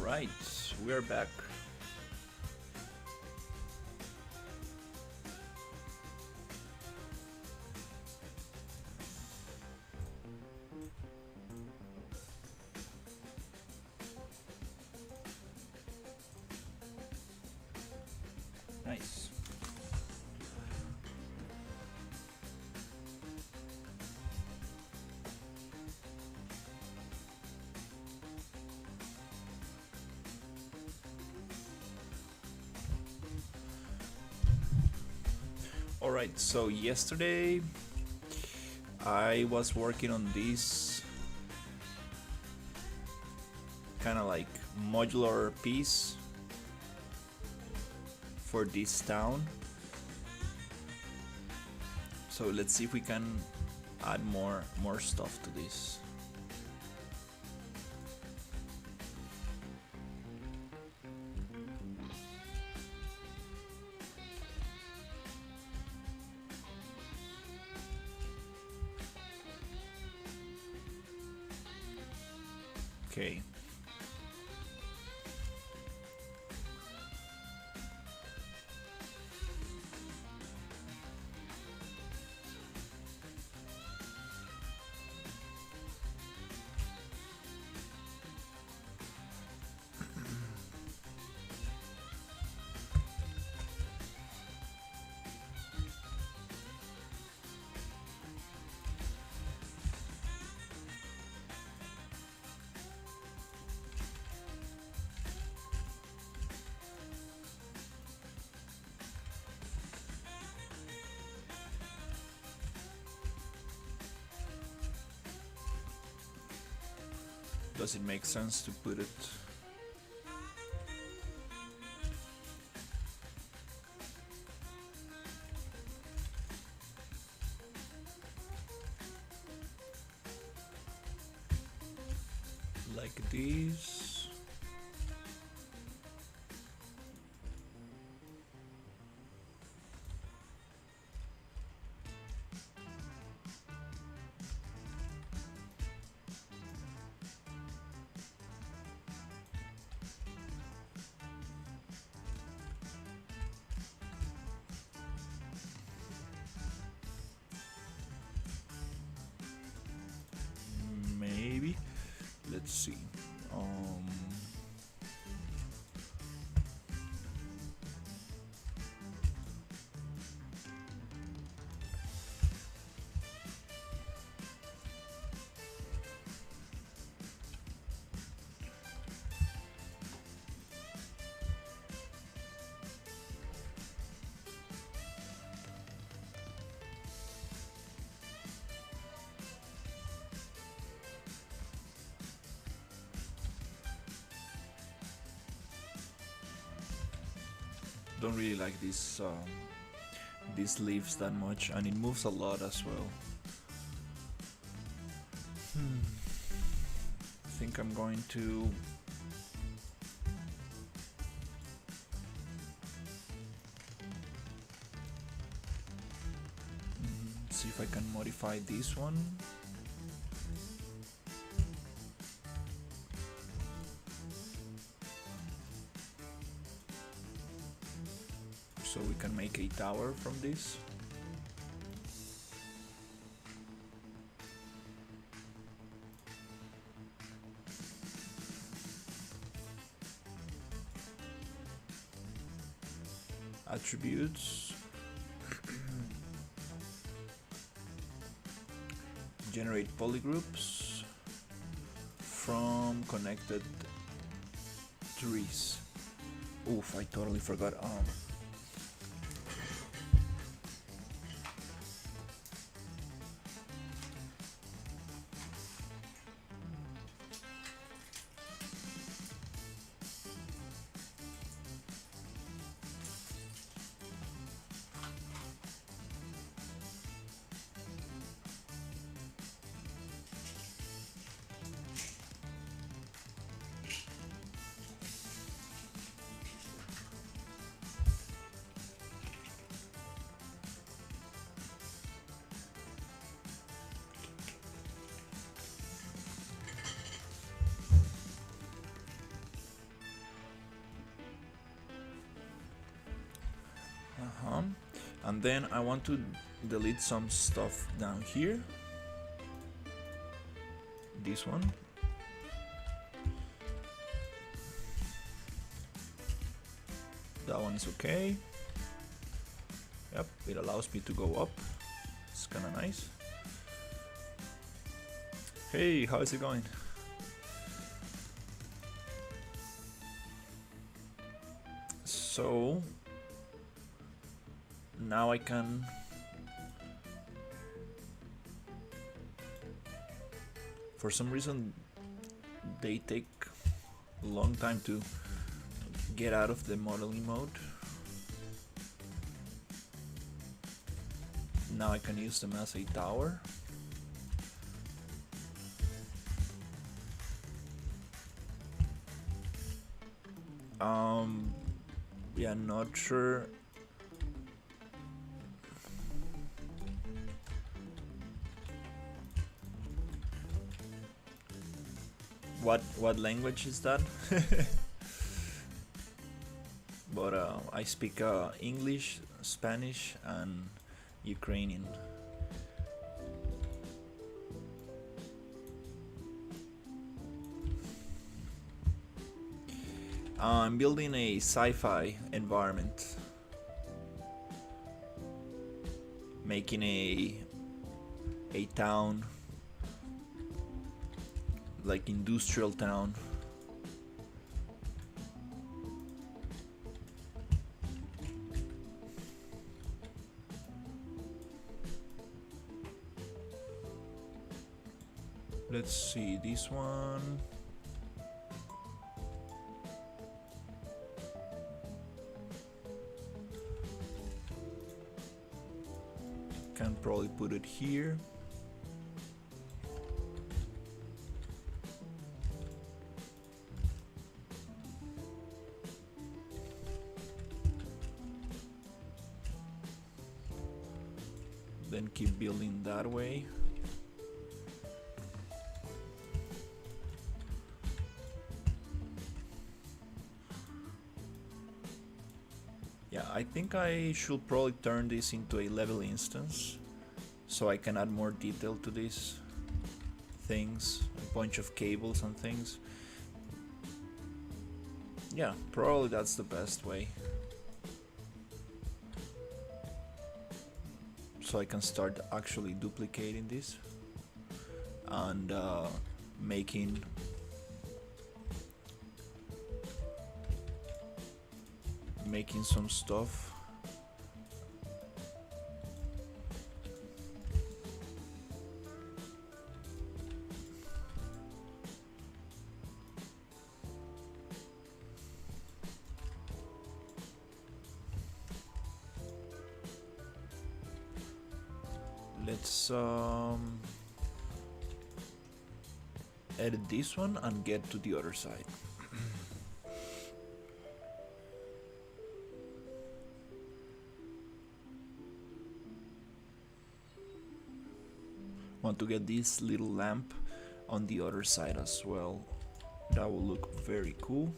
Right, we're back. Nice. Alright, so yesterday I was working on this kind of like modular piece for this town. So let's see if we can add more stuff to this. Okay. Does it make sense to put it like this? Maybe. Let's see. Don't really like these leaves that much, and it moves a lot as well. I think I'm going to see if I can modify this one. So we can make a tower from this. Attributes. Generate polygroups from connected trees. Oof, I totally forgot. Uh-huh. And then I want to delete some stuff down here. This one. That one is okay. Yep, it allows me to go up. It's kind of nice. Hey, how is it going? So now I can for some reason they take a long time to get out of the modeling mode. Now I can use them as a tower. Yeah, not sure. What language is that? But I speak English, Spanish, and Ukrainian. I'm building a sci-fi environment, making a town, like industrial town. Let's see this one. Can probably put it here. Then keep building that way. Yeah, I think I should probably turn this into a level instance so I can add more detail to these things, a bunch of cables and things. Yeah, probably that's the best way. So I can start actually duplicating this and making some stuff. Let's edit this one and get to the other side. Want to get this little lamp on the other side as well. That will look very cool.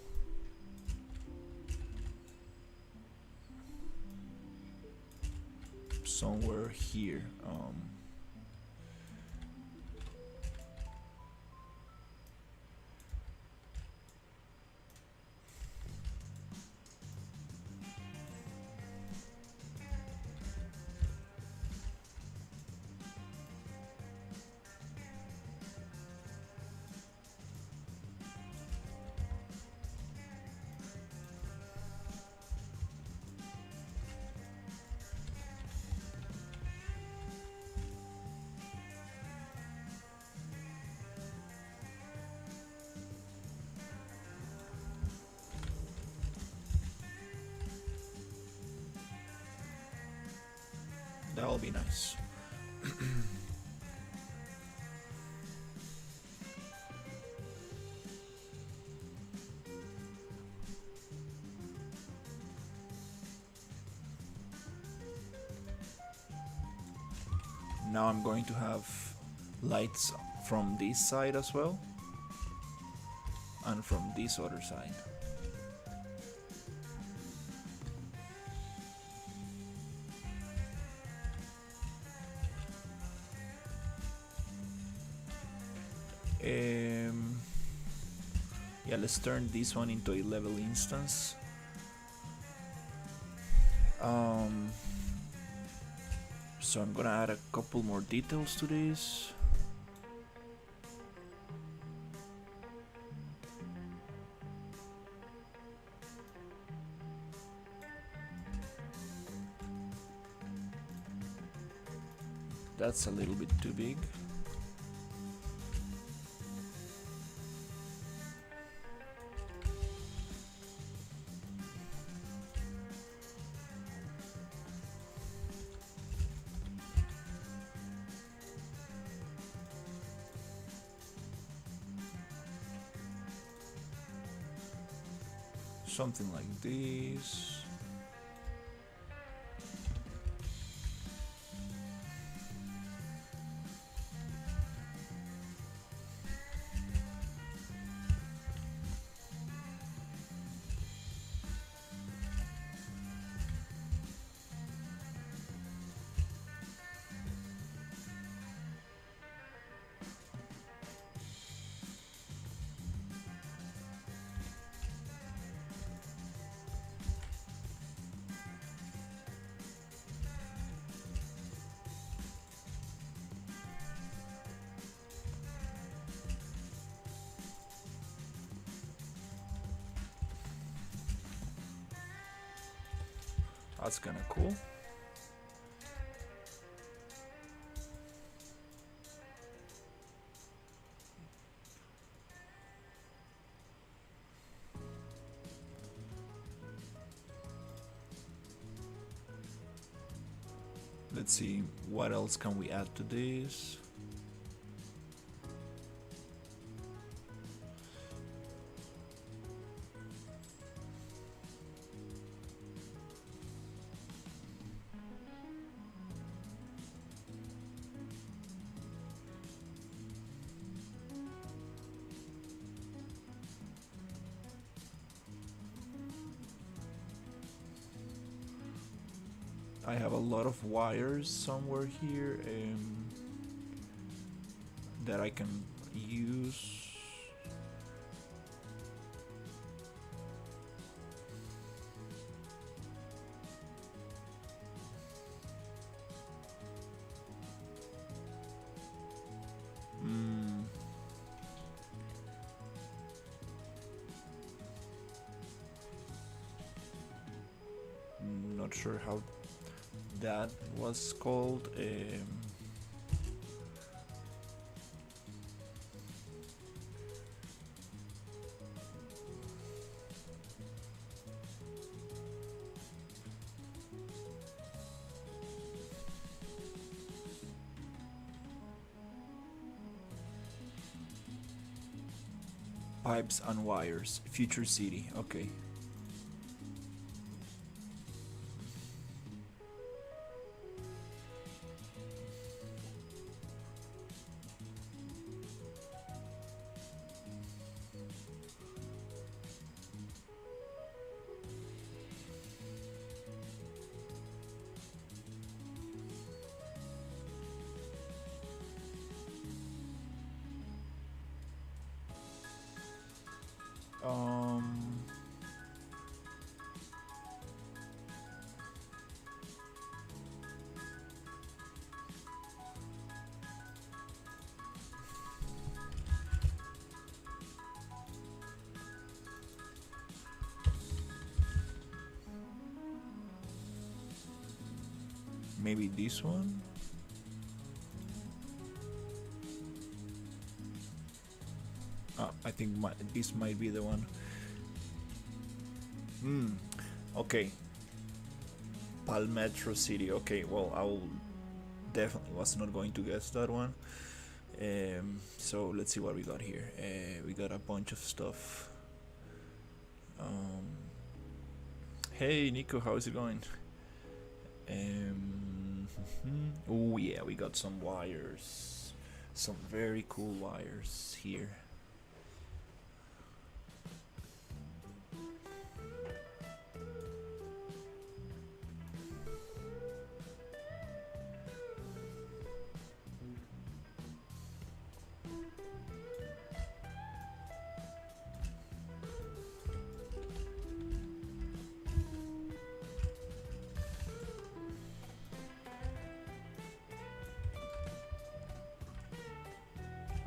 Somewhere here. That'll be nice. Now I'm going to have lights from this side as well, and from this other side. Yeah, let's turn this one into a level instance. So I'm gonna add a couple more details to this. That's a little bit too big. Something like this. That's kind of cool. Let's see, what else can we add to this? I have a lot of wires somewhere here that I can use. Not sure how that was called. Pipes and wires. Future city. Okay. Maybe this one? I think this might be the one. Okay. Palmetro City. Okay, well, I will definitely was not going to guess that one. So let's see what we got here. We got a bunch of stuff. Hey Nico, how's it going? Oh yeah, we got some wires, some very cool wires here.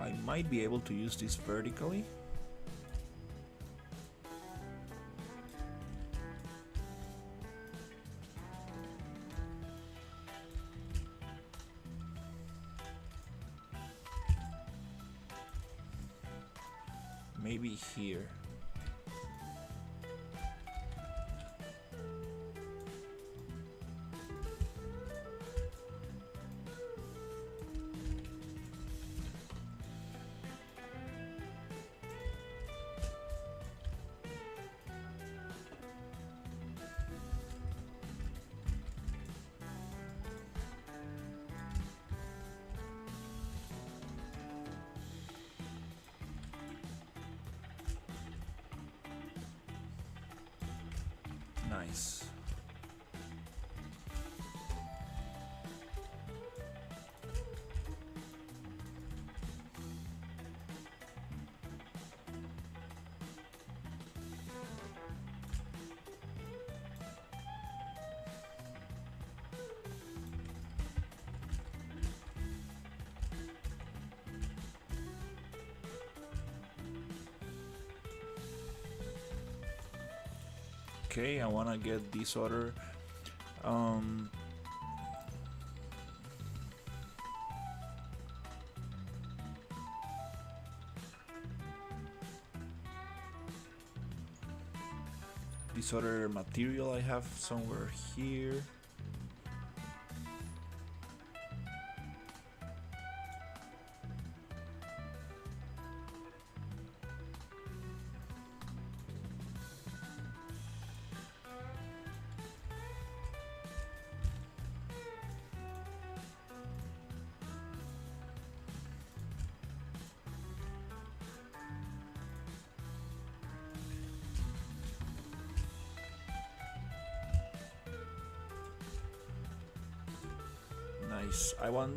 I might be able to use this vertically. Maybe here. Nice. Okay, I wanna get this other this other material I have somewhere here. Nice. I want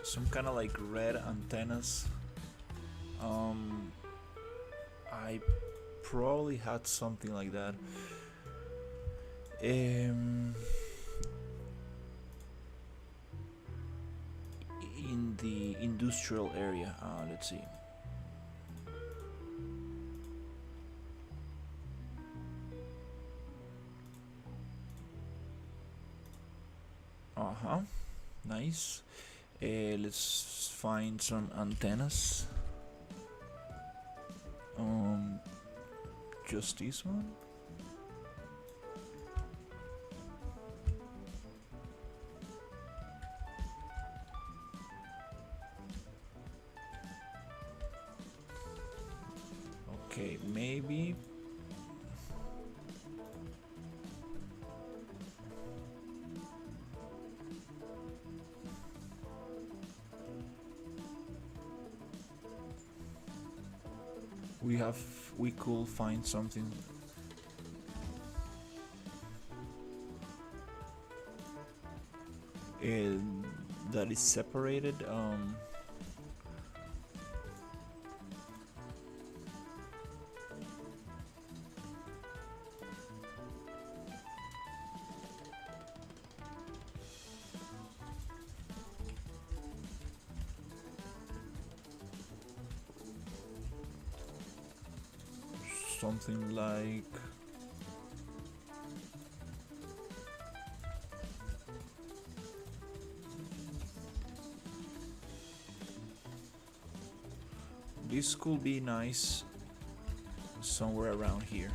some kind of like red antennas. I probably had something like that. In the industrial area. Let's see. Uh-huh. Nice. Let's find some antennas. Just this one. Okay, maybe. We could find something. That is separated. Something like this could be nice somewhere around here.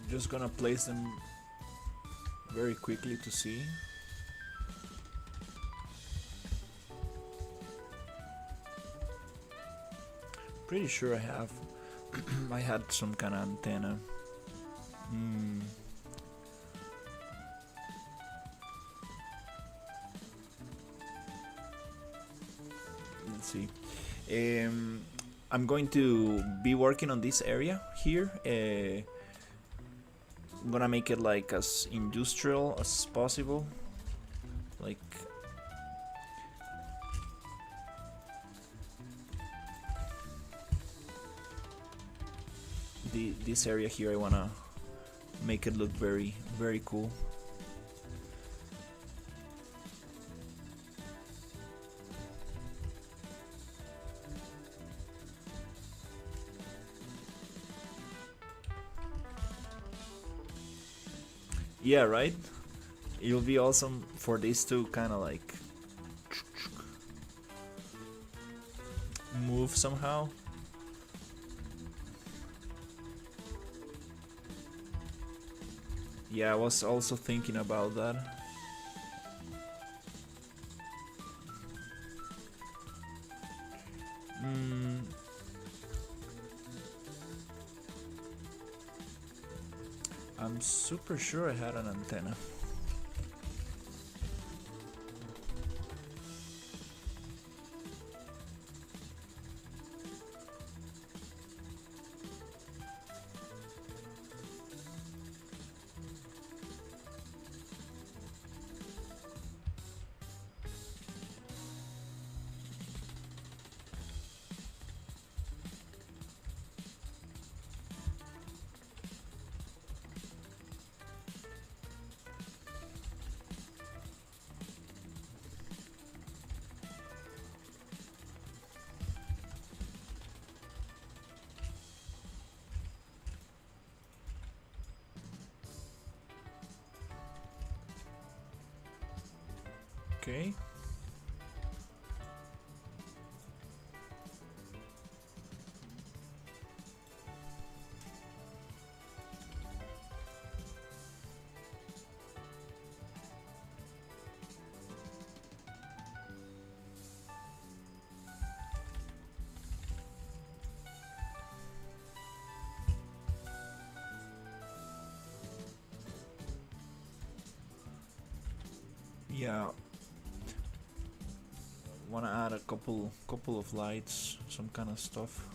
Just gonna place them very quickly to see. Pretty sure I have. I had some kind of antenna. Let's see. I'm going to be working on this area here. I'm gonna make it like as industrial as possible. Like this area here, I wanna make it look very, very cool. Yeah, right? It'll be awesome for this to kind of like move somehow. Yeah, I was also thinking about that. I'm super sure I had an antenna. Okay. Yeah. Wanna add a couple of lights, some kind of stuff.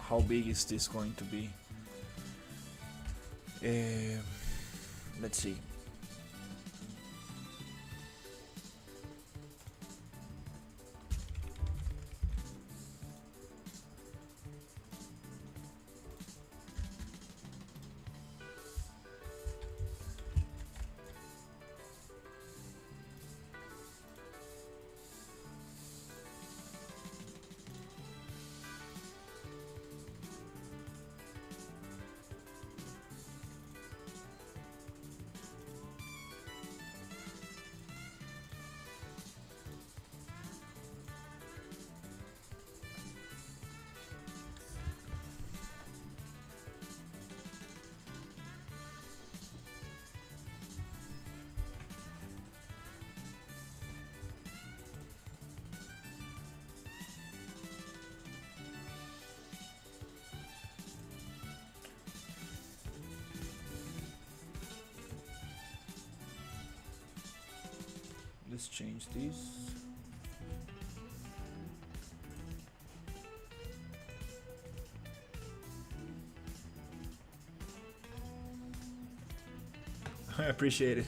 How big is this going to be? Let's see. Let's change this. I appreciate it.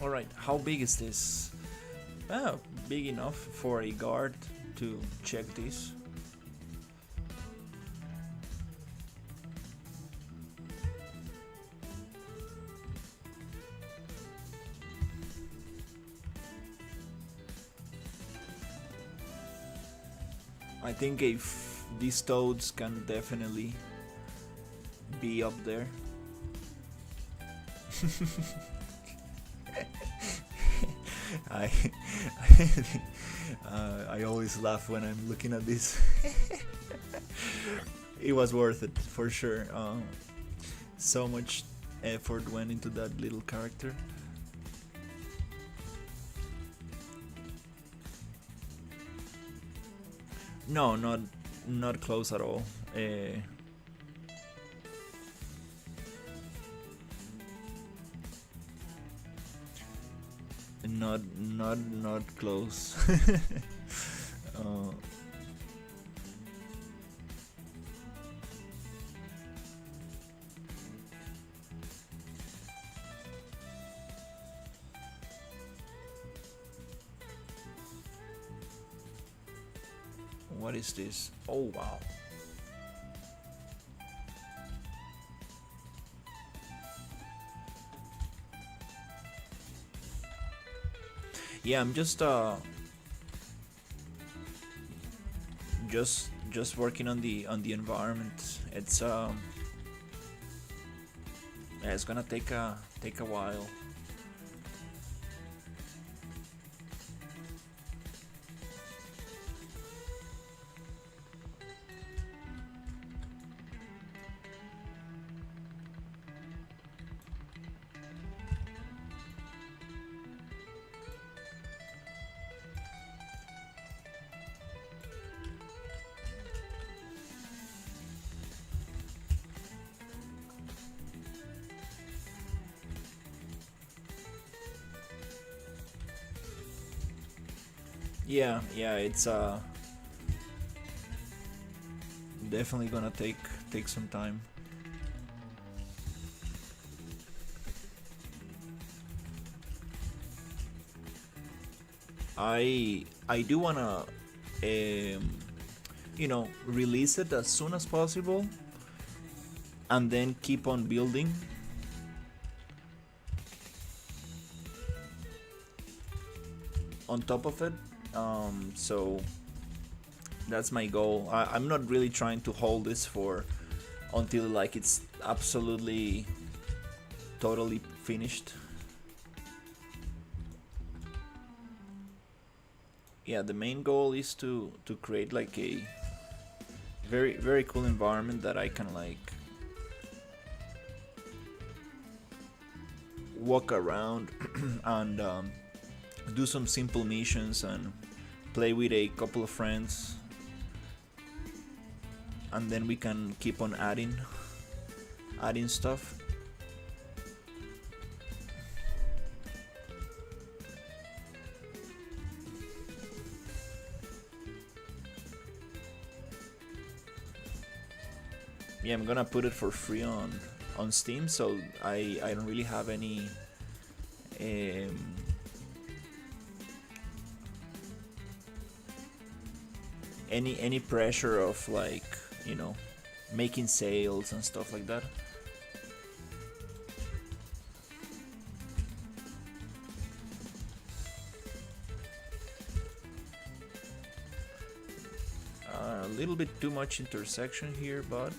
Alright, how big is this? Oh, big enough for a guard to check this. I think if these toads can definitely be up there. I I always laugh when I'm looking at this. It was worth it for sure. So much effort went into that little character. No, not close at all. Not close. uh, what is this? Oh wow. Yeah, I'm just working on the environment. It's gonna take a while. Yeah, it's definitely gonna take some time. I do wanna release it as soon as possible and then keep on building. On top of it, so that's my goal. I'm not really trying to hold this for until like it's absolutely totally finished. Yeah, the main goal is to create like a very cool environment that I can like walk around and do some simple missions and play with a couple of friends, and then we can keep on adding stuff. Yeah, I'm gonna put it for free on Steam, so I don't really have um, any pressure of like making sales and stuff like that. A little bit too much intersection here, but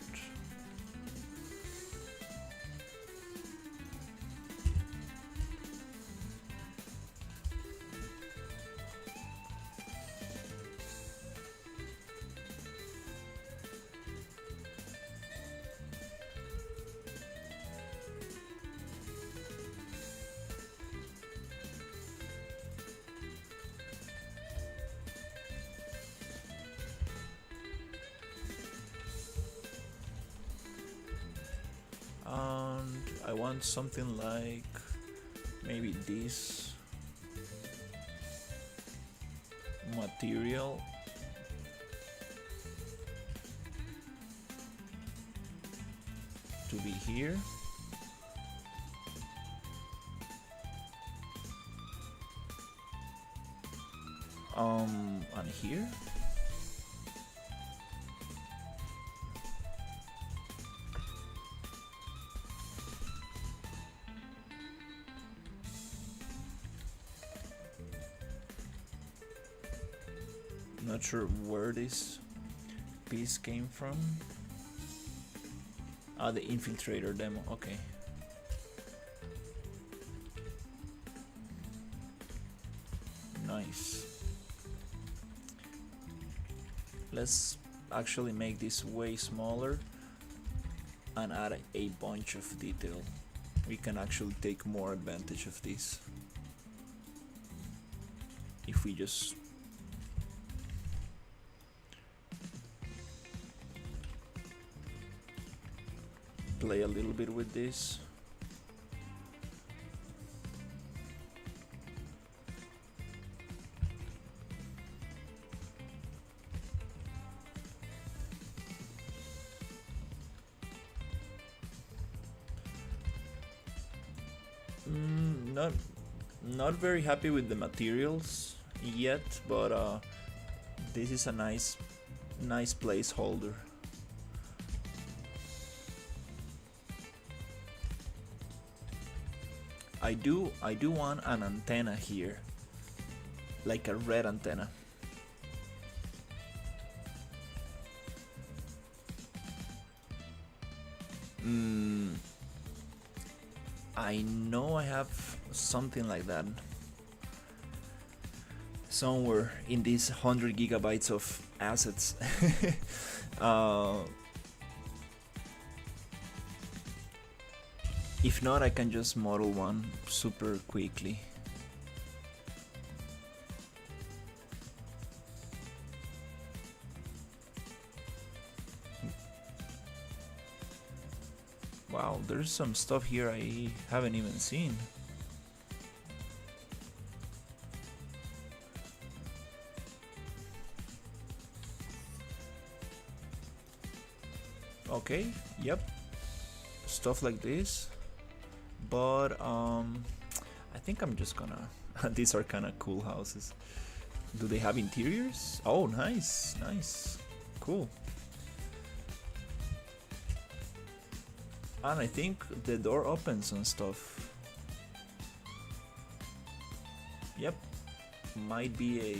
and I want something like maybe this material to be here. And here. Not sure where this piece came from. Ah, the infiltrator demo. Okay. nice. Let's actually make this way smaller and add a bunch of detail. We can actually take more advantage of this if we just play a little bit with this. Not not very happy with the materials yet, but this is a nice placeholder. I do want an antenna here, like a red antenna. I know I have something like that somewhere in these 100 gigabytes of assets. If not, I can just model one super quickly. Wow, there's some stuff here I haven't even seen. Okay, yep. Stuff like this. But I think I'm just gonna these are kind of cool houses. Do they have interiors? Oh, nice, nice, cool. And I think the door opens and stuff. Yep, might be a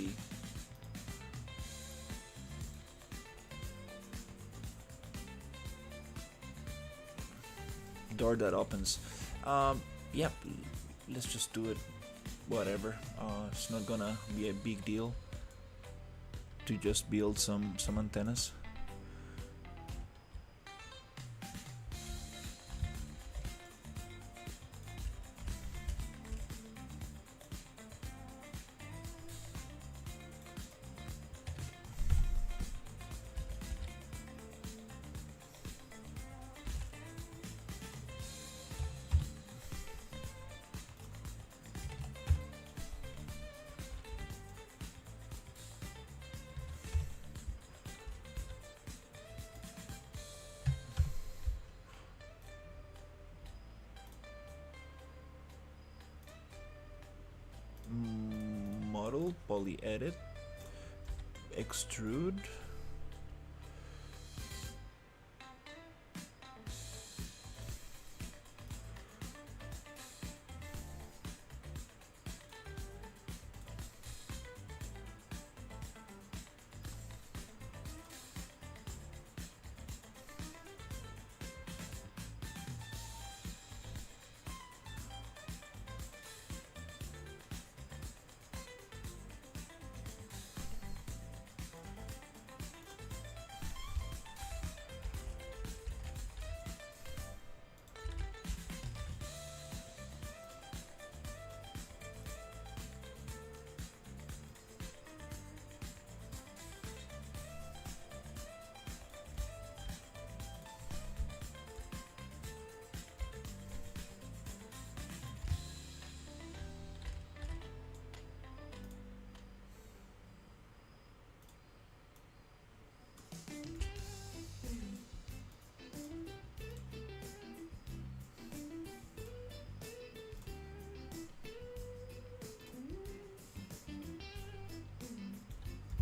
door that opens. Yep, let's just do it. Whatever. It's not gonna be a big deal to just build some antennas. Model, poly edit, extrude.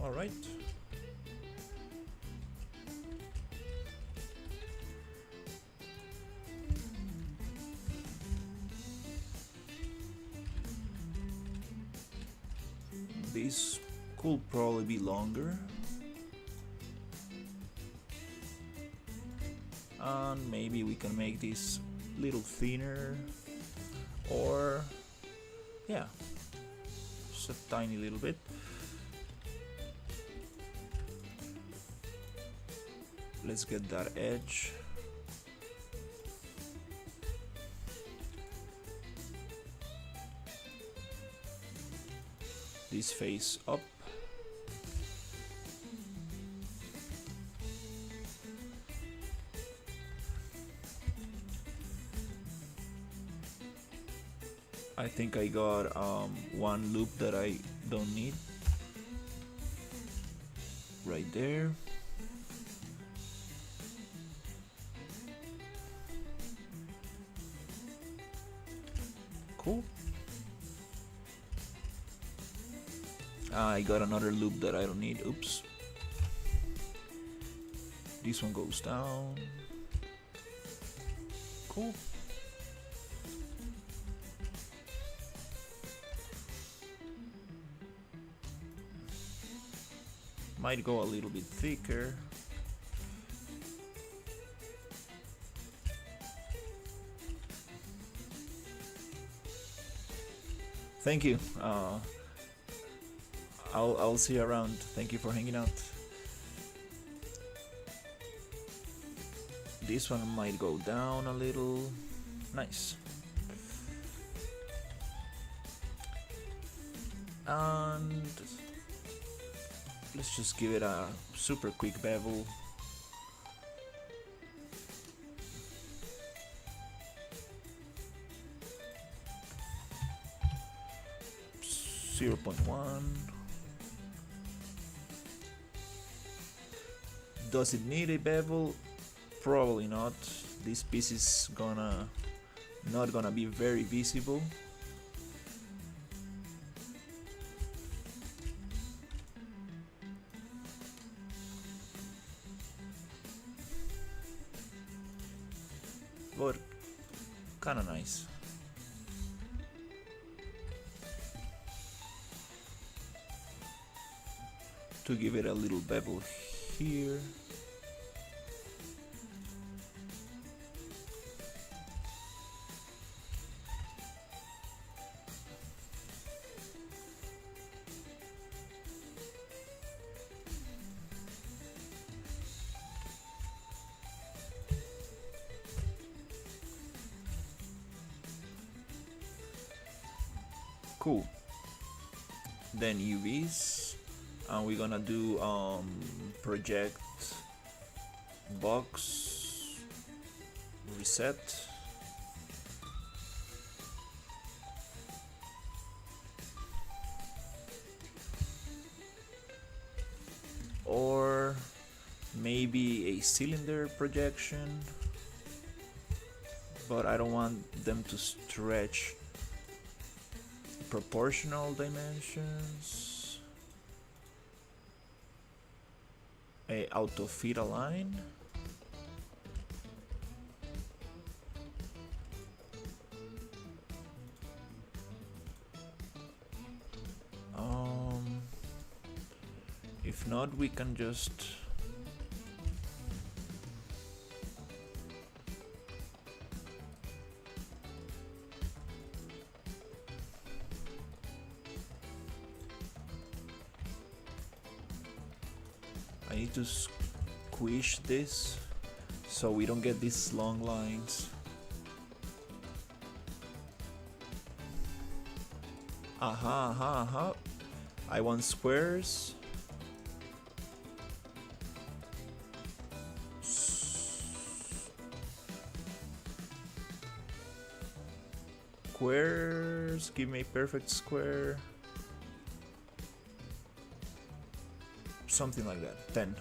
All right. This could probably be longer. And maybe we can make this a little thinner, or yeah, just a tiny little bit. Let's get that edge. This face up. I think I got one loop that I don't need right there. Cool. I got another loop that I don't need. Oops. This one goes down. Cool. Might go a little bit thicker. Thank you. I'll see you around. Thank you for hanging out. This one might go down a little. Nice. And let's just give it a super quick bevel. .1. Does it need a bevel? Probably not. This piece is not gonna be very visible. But kinda nice. To give it a little bevel here. Cool. Then UVs, and we're gonna do project box reset. Or maybe a cylinder projection, but I don't want them to stretch proportional dimensions. A auto fit align. If not, we can just I need to squish this so we don't get these long lines. Aha. I want squares. Squares, give me a perfect square. Something like that. 10.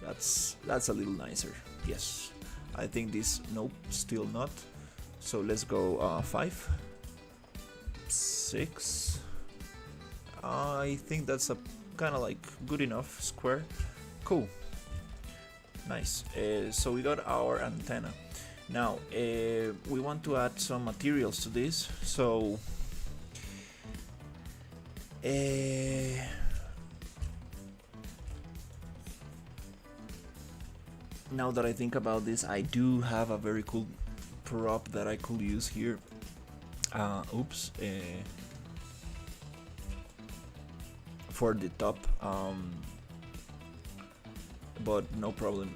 That's a little nicer. Yes. I think this, nope, still not. So let's go 5. 6. I think that's a kind of like good enough square. Cool. Nice. So we got our antenna. Now we want to add some materials to this. So now that I think about this, I do have a very cool prop that I could use here. Oops. for the top, but no problem.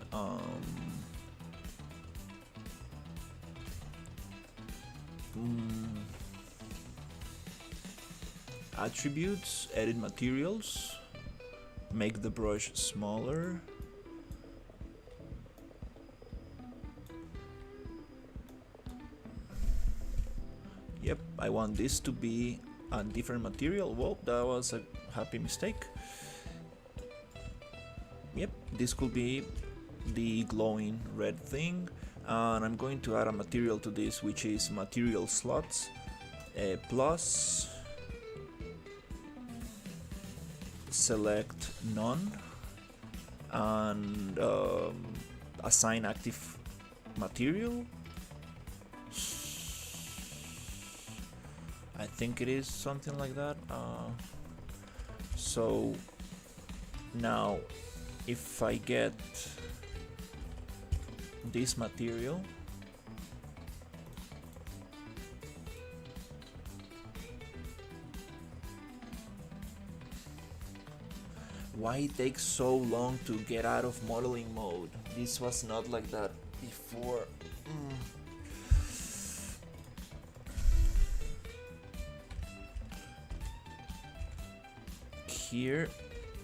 Attributes, edit materials, make the brush smaller. Yep, I want this to be a different material. Whoa, that was a happy mistake. Yep, this could be the glowing red thing, and I'm going to add a material to this, which is material slots plus select none and assign active material. I think it is something like that. So now if I get this material, why it takes so long to get out of modeling mode? This was not like that before. Here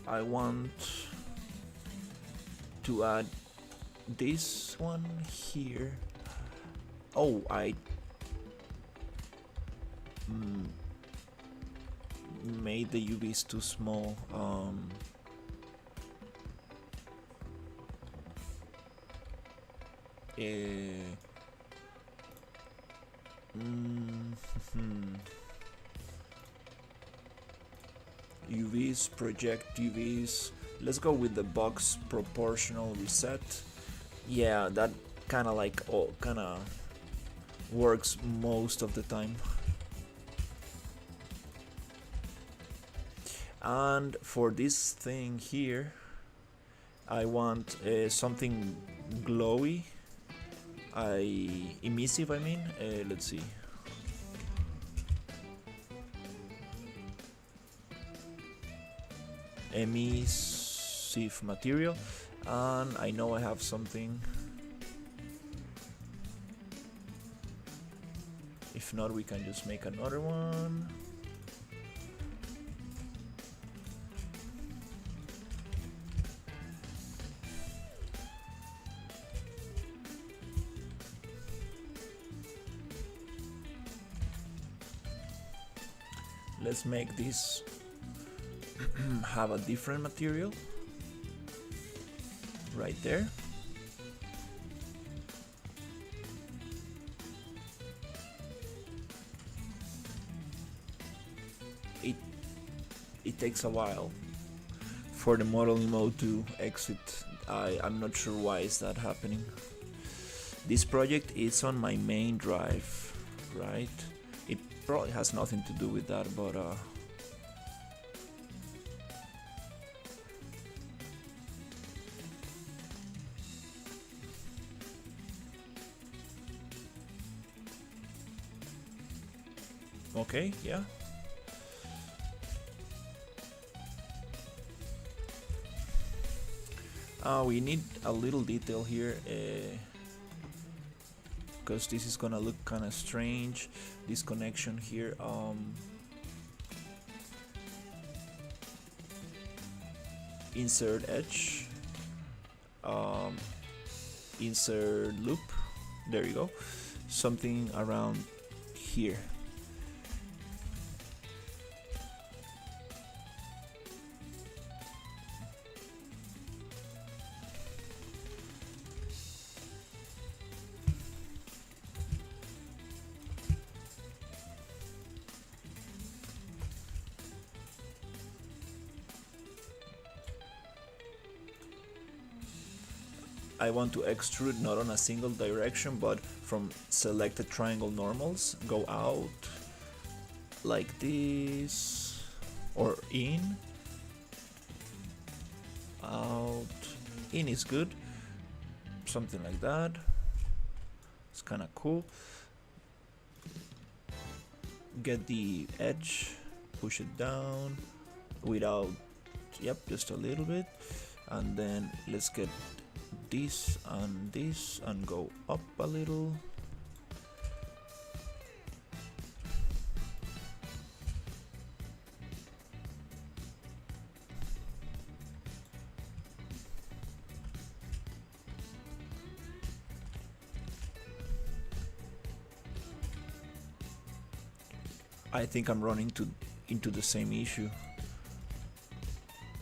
I want to add this one here. Oh, I made the UVs too small. UVs, project UVs. Let's go with the box proportional reset. Yeah, that kind of like works most of the time. And for this thing here, I want something glowy. Emissive, I mean. Let's see. Emissive material, and I know I have something. If not, we can just make another one. Let's make this have a different material right there. It takes a while for the modeling mode to exit. I'm not sure why is that happening. This project is on my main drive, right? It probably has nothing to do with that, but okay, yeah. We need a little detail here because this is gonna look kind of strange. This connection here. Insert edge. Insert loop. There you go. Something around here. I want to extrude not on a single direction, but from selected triangle normals, go out like this, or in, out, in is good, something like that. It's kind of cool. Get the edge, push it down without Yep, just a little bit. And then let's get this and go up a little. I think I'm running into the same issue.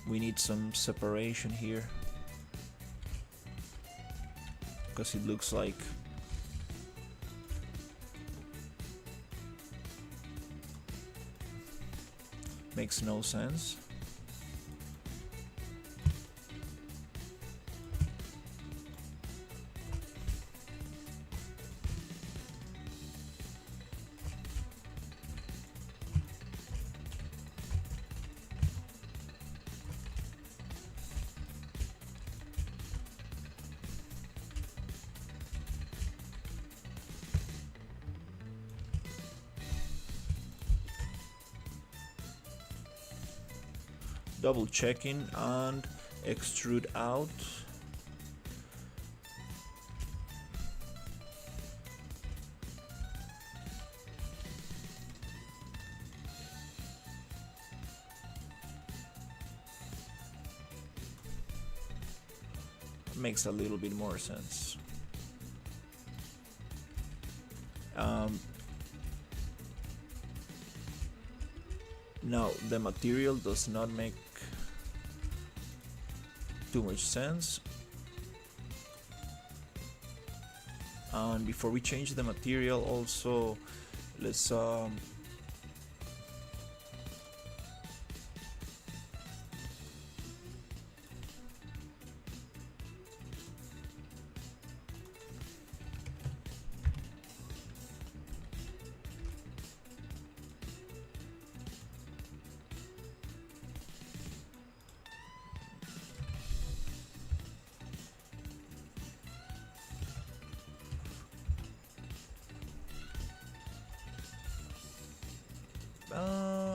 We need some separation here, because it looks like makes no sense. Double checking and extrude out. Makes a little bit more sense. Now the material does not make too much sense, and before we change the material also let's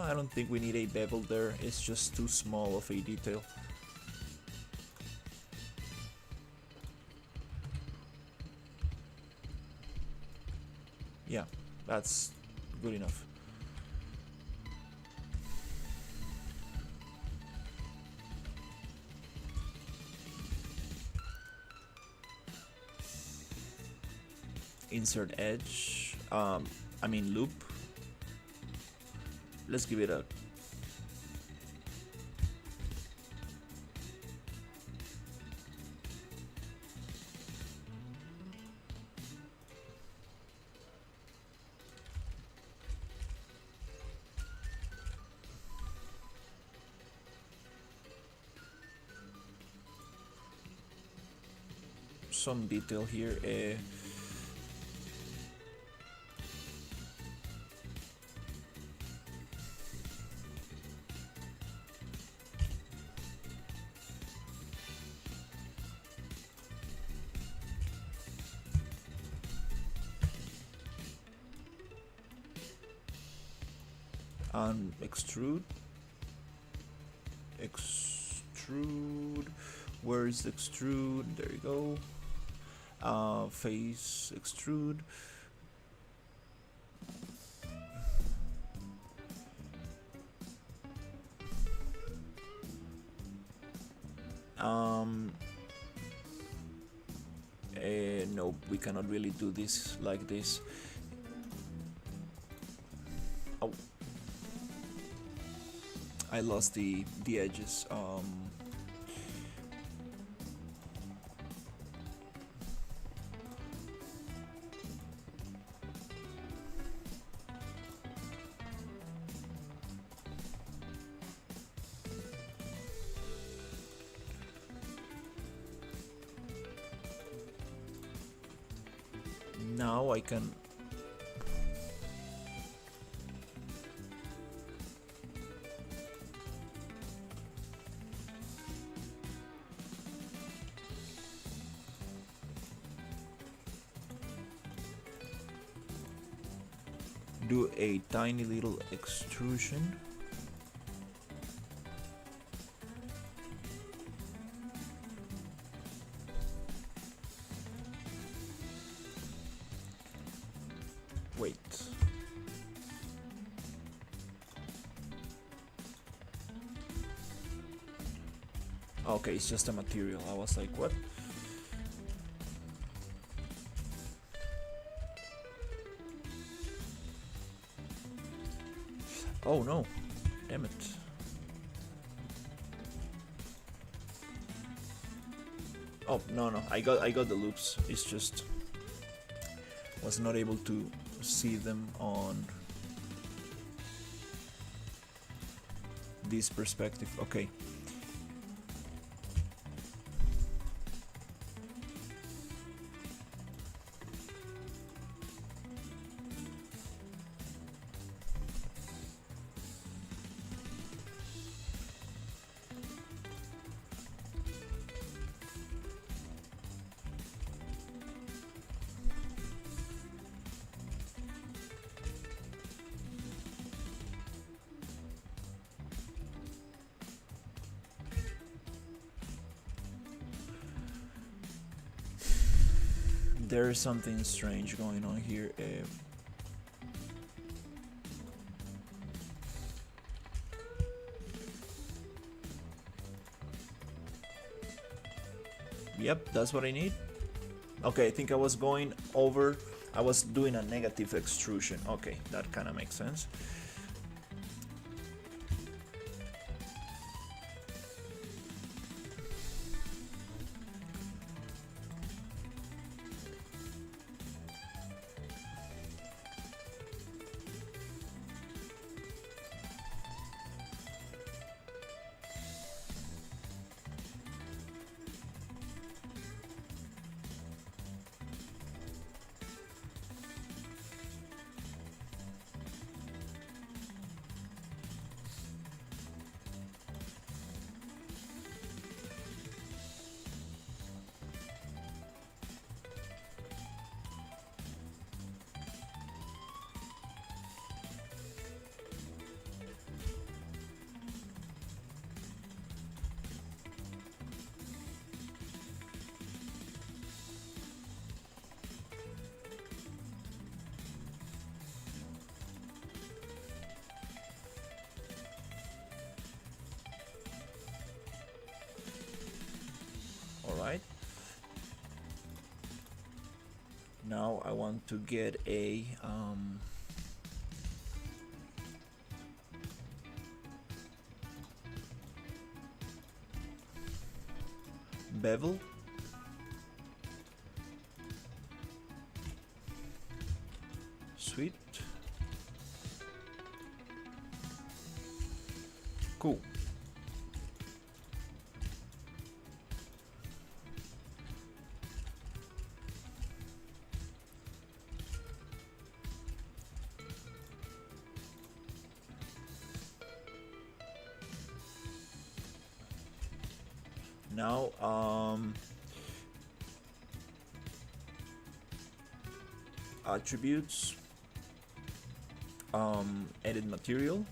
I don't think we need a bevel there, it's just too small of a detail. Yeah, that's good enough. Insert edge, I mean loop. Let's give it a some detail here. And extrude. Where is the extrude? There you go. Face extrude. No, we cannot really do this like this. Oh, I lost the edges. Now I can do a tiny little extrusion. Okay, it's just a material. I was like, what? Oh no, damn it. Oh no, I got the loops. It's just was not able to see them on this perspective. Okay. There's something strange going on here. Yep, that's what I need. Okay, I think I was going over. I was doing a negative extrusion. Okay, that kind of makes sense. Alright. Now I want to get a bevel. Sweet. Cool. Now, attributes, edit material.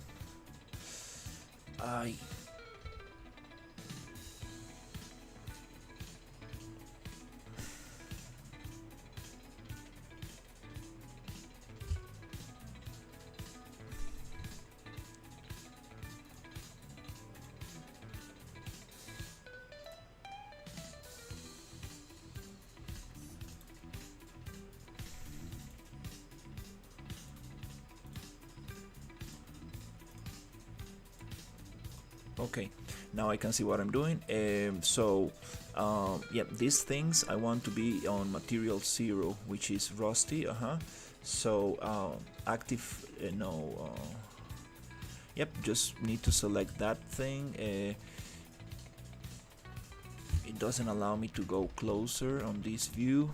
Okay, now I can see what I'm doing. Yeah, these things I want to be on material 0, which is rusty. So active, no. Yep, just need to select that thing. It doesn't allow me to go closer on this view.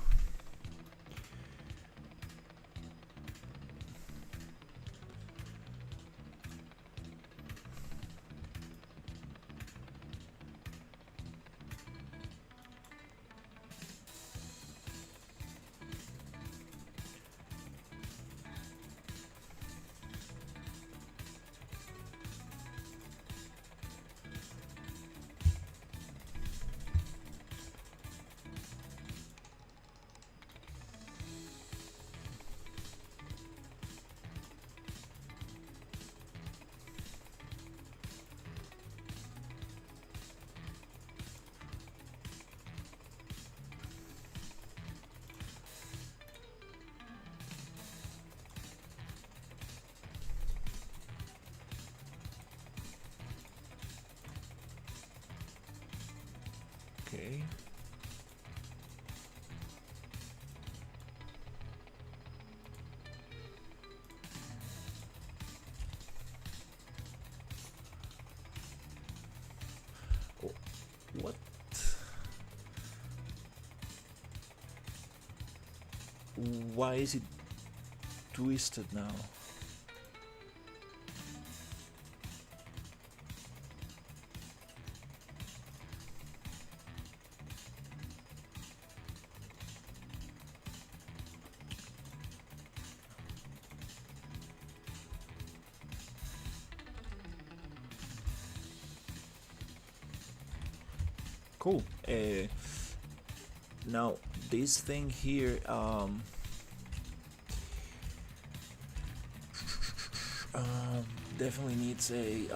Okay. Oh, what? Why is it twisted now? Cool. Now this thing here, definitely needs a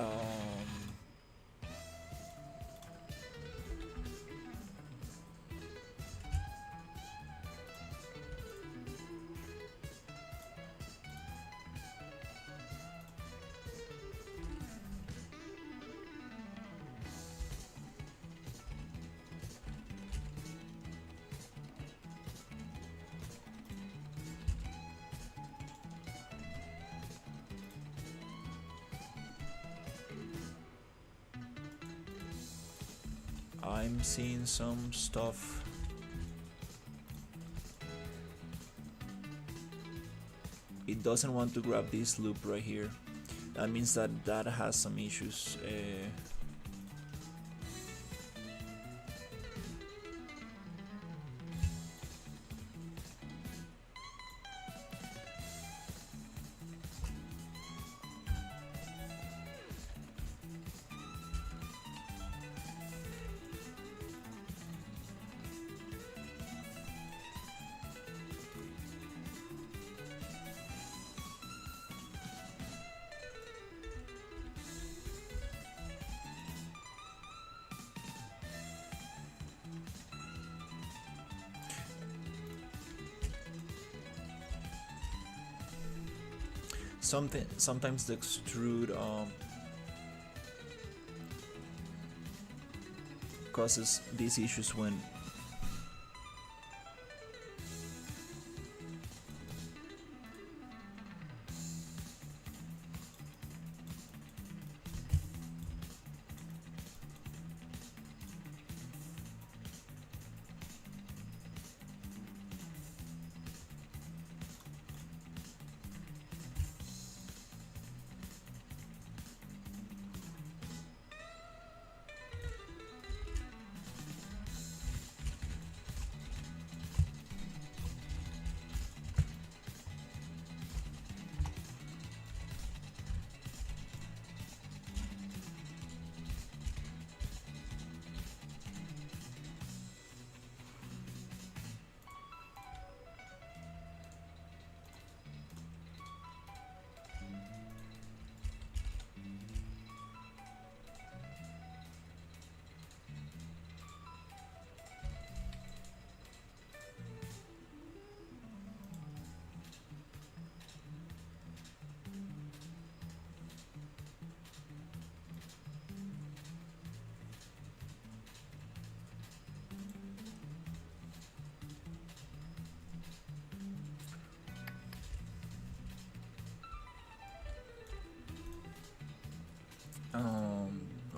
I'm seeing some stuff. It doesn't want to grab this loop right here. That means that that has some issues. Sometimes the extrude causes these issues when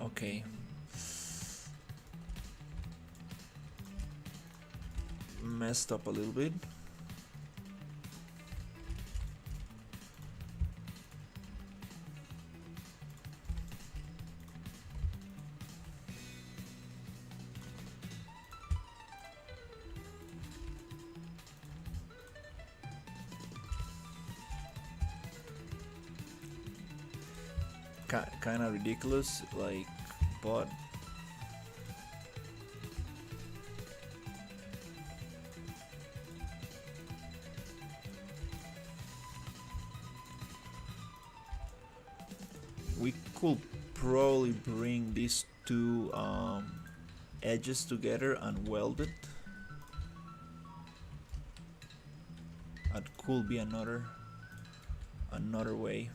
okay. Messed up a little bit. Kind of ridiculous, like, but we could probably bring these two edges together and weld it. That could be another way.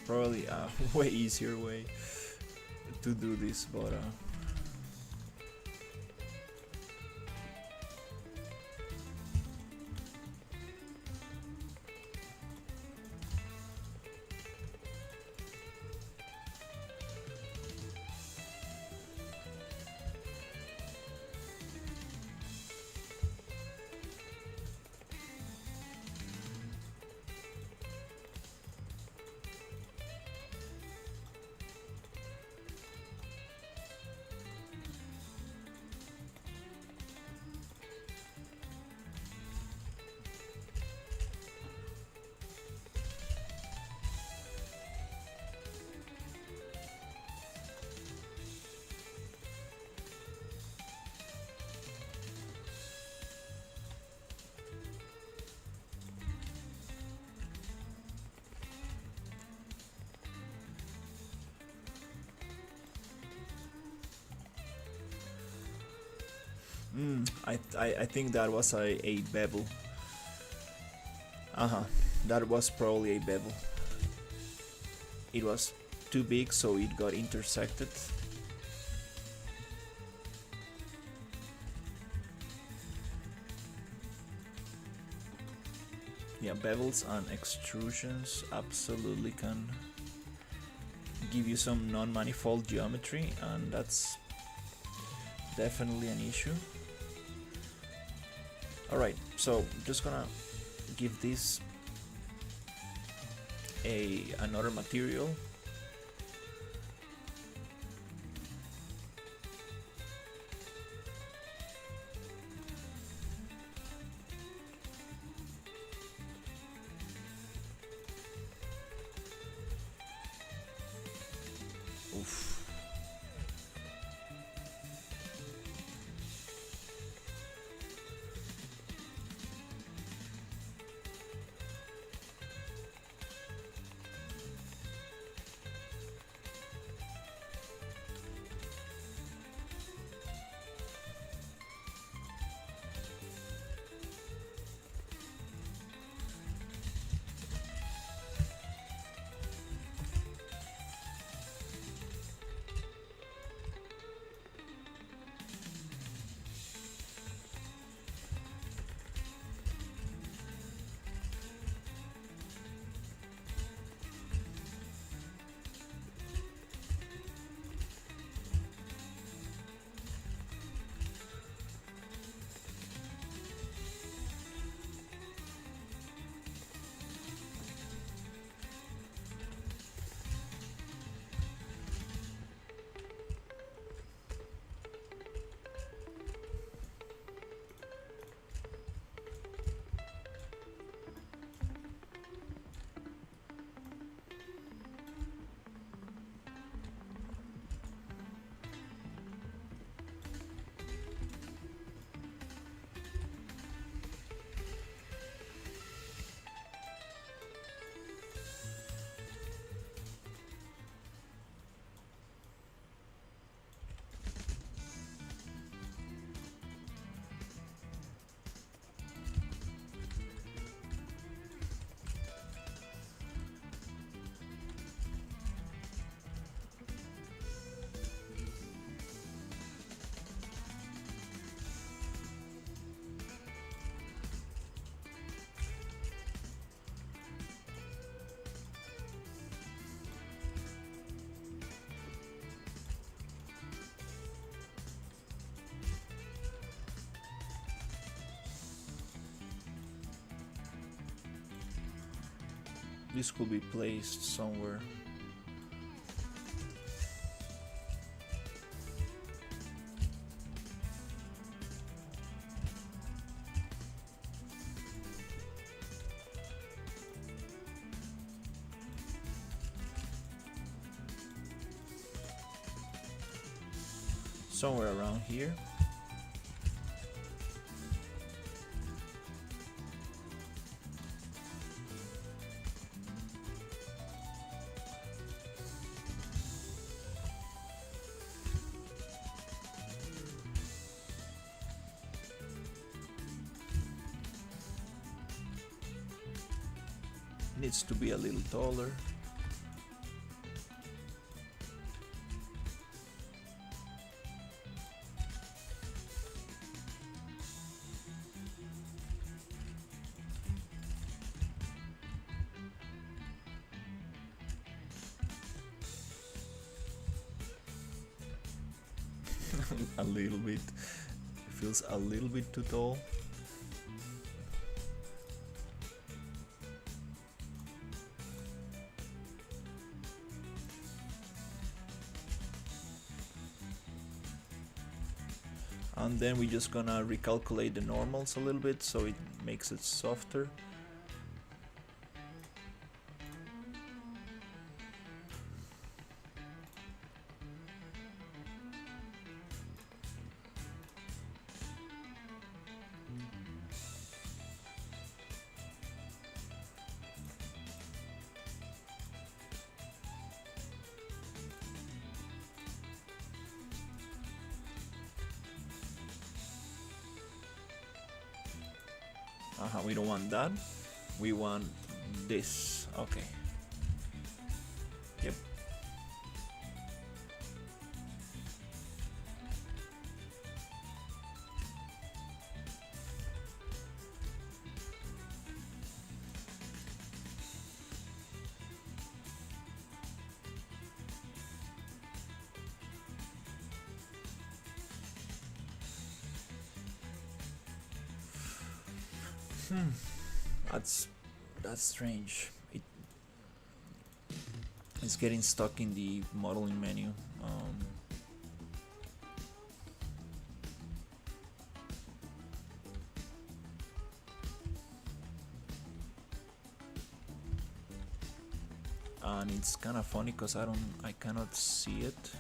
probably a way easier way to do this, but I think that was a bevel. Uh-huh. That was probably a bevel. It was too big, so it got intersected. Yeah, bevels and extrusions absolutely can give you some non-manifold geometry, and that's definitely an issue. Alright, so just gonna give this another material. Oof. This could be placed somewhere. Somewhere around here. Needs to be a little taller. a little bit. It feels a little bit too tall. And then we're just gonna recalculate the normals a little bit so it makes it softer. We don't want that. We want this. Okay. Yep. That's strange. It's getting stuck in the modeling menu. And it's kind of funny because I cannot see it.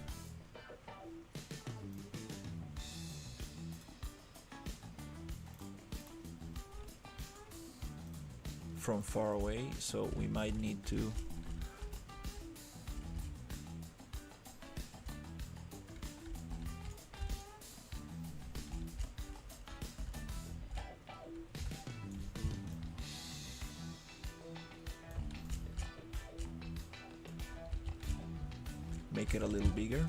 From far away, so we might need to make it a little bigger.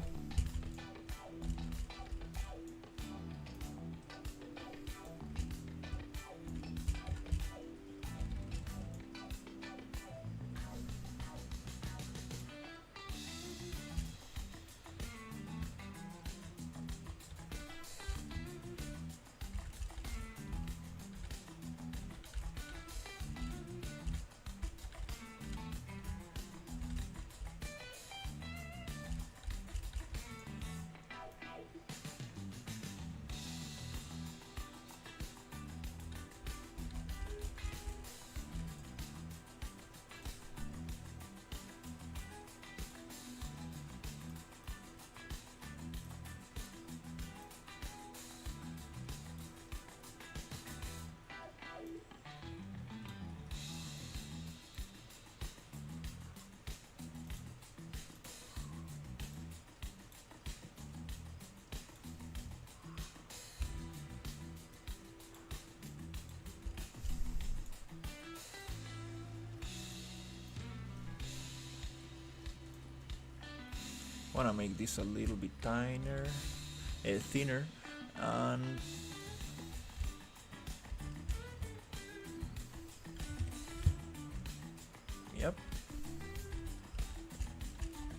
Want to make this a little bit thinner, and yep,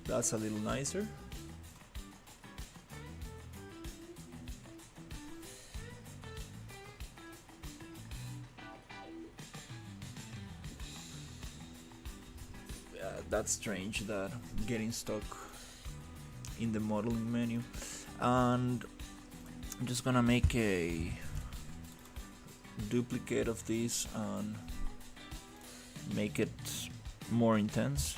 that's a little nicer. That's strange, that getting stuck in the modeling menu. And I'm just gonna make a duplicate of this and make it more intense.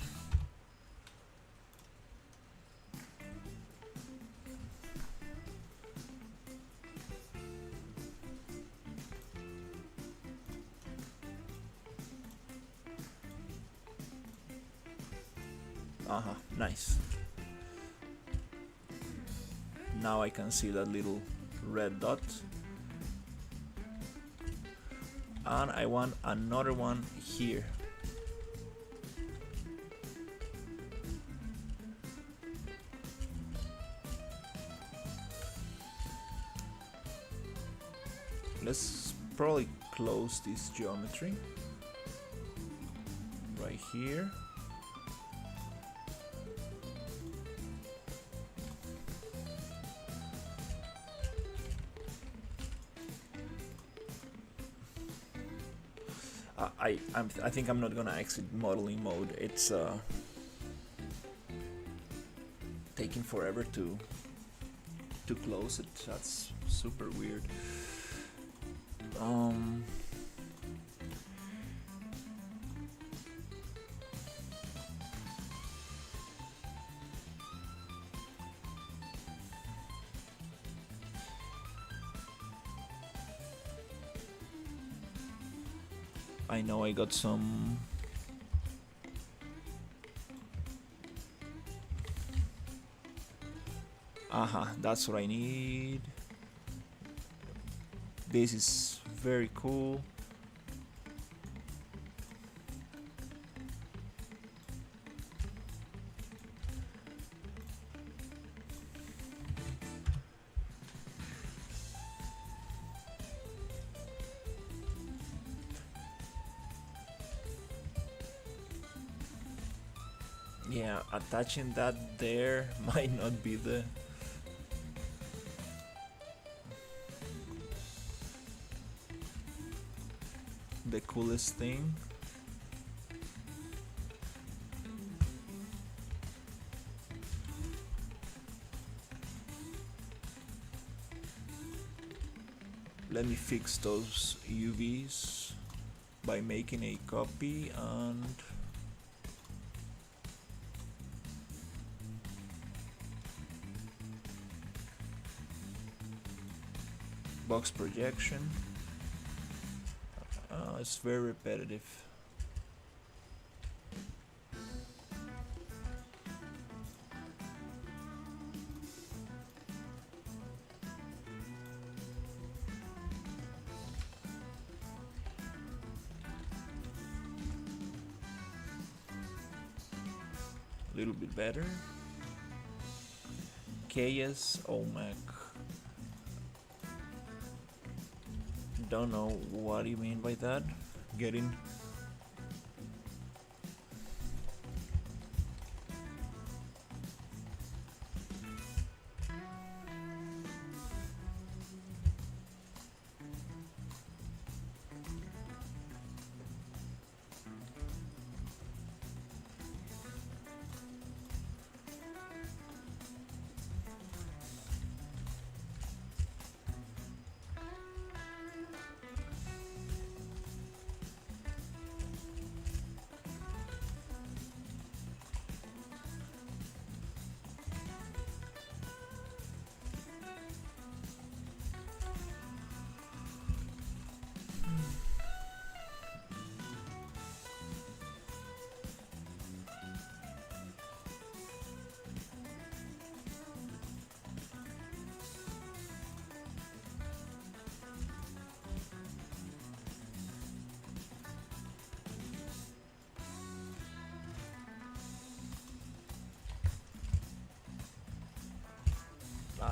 Nice. Now I can see that little red dot. And I want another one here. Let's probably close this geometry right here. I think I'm not gonna exit modeling mode. It's taking forever to close it. That's super weird. I know I got some. That's what I need. This is very cool. Yeah, attaching that there might not be the coolest thing. Let me fix those UVs by making a copy and box projection. It's very repetitive. A little bit better. KS OMAC. Don't know what you mean by that. Getting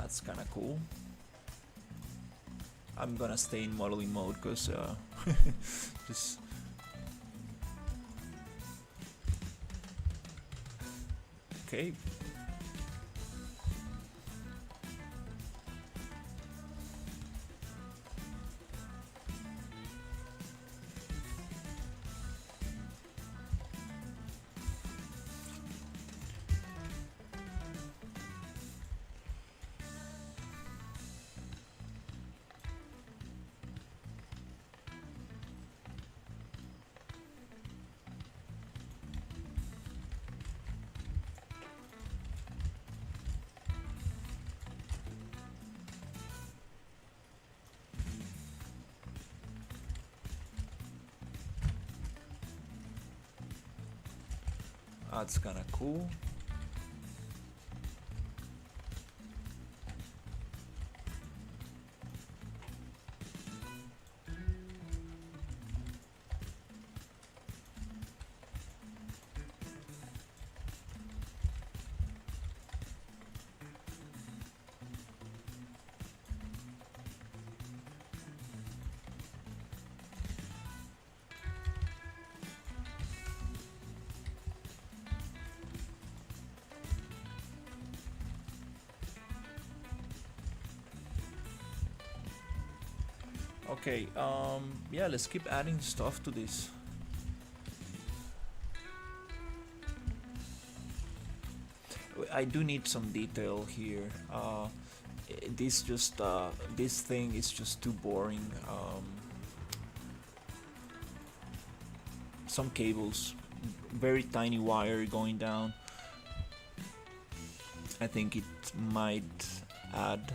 that's kind of cool. I'm gonna stay in modeling mode because just okay. That's kind of cool. Okay, yeah, let's keep adding stuff to this. I do need some detail here. This thing is just too boring. Some cables, very tiny wire going down. I think it might add.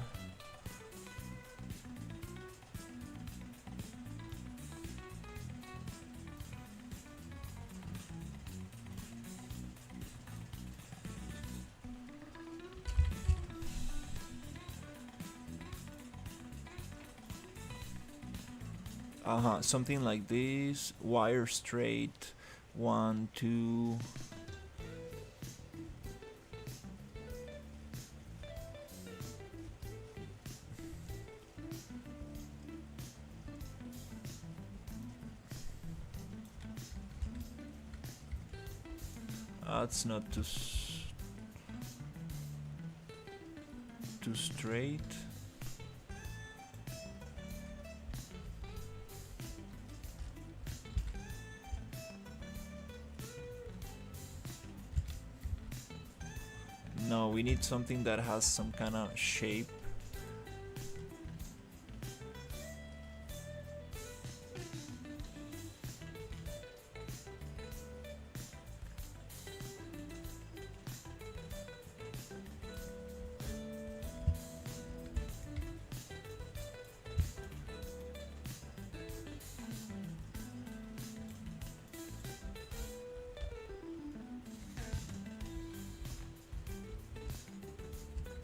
Something like this, wire straight, 1 2. It's not too straight. No, we need something that has some kind of shape.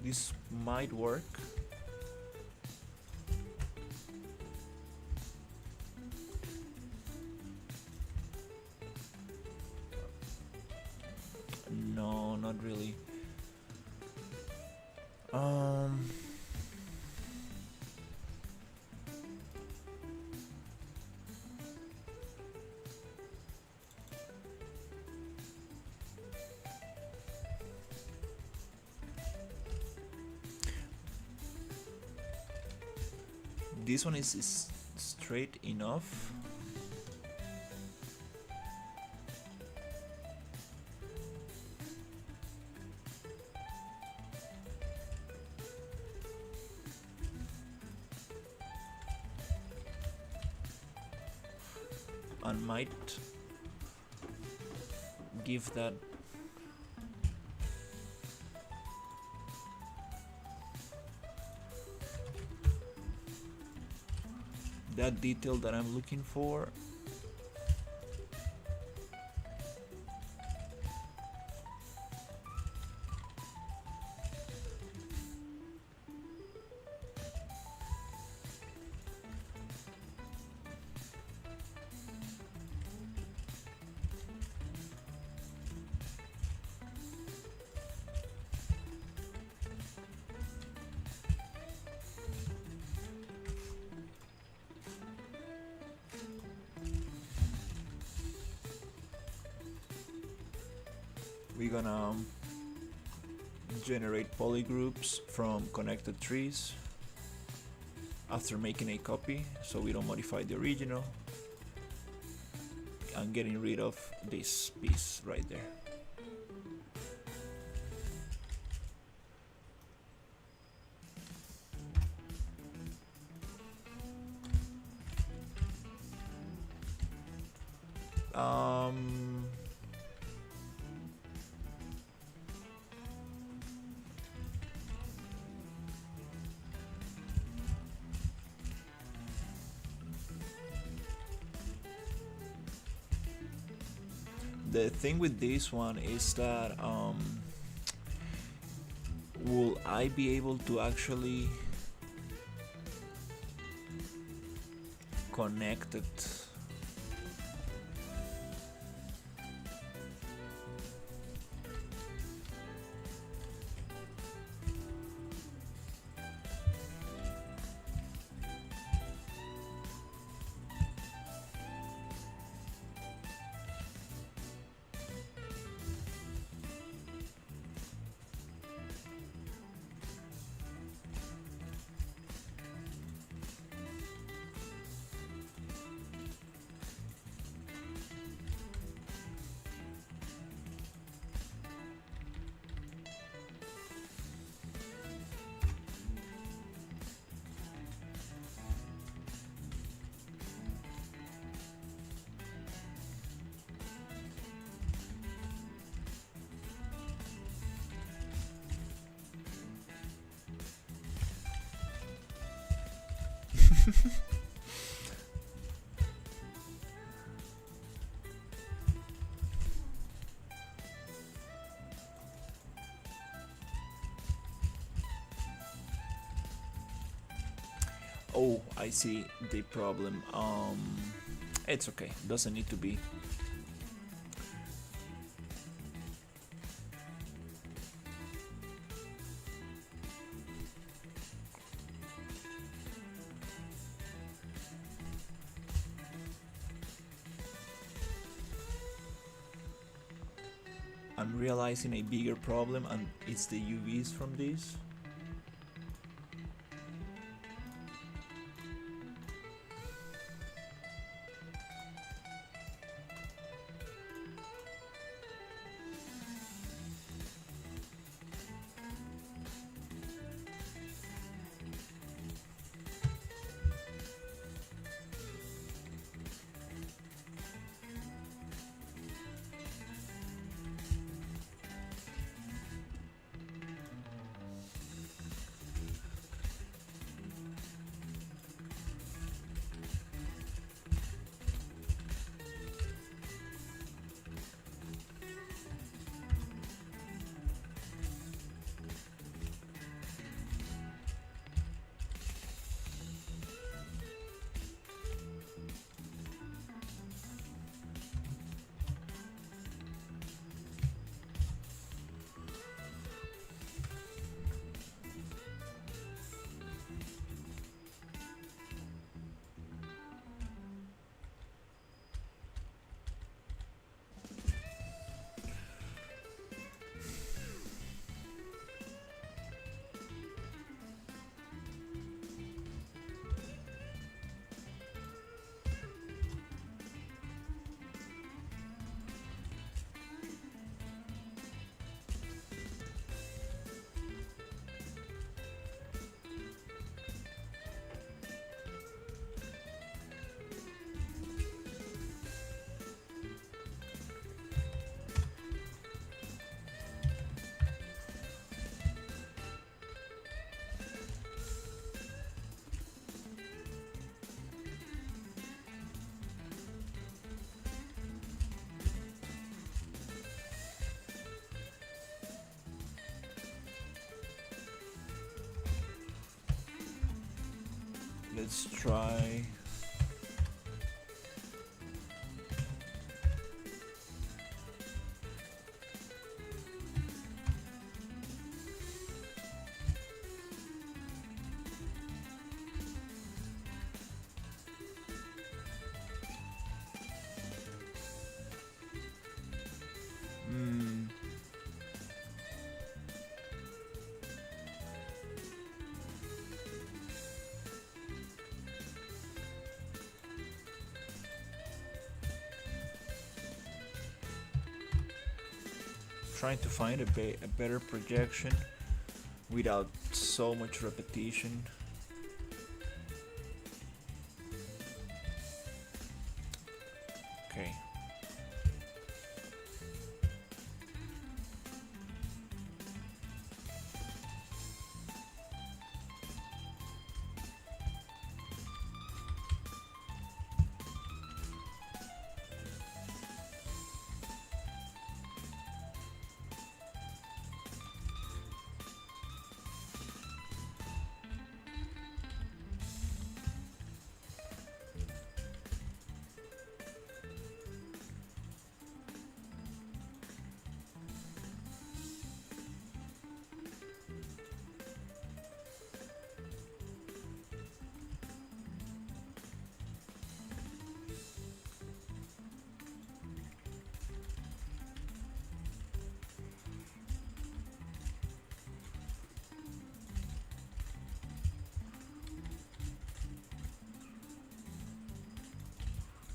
This might work. No, not really. This one is straight enough. And might give that detail that I'm looking for. We're gonna generate polygroups from connected trees after making a copy, so we don't modify the original. I'm getting rid of this piece right there. The thing with this one is that will I be able to actually connect it? Oh, I see the problem. It's okay. Doesn't need to be. I'm realizing a bigger problem, and it's the UVs from this. Let's try. Trying to find a better projection without so much repetition. Okay.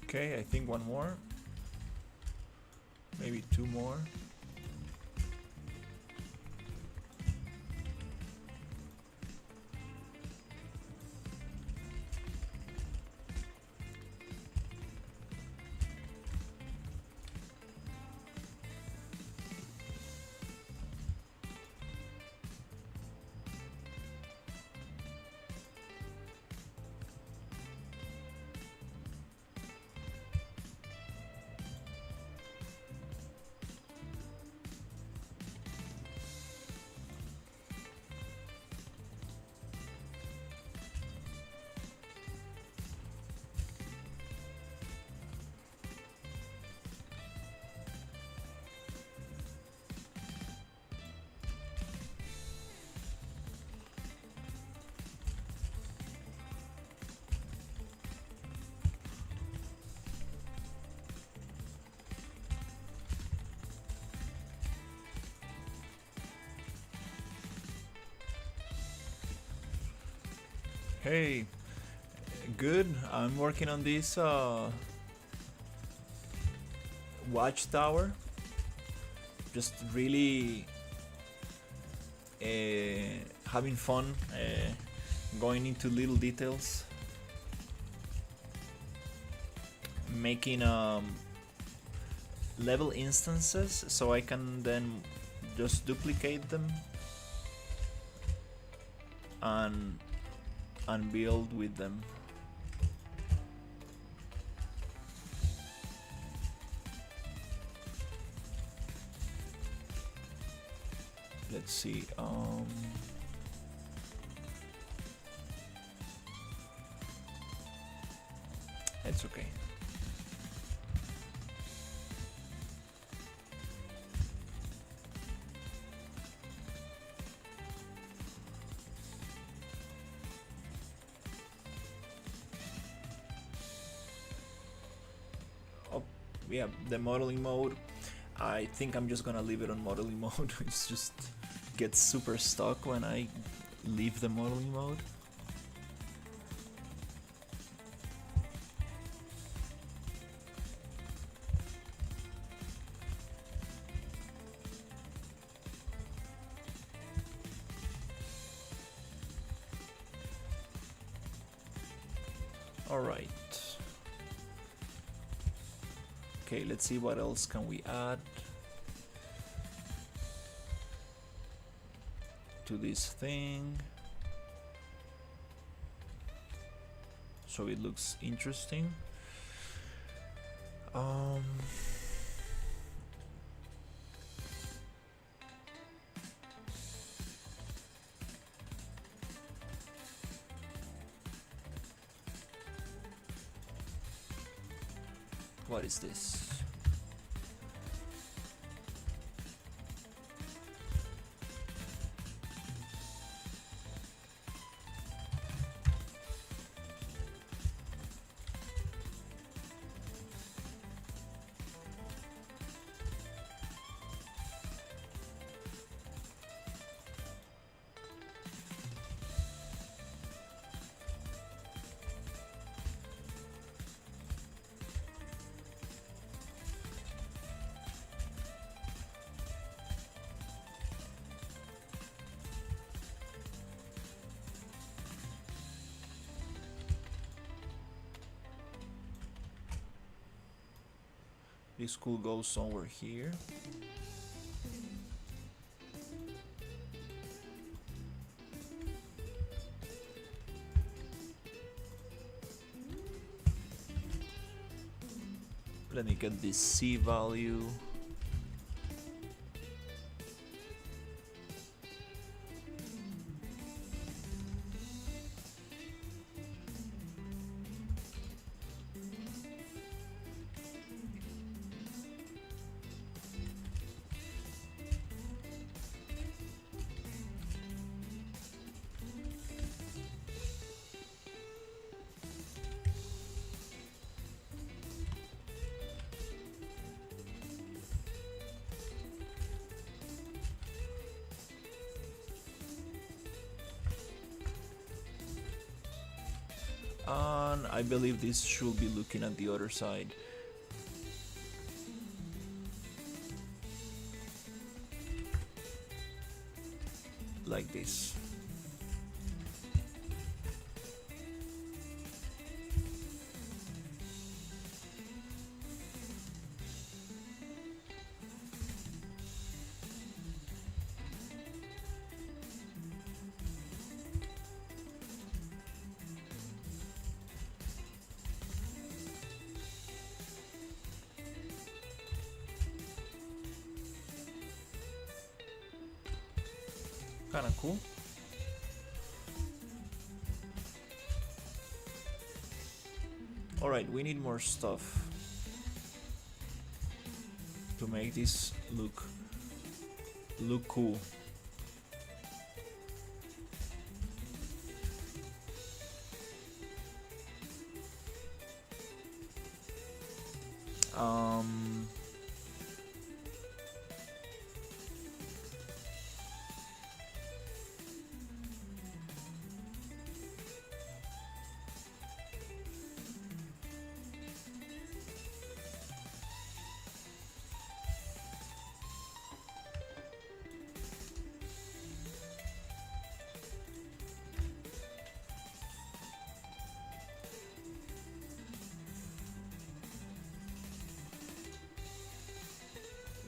Okay, I think one more. Maybe two more. Hey, good. I'm working on this watchtower. Just really having fun, going into little details, making level instances so I can then just duplicate them and build with them. Let's see. It's okay. Oh, yeah, the modeling mode. I think I'm just gonna leave it on modeling mode. It's just gets super stuck when I leave the modeling mode. All right. Okay, let's see what else can we add to this thing so it looks interesting. What is this? This could go somewhere here. Let me get this C value. And I believe this should be looking at the other side. Like this. Kinda cool. Alright, we need more stuff to make this look cool.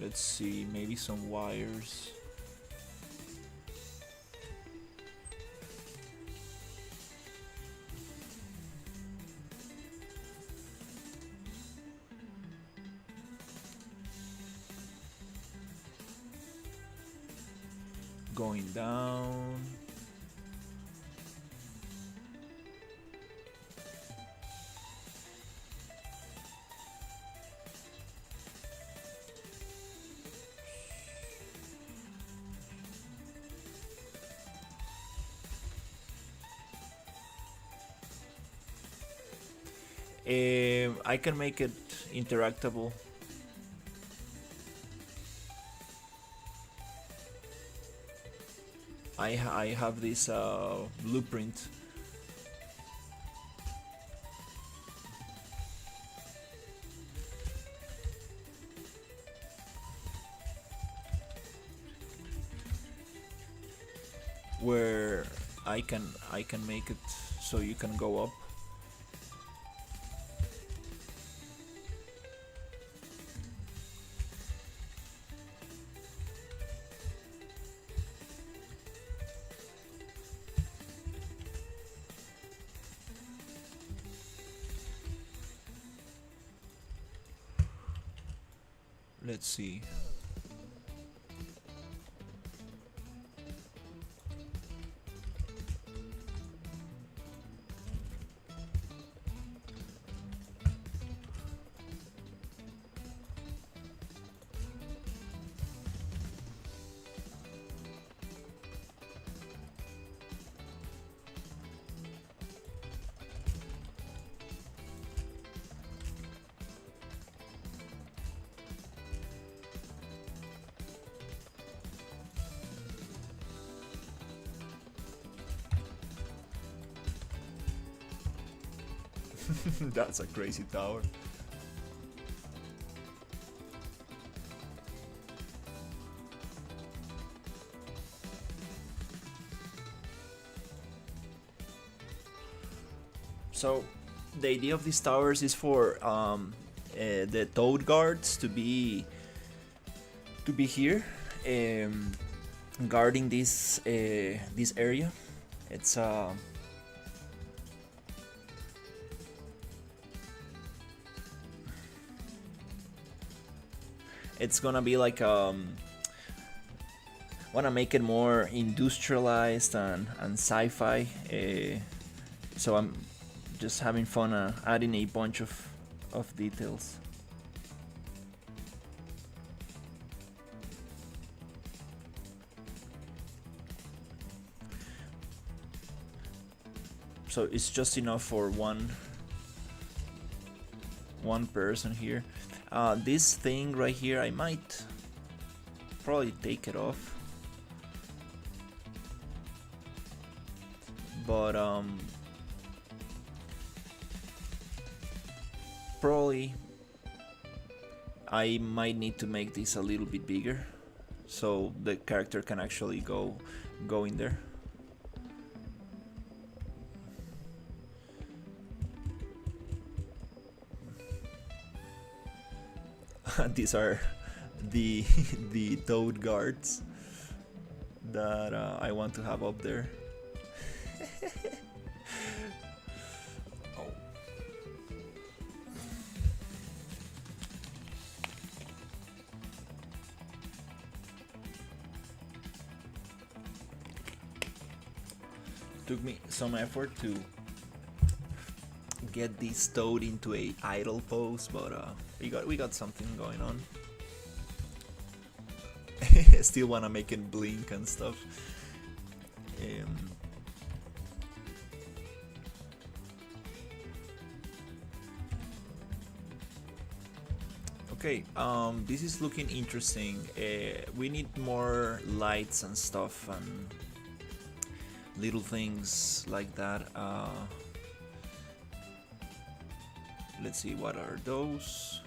Let's see, maybe some wires. Going down. I can make it interactable. I have this blueprint. Where I can make it so you can go up. Let's see. That's a crazy tower. So the idea of these towers is for the toad guards to be here, guarding this area. It's it's gonna be like wanna make it more industrialized and sci-fi. So I'm just having fun adding a bunch of details. So it's just enough for one person here. This thing right here, I might probably take it off, but probably I might need to make this a little bit bigger so the character can actually go in there. These are the toad guards that I want to have up there. Oh. Took me some effort to get this toad into a idle pose, but we got something going on. Still wanna make it blink and stuff. Okay, this is looking interesting. We need more lights and stuff and little things like that. Let's see, what are those?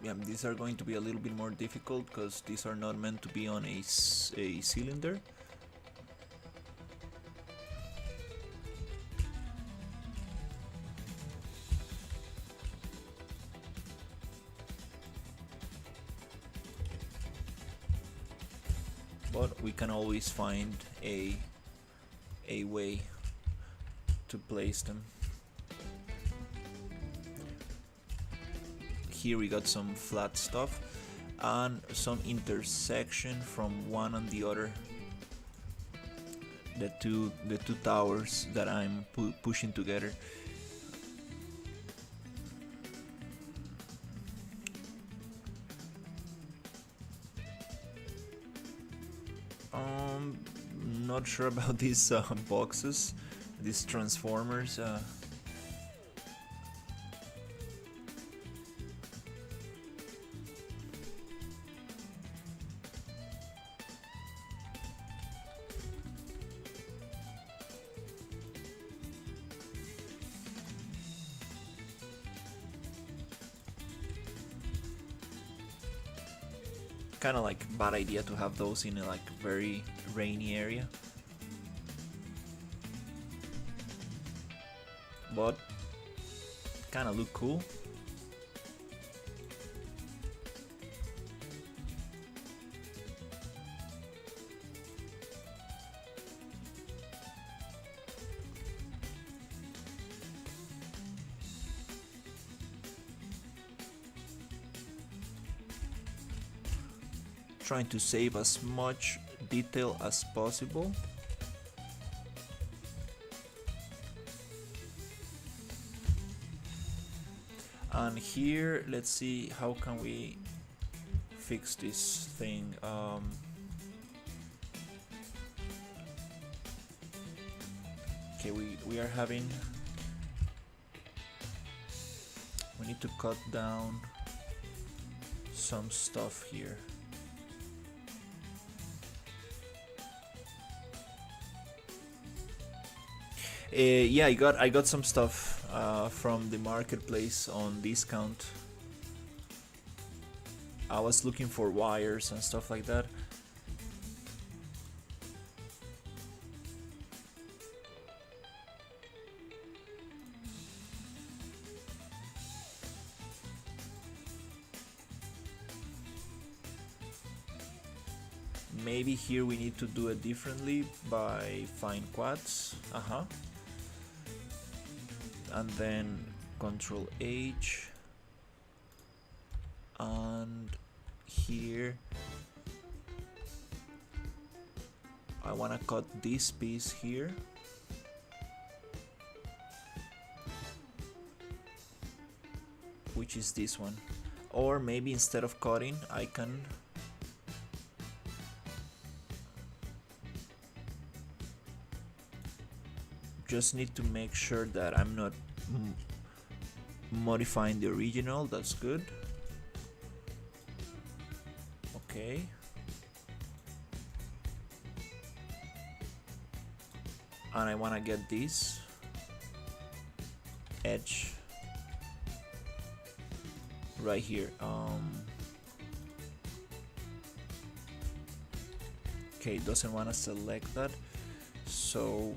yeah, these are going to be a little bit more difficult because these are not meant to be on a cylinder. But we can always find a way to place them. Here we got some flat stuff and some intersection from one and the other. The two towers that I'm pushing together. Not sure about these boxes, these transformers. Kind of like bad idea to have those in a like very rainy area. But kind of look cool. Trying to save as much detail as possible. And here, let's see how can we fix this thing. Okay, we are having. We need to cut down some stuff here. Yeah, I got some stuff from the marketplace on discount. I was looking for wires and stuff like that. Maybe here we need to do it differently by fine quads. And then Control H, and here I want to cut this piece here, which is this one. Or maybe instead of cutting, I can just need to make sure that I'm not modifying the original. That's good. Okay. And I want to get this edge right here. Okay, doesn't want to select that, so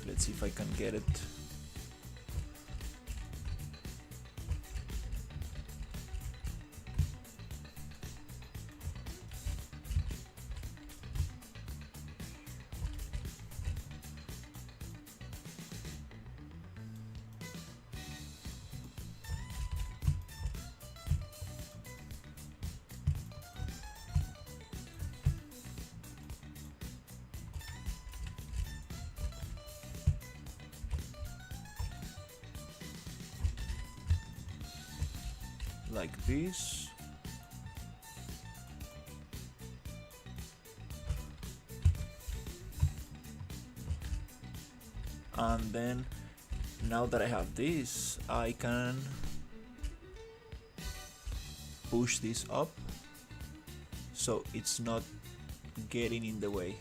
let's see if I can get it. Like this. And then now that I have this, I can push this up so it's not getting in the way.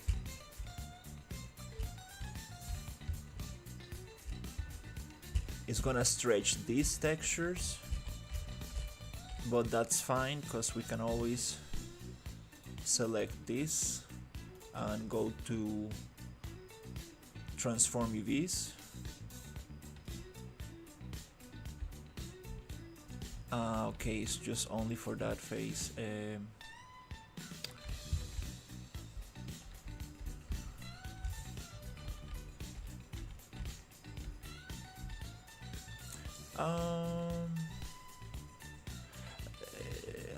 is gonna stretch these textures, but that's fine because we can always select this and go to transform UVs. Okay, it's just only for that face.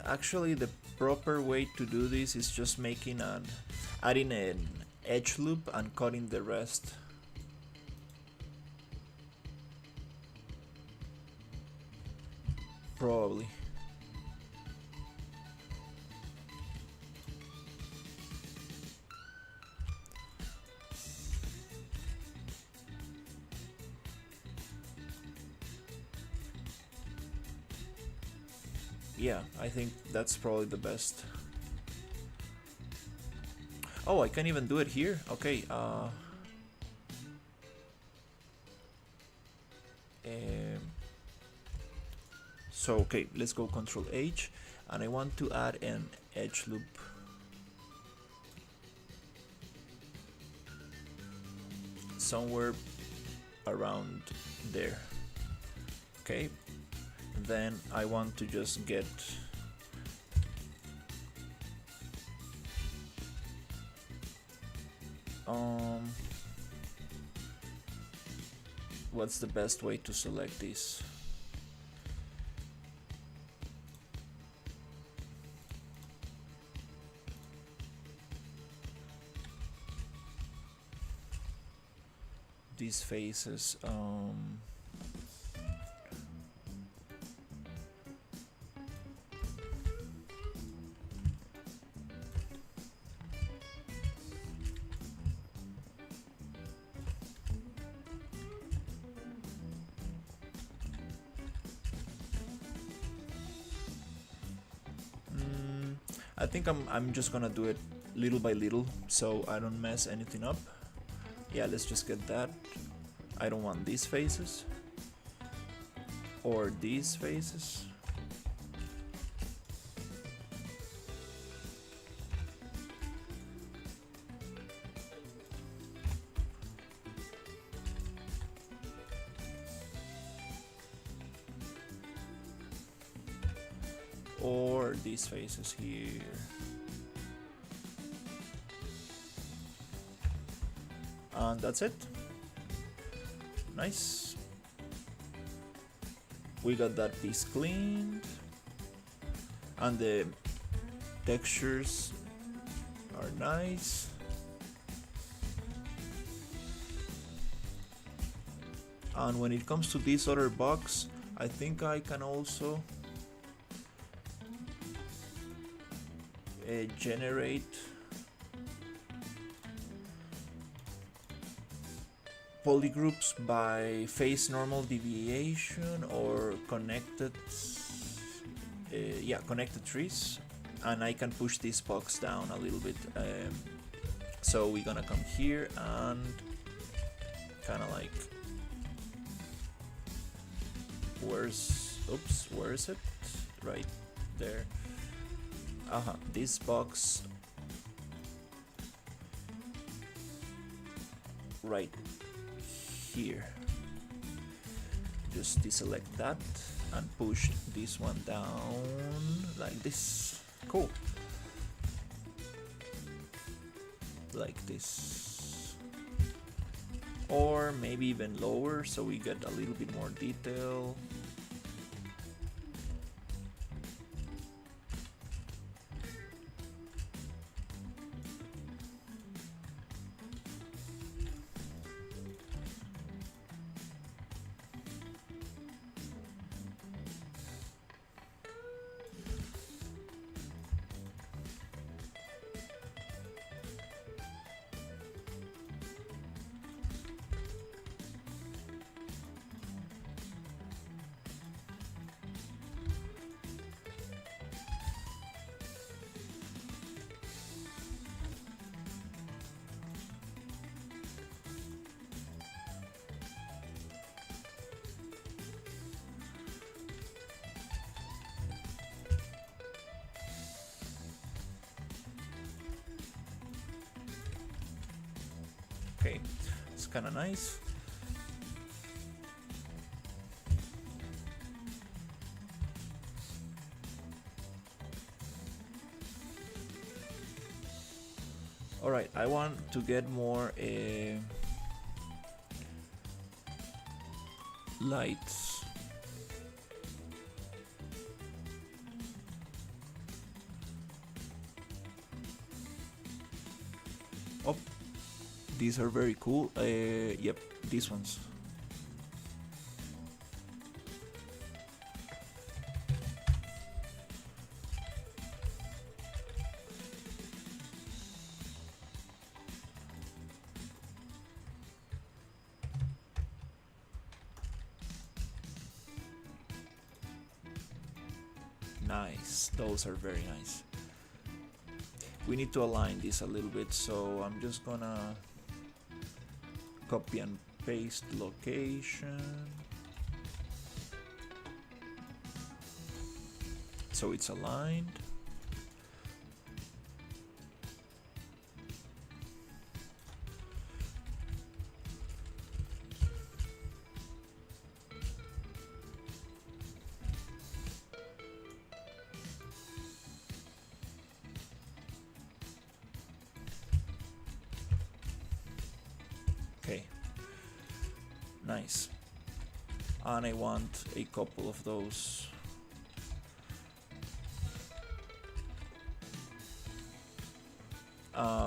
Actually, the proper way to do this is just adding an edge loop and cutting the rest. Probably. Yeah, I think that's probably the best. Oh, I can't even do it here. Okay. So okay, let's go Control H, and I want to add an edge loop. Somewhere around there. Okay. Then I want to just get what's the best way to select this? These faces, I think I'm just gonna do it little by little so I don't mess anything up. Yeah, let's just get that. I don't want these faces or these faces. Or these faces here. And that's it. Nice. We got that piece cleaned. And the textures are nice. And when it comes to this other box, I think I can also generate polygroups by phase normal deviation or connected connected trees, and I can push this box down a little bit. So we're gonna come here and kind of like where is it? Right there. This box right here. Just deselect that and push this one down like this. Cool. Like this. Or maybe even lower so we get a little bit more detail. It's kind of nice. Alright, I want to get more lights. Oh, these are very cool. Yep, these ones. Nice, those are very nice. We need to align this a little bit, so I'm just gonna copy and paste location so it's aligned. Okay, nice. And I want a couple of those.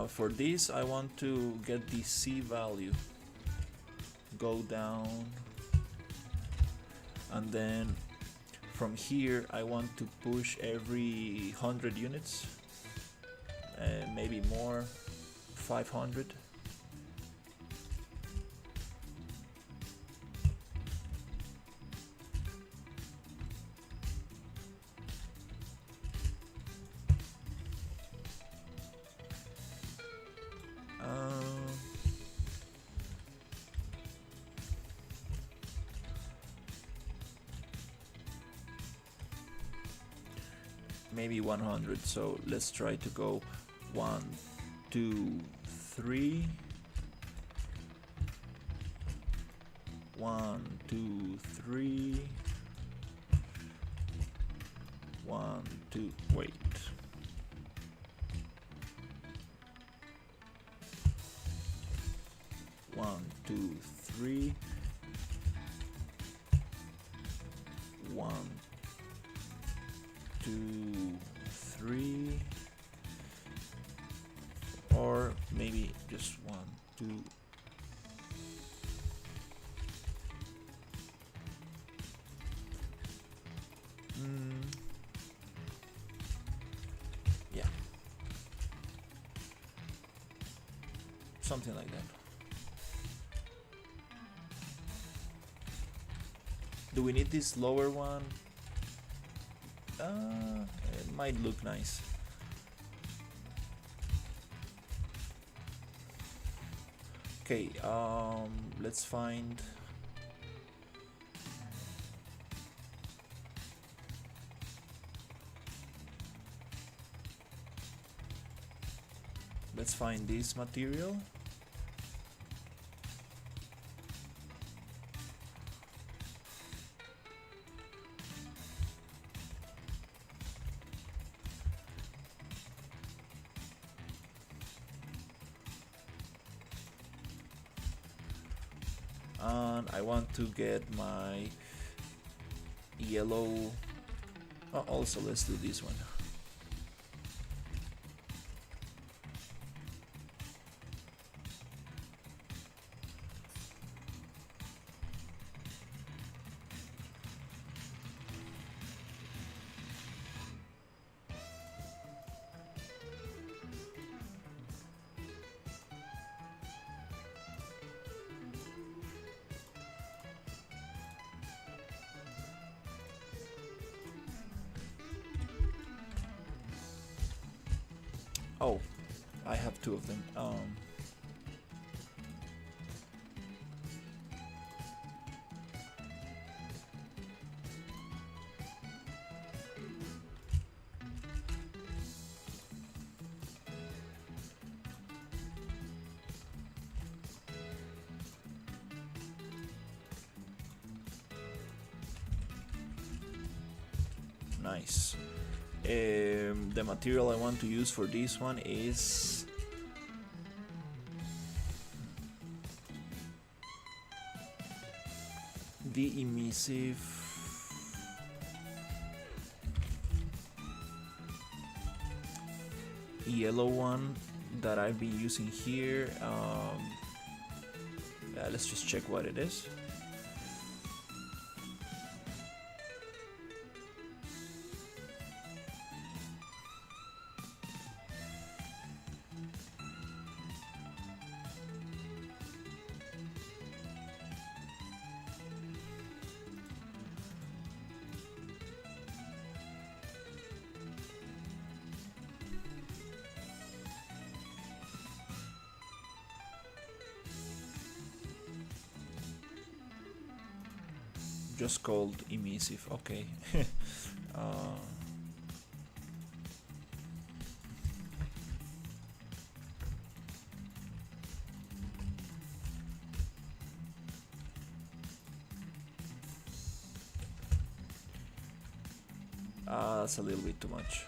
For this, I want to get the C value, go down, and then from here I want to push every 100 units, maybe more, 500. Maybe 100, so let's try to go 1, 2, 3, 1, 2, 3, 1, 2, wait. One, two, three. 1, 2, 3, or maybe just 1, 2. Yeah, something like that. Do we need this lower one? It might look nice. Okay, let's find. Let's find this material. And I want to get my yellow. Oh, also, let's do this one. Oh, I have two of them. Nice. The material I want to use for this one is the emissive yellow one that I've been using here. Let's just check what it is. Just called emissive, okay. That's a little bit too much.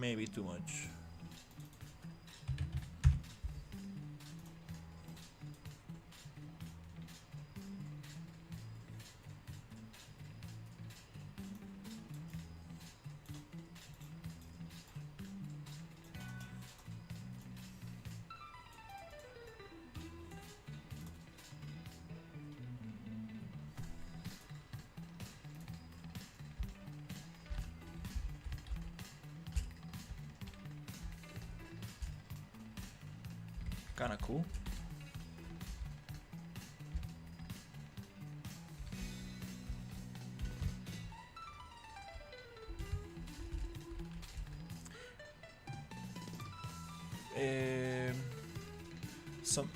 Maybe too much. Kinda cool.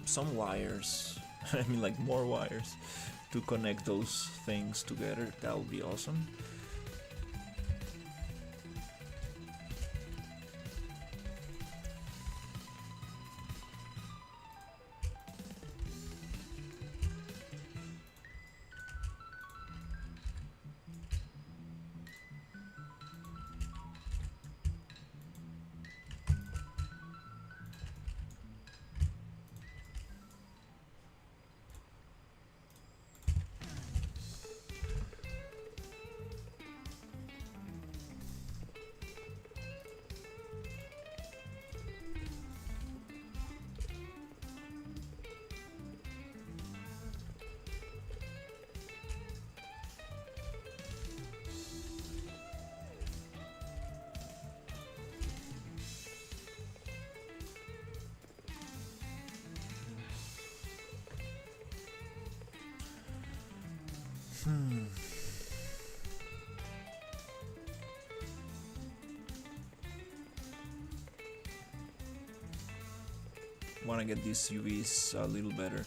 Some wires. I mean, like more wires to connect those things together. That would be awesome. Want to get these UVs a little better.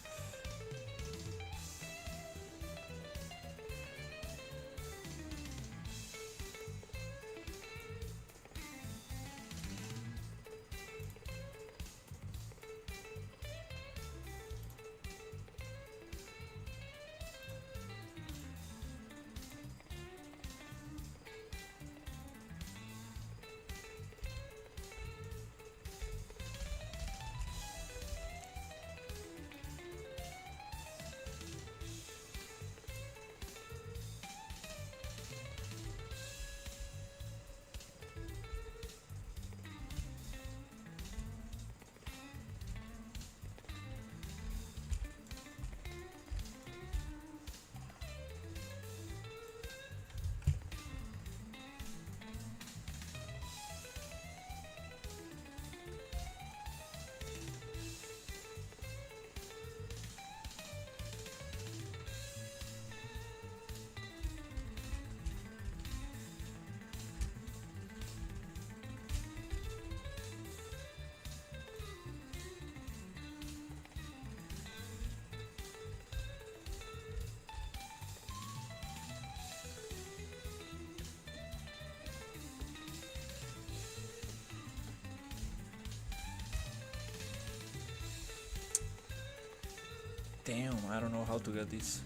Damn, I don't know how to get this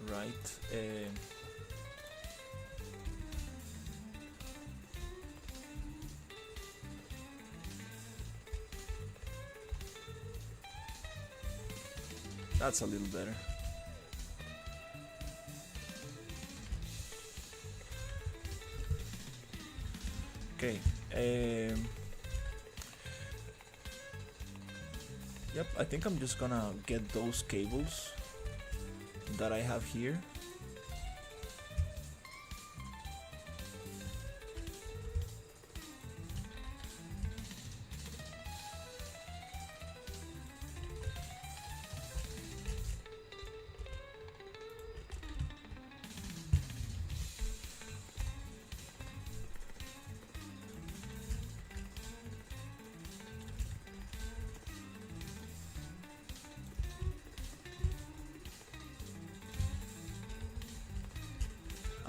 right. That's a little better. Okay. Yep, I think I'm just gonna get those cables that I have here.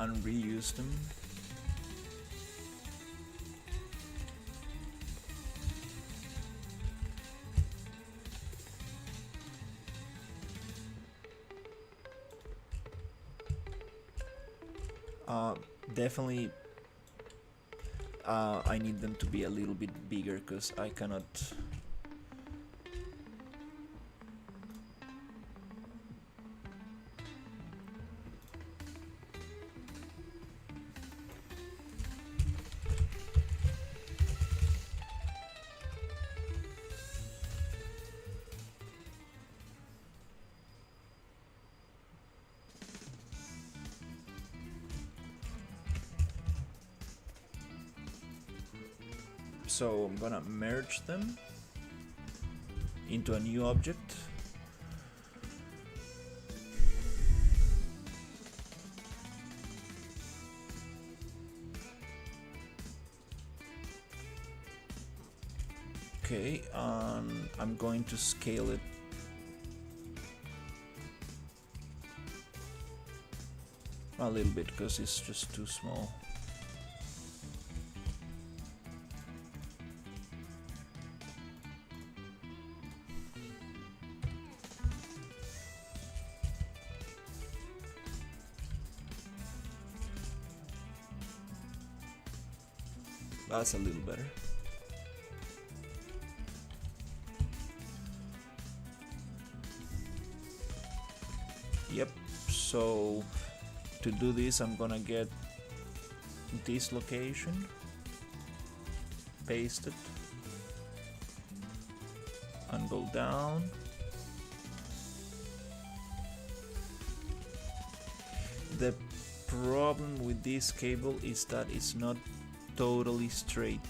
And reuse them. Definitely I need them to be a little bit bigger because I cannot. So I'm gonna merge them into a new object. Okay, I'm going to scale it a little bit because it's just too small. That's a little better. Yep, so to do this I'm gonna get this location, paste it, and go down. The problem with this cable is that it's not totally straight.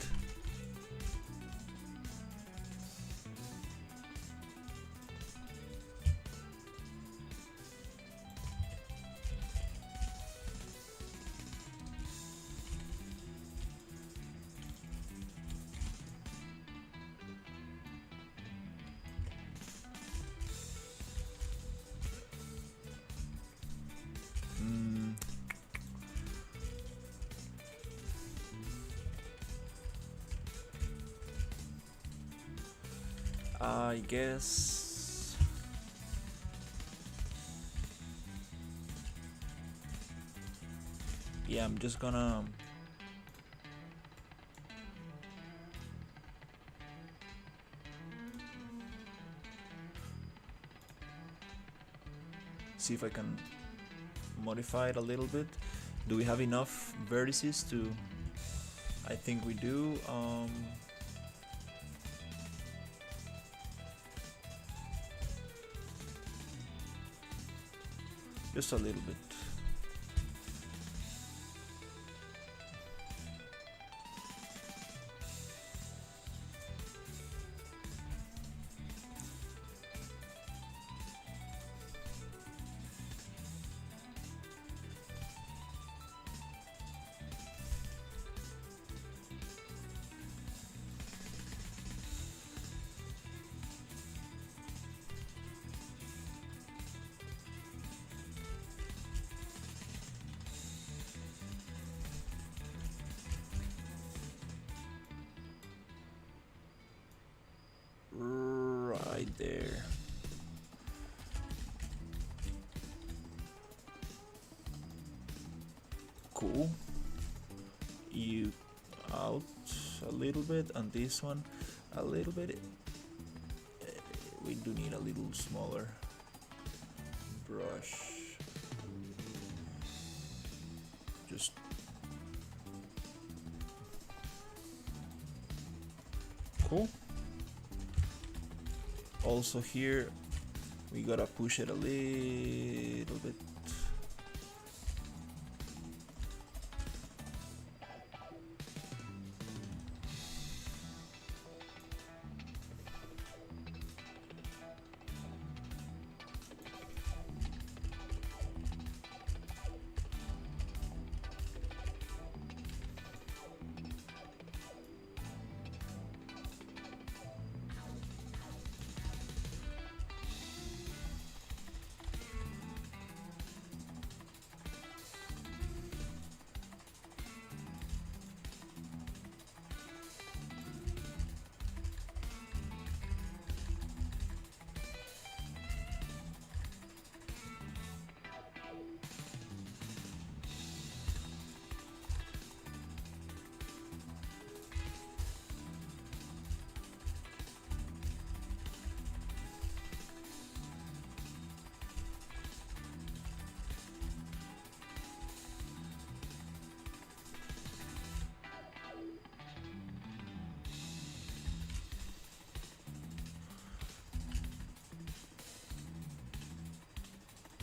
I guess yeah, I'm just gonna see if I can modify it a little bit. Do we have enough vertices to? I think we do. Just a little bit. Right there. cool. You out a little bit, and this one a little bit. We do need a little smaller brush. Just cool. Also here we gotta push it a little bit.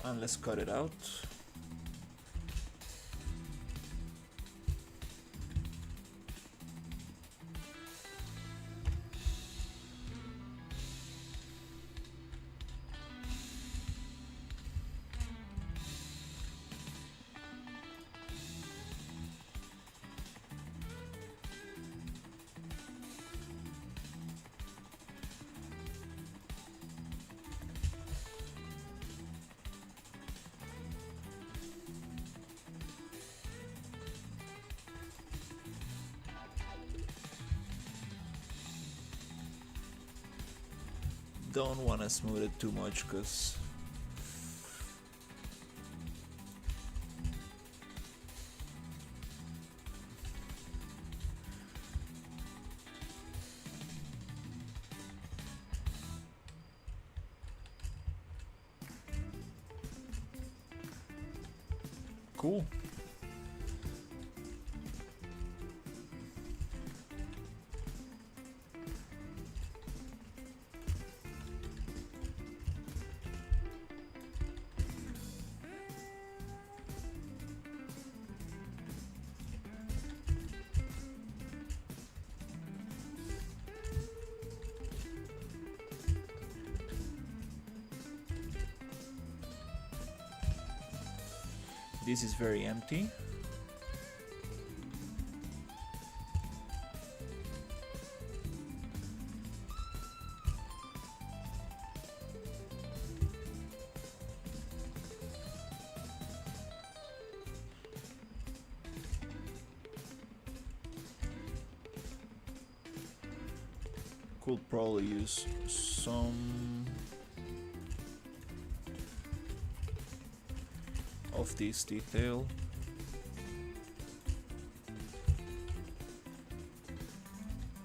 And let's cut it out. Don't want to smooth it too much because cool. This is very empty. Could probably use some of this detail.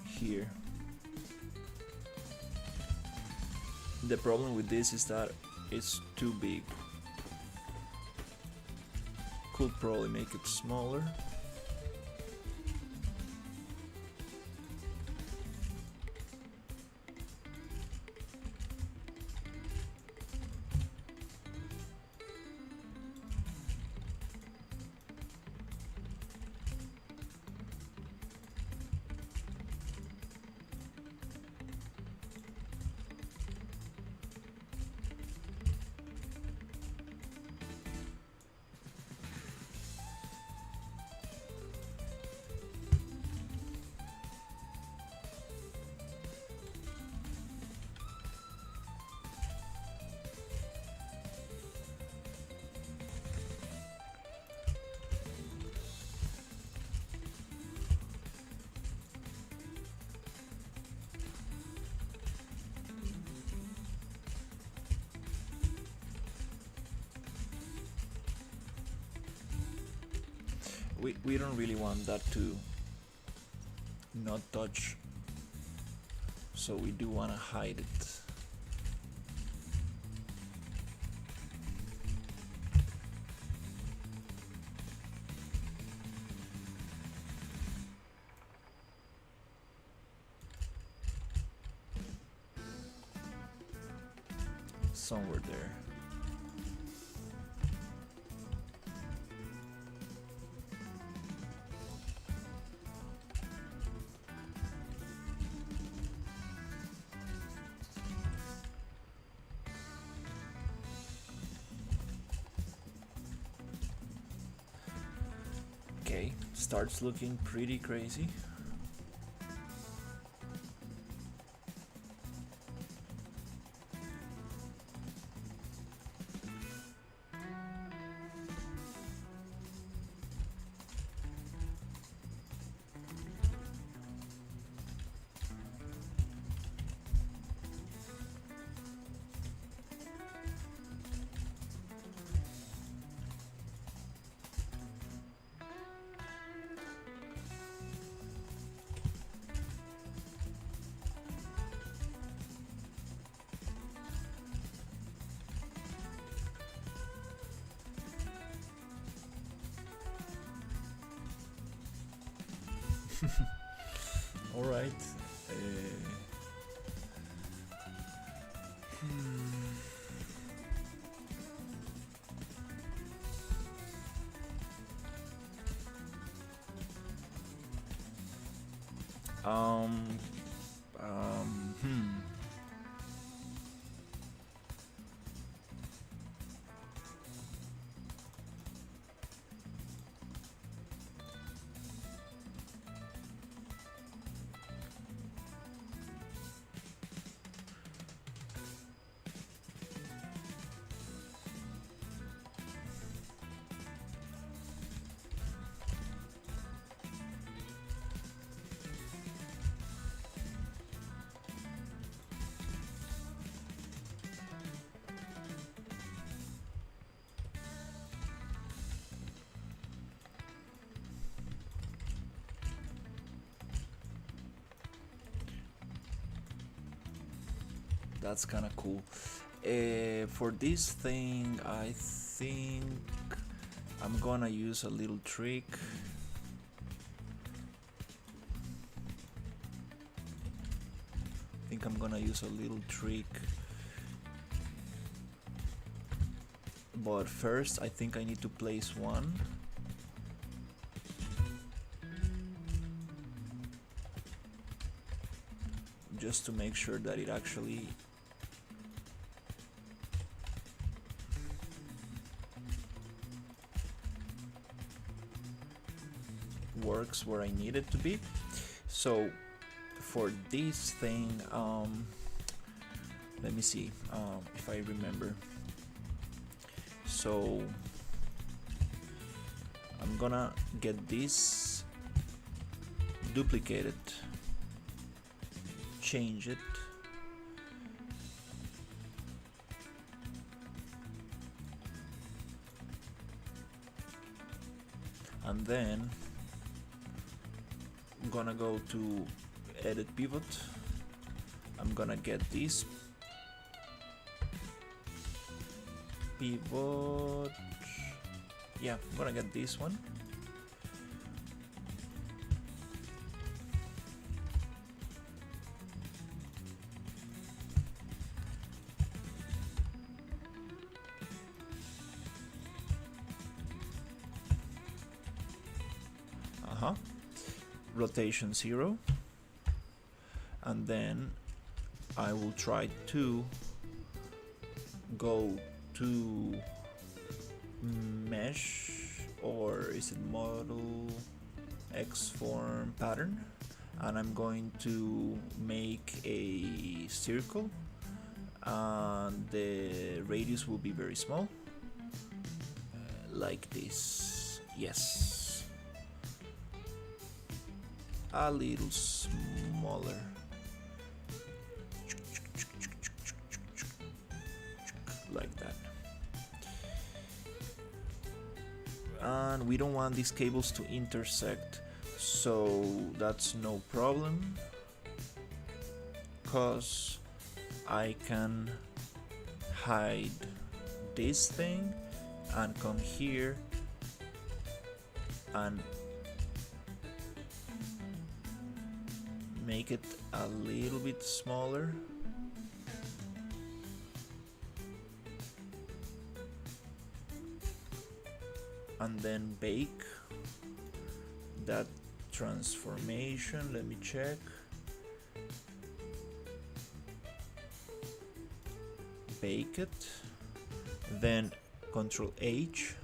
Here. The problem with this is that it's too big. Could probably make it smaller. we don't really want that to not touch, so we do want to hide it. Somewhere there. Okay, starts looking pretty crazy. All right. Um. Hmm. That's kind of cool. For this thing, I think I'm gonna use a little trick. I think I'm gonna use a little trick. But first, I think I need to place one. Just to make sure that it actually works where I need it to be. So for this thing, let me see if I remember. So I'm gonna get this, duplicate it, change it, and then I'm gonna go to edit pivot. I'm gonna get this pivot, yeah, I'm gonna get this one. Rotation 0, and then I will try to go to mesh, or is it model X form pattern, and I'm going to make a circle, and the radius will be very small, like this. Yes, a little smaller, like that. and we don't want these cables to intersect, so that's no problem, cause I can hide this thing and come here and make it a little bit smaller. And then bake that transformation. Let me check. Bake it. Then Control H.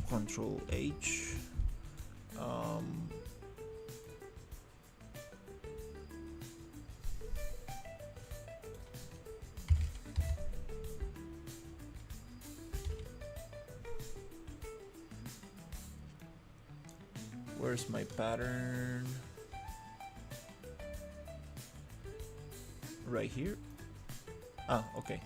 Control H. Where's my pattern? Right here. Ah, okay.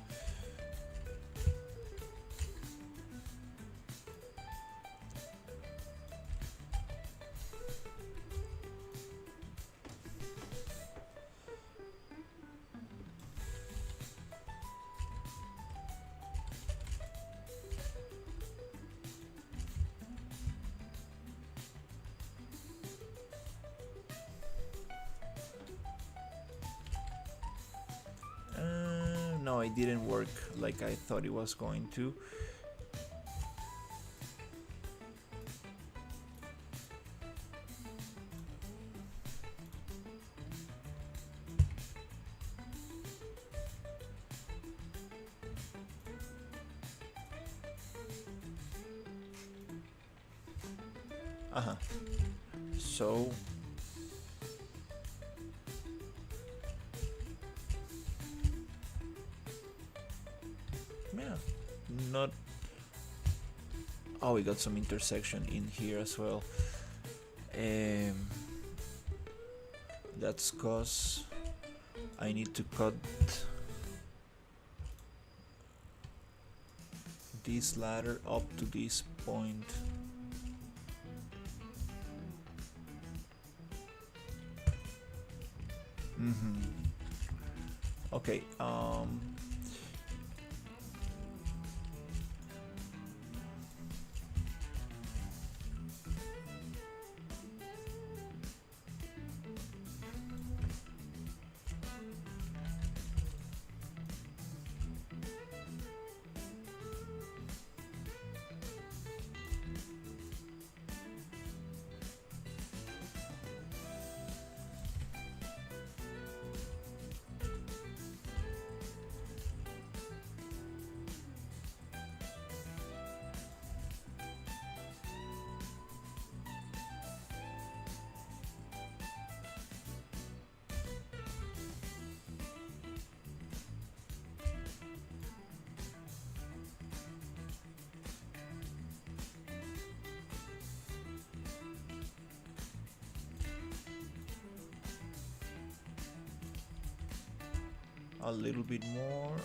No, it didn't work like I thought it was going to. So yeah, not. Oh, we got some intersection in here as well. That's cause I need to cut this ladder up to this point. Okay, a little bit more.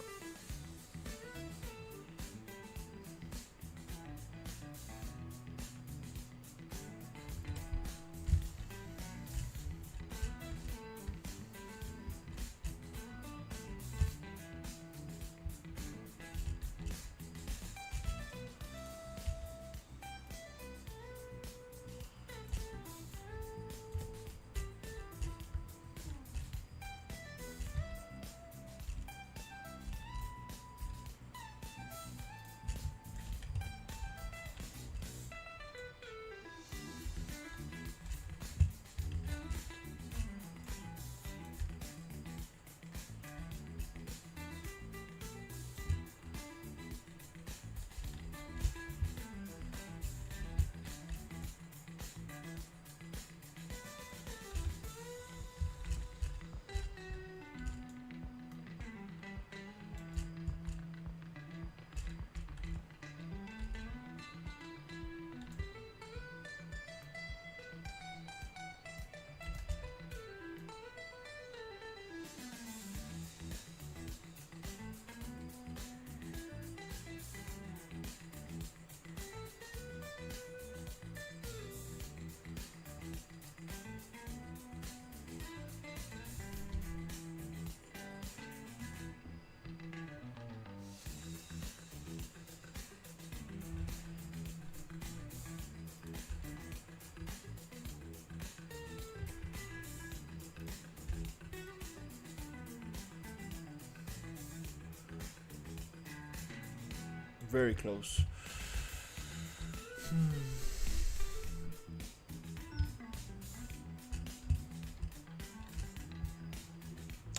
Very close.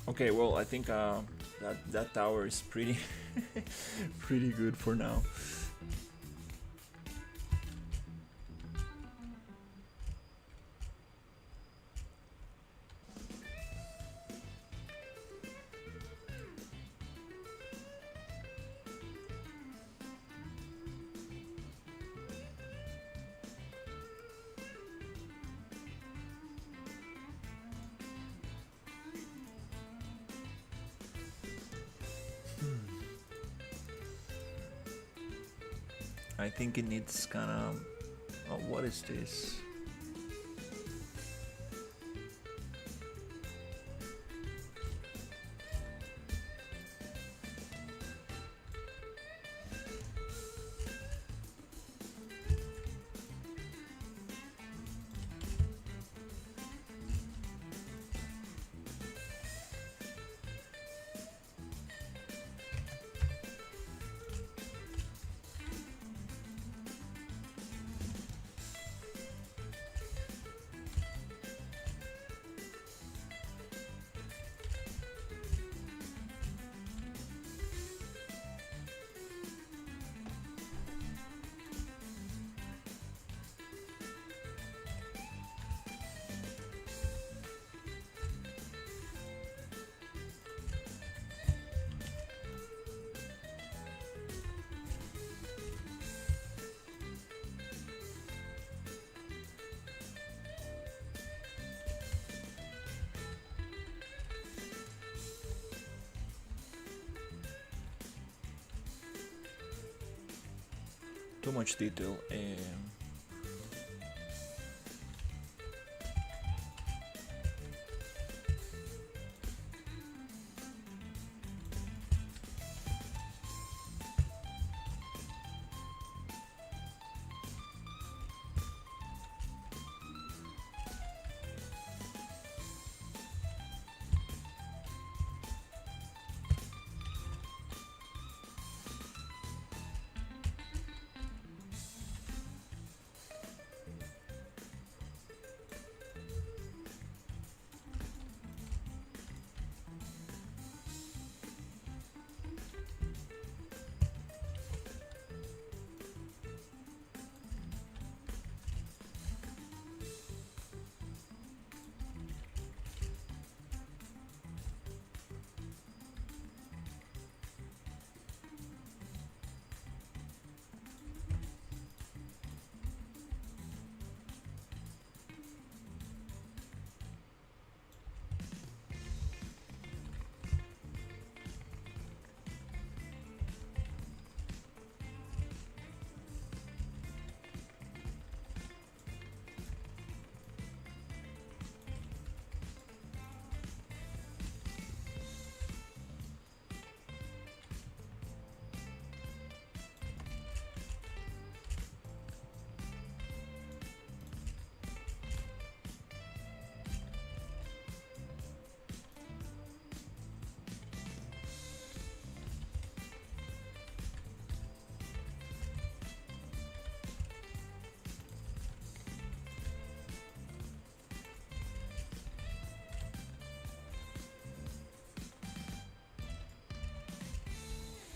Okay, well, I think that tower is pretty pretty good for now. I think it needs kind of. Oh, what is this? Too much detail.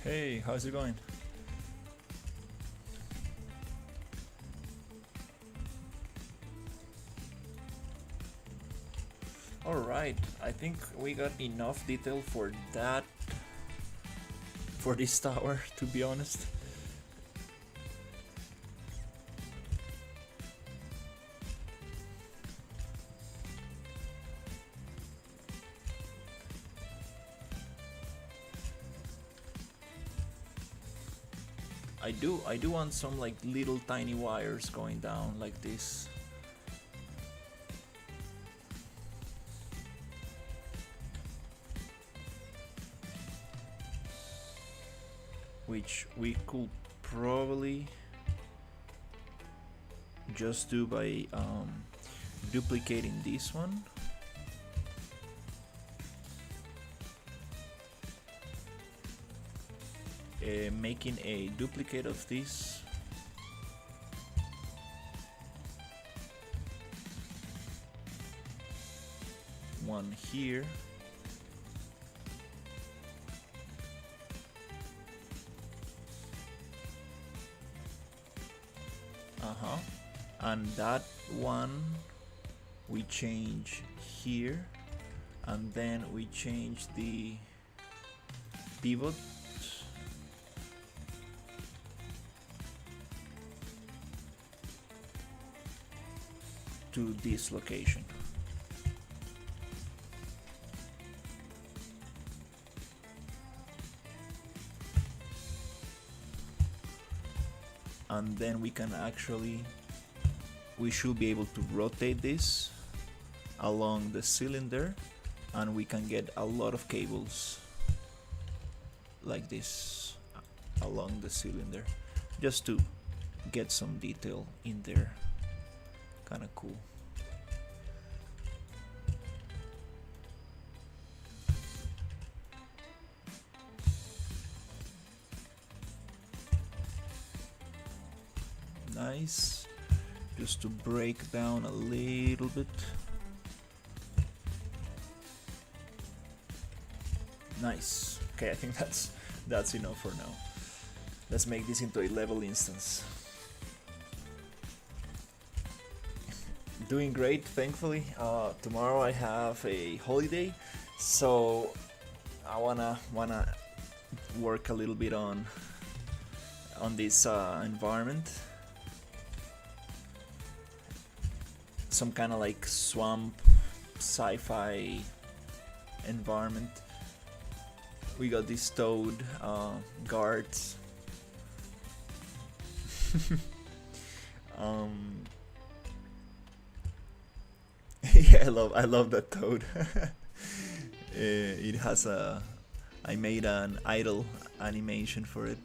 Hey, how's it going? Alright, I think we got enough detail for that, for this tower, to be honest. I do want some like little tiny wires going down like this. Which we could probably just do by duplicating this one. making a duplicate of this. One here. And that one we change here, and then we change the pivot to this location. And then we can we should be able to rotate this along the cylinder, and we can get a lot of cables like this along the cylinder, just to get some detail in there. Kind of cool. Nice. Just to break down a little bit. Nice. Okay, I think that's enough for now. Let's make this into a level instance. Doing great, thankfully. Tomorrow I have a holiday, so I wanna work a little bit on this environment. Some kind of like swamp sci-fi environment. We got these toad guards. Yeah, I love that toad. It has I made an idle animation for it.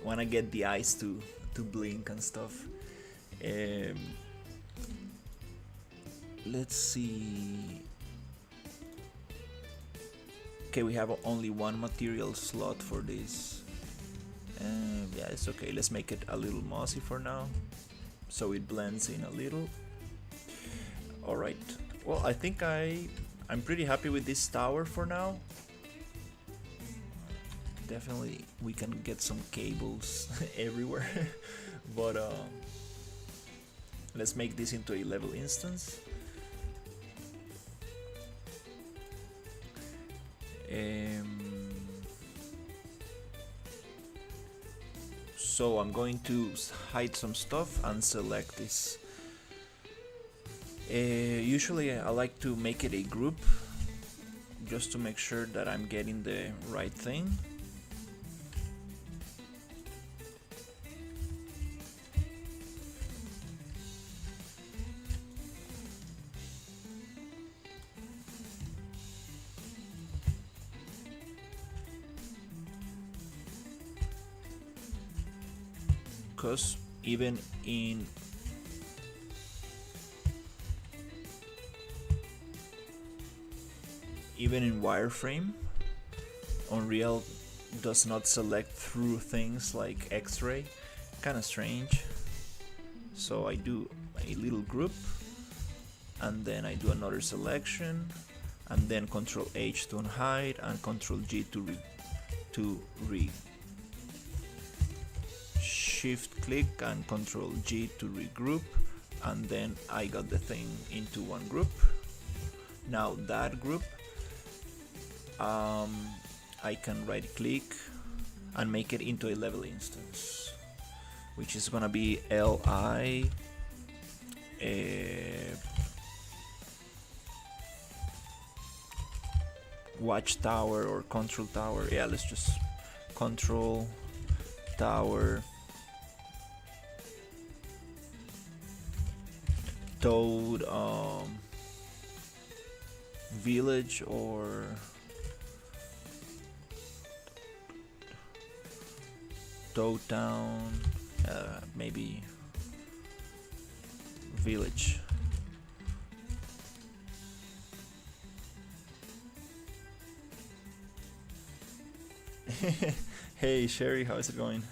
Wanna get the eyes to blink and stuff. Let's see. Okay, we have only one material slot for this. Yeah, it's okay. Let's make it a little mossy for now, so it blends in a little. All right. Well, I think I'm pretty happy with this tower for now. Definitely, we can get some cables everywhere, but let's make this into a level instance. So I'm going to hide some stuff and select this. Usually I like to make it a group, just to make sure that I'm getting the right thing. Because even in wireframe, Unreal does not select through things like X-ray. Kind of strange. So I do a little group, and then I do another selection, and then Control H to unhide and Control G to shift click and Control G to regroup, and then I got the thing into one group. Now that group, I can right click and make it into a level instance, which is gonna be LI watchtower or control tower. Yeah, let's just control tower toad village, or toad town, maybe village. Hey Sherry, how's it going?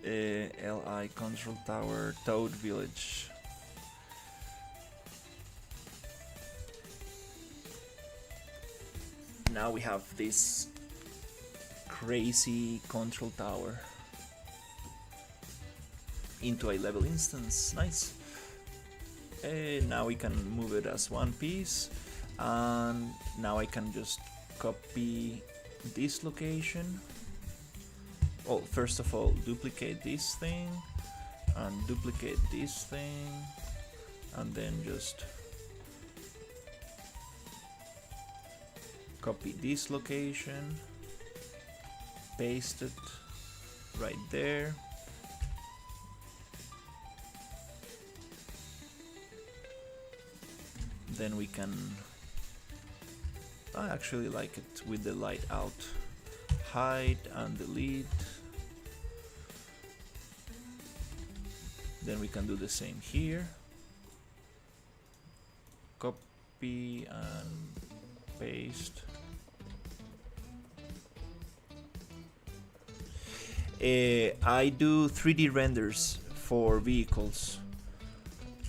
LI Control Tower, Toad Village. Now we have this crazy control tower into a level instance. Nice. Now we can move it as one piece, and now I can just copy this location. Oh, first of all, duplicate this thing and duplicate this thing, and then just copy this location, paste it right there. Then we can, I actually like it with the light out. Hide and delete. Then we can do the same here. Copy and paste. I do 3D renders for vehicles.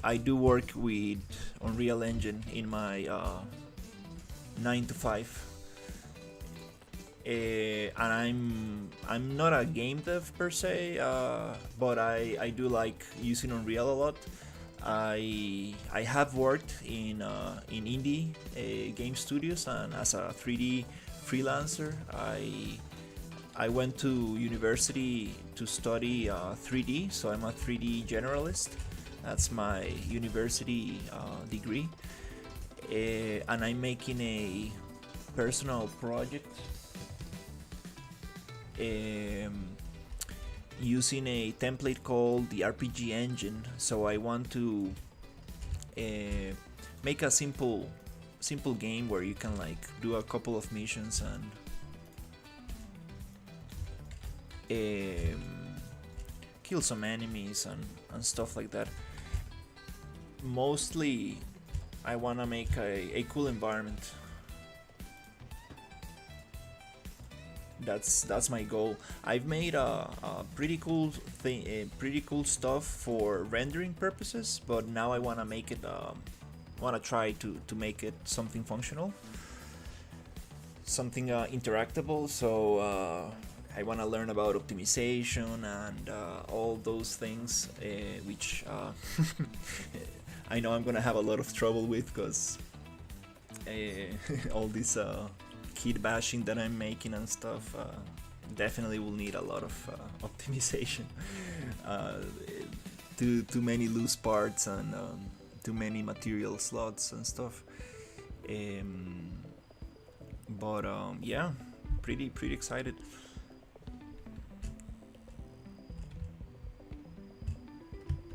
I do work with Unreal Engine in my 9 to 5. And I'm not a game dev per se, but I do like using Unreal a lot. I have worked in indie game studios, and as a 3D freelancer, I went to university to study 3D, so I'm a 3D generalist. That's my university degree, and I'm making a personal project using a template called the RPG engine. So I want to make a simple game where you can like do a couple of missions and kill some enemies and stuff like that. Mostly I want to make a cool environment. That's my goal. I've made a pretty cool thing, pretty cool stuff for rendering purposes, but now I want to make it. Want to try to make it something functional, something interactable. So I want to learn about optimization and all those things, which I know I'm gonna have a lot of trouble with, because all this kit bashing that I'm making and stuff definitely will need a lot of optimization. Too many loose parts and too many material slots and stuff. But yeah, pretty excited.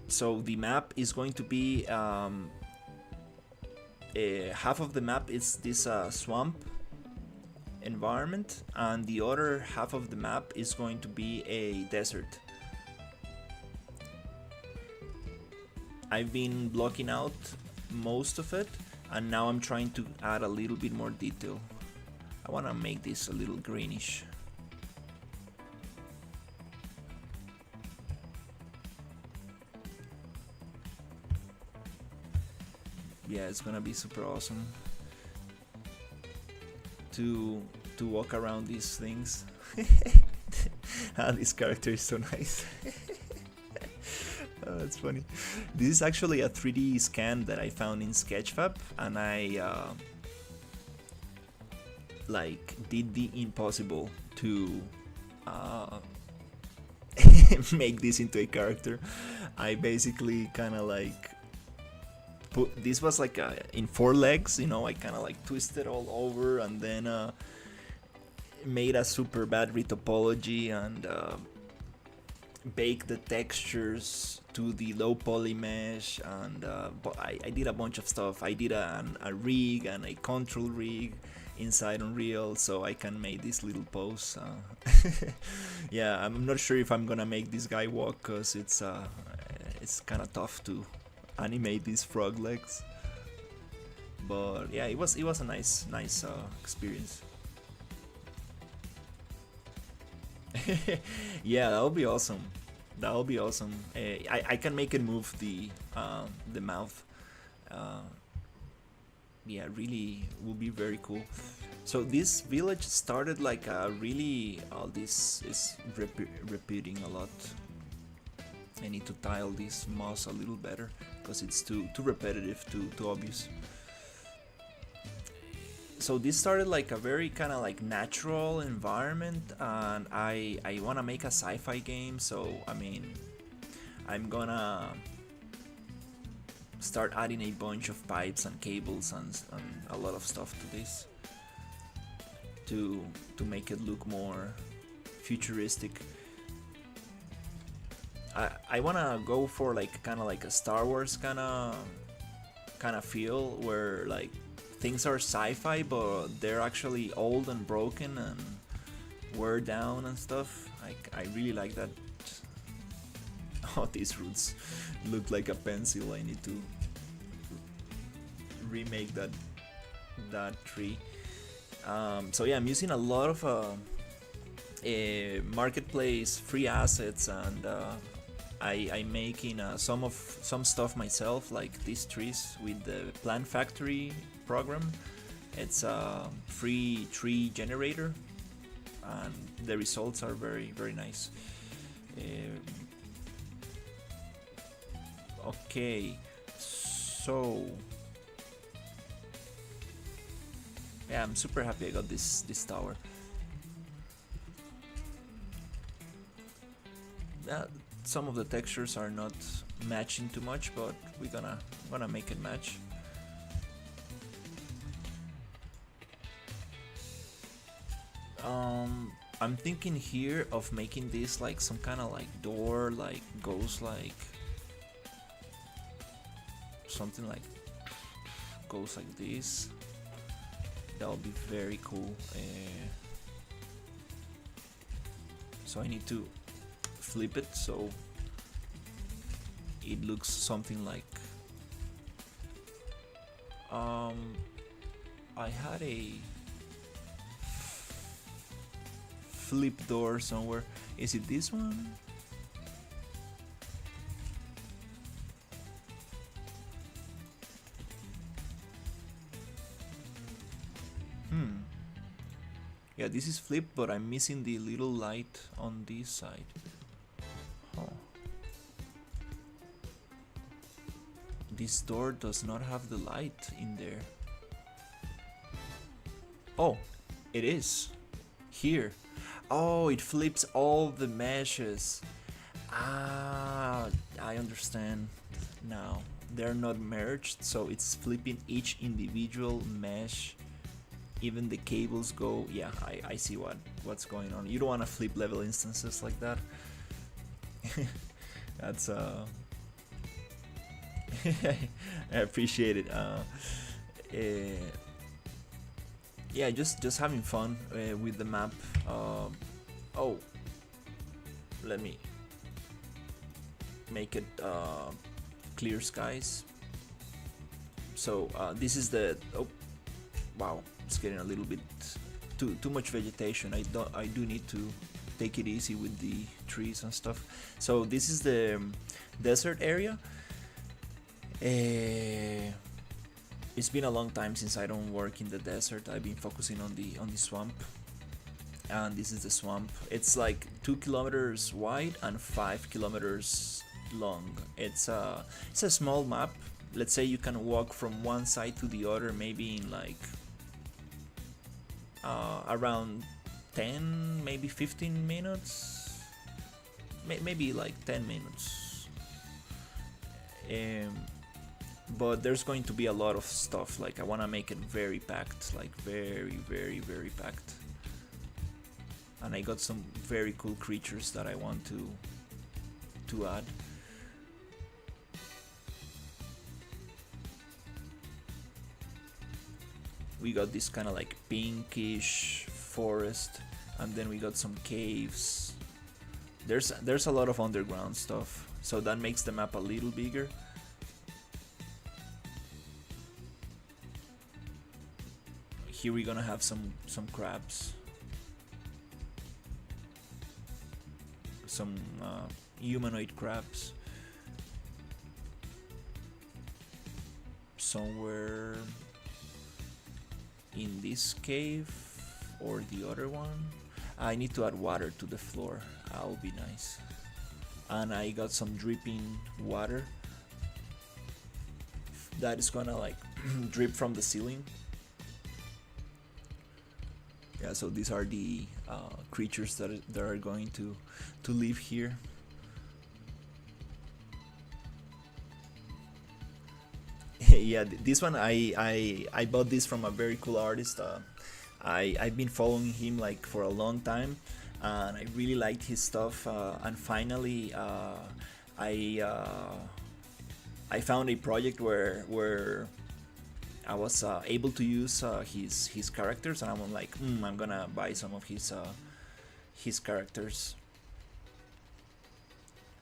So the map is going to be half of the map is this swamp environment, and the other half of the map is going to be a desert. I've been blocking out most of it, and now I'm trying to add a little bit more detail. I want to make this a little greenish. Yeah, it's gonna be super awesome to walk around these things. This character is so nice. Oh, that's funny. This is actually a 3D scan that I found in Sketchfab, and I like did the impossible to make this into a character. I basically kind of like this was like in 4 legs, you know. I kind of like twisted all over, and then made a super bad retopology and baked the textures to the low poly mesh, and but I did a bunch of stuff. I did a rig and a control rig inside Unreal, so I can make this little pose. Yeah, I'm not sure if I'm gonna make this guy walk, because it's kind of tough to animate these frog legs, but yeah, it was a nice experience. Yeah, that would be awesome. That would be awesome. I can make it move the mouth. Uh, yeah, really will be very cool. So this village started like a really. This is repeating a lot. I need to tile this moss a little better because it's too repetitive, too obvious. So this started like a very kind of like natural environment, and I want to make a sci-fi game. So I mean, I'm gonna start adding a bunch of pipes and cables and a lot of stuff to this to make it look more futuristic. I wanna go for like kind of like a Star Wars kind of feel where like things are sci-fi but they're actually old and broken and wear down and stuff. I really like that. Oh, these roots look like a pencil. I need to remake that tree. So yeah, I'm using a lot of marketplace free assets, and I'm making some stuff myself, like these trees with the Plant Factory program. It's a free tree generator, and the results are very nice. Okay, so yeah, I'm super happy I got this tower. Some of the textures are not matching too much, but we're gonna make it match. I'm thinking here of making this like some kind of like door, like goes like something like goes like this. That would be very cool. So I need to flip it so it looks something like I had a flip door somewhere. Is it this one? Yeah, this is flipped, but I'm missing the little light on this side. Oh. This door does not have the light in there. Oh, it is. Here. Oh, it flips all the meshes. Ah, I understand now. They're not merged, so it's flipping each individual mesh. Even the cables go. Yeah, I see what's going on. You don't want to flip level instances like that. That's I appreciate it. Yeah, just having fun with the map. Oh, let me make it clear skies. So this is the. Oh, wow, it's getting a little bit too much vegetation. I do need to take it easy with the trees and stuff. So this is the desert area. It's been a long time since I don't work in the desert. I've been focusing on the swamp, and this is the swamp. It's like 2 kilometers wide and 5 kilometers long. It's a small map. Let's say you can walk from one side to the other, maybe in like around 10, maybe 15 minutes, maybe like 10 minutes. But there's going to be a lot of stuff. Like I want to make it very packed, like very packed. And I got some very cool creatures that I want to add. We got this kind of like pinkish forest, and then we got some caves. There's a lot of underground stuff, so that makes the map a little bigger. Here we're gonna have some crabs. some humanoid crabs somewhere in this cave or the other one. I need to add water to the floor. That would be nice. And I got some dripping water that is gonna like drip from the ceiling. Yeah, so these are the creatures that are going to live here. Yeah, this one I bought this from a very cool artist. I've been following him like for a long time, and I really liked his stuff. And finally, I found a project where I was able to use his characters, and I'm like, I'm gonna buy some of his characters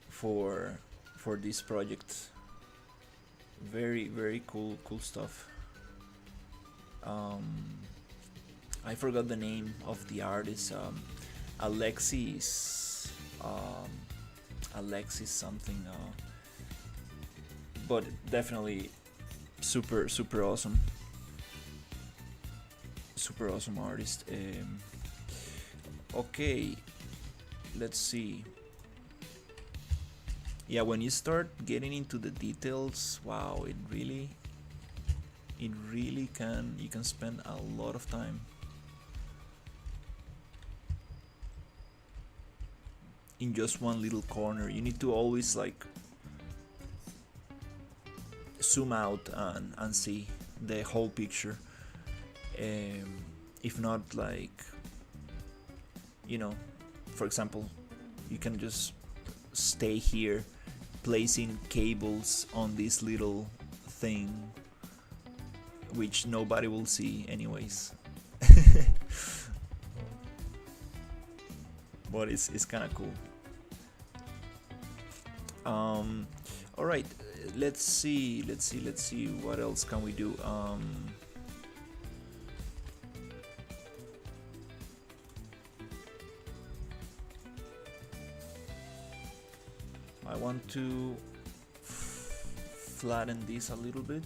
for this project. Very cool stuff. I forgot the name of the artist. Alexis Alexis something. But definitely super awesome. Super awesome artist. Okay, let's see. Yeah, when you start getting into the details, wow, it really can, you can spend a lot of time in just one little corner. You need to always like zoom out and see the whole picture. If not, like, you know, for example, you can just stay here placing cables on this little thing which nobody will see anyways. But it's kind of cool. All right, let's see what else can we do. I want to flatten this a little bit.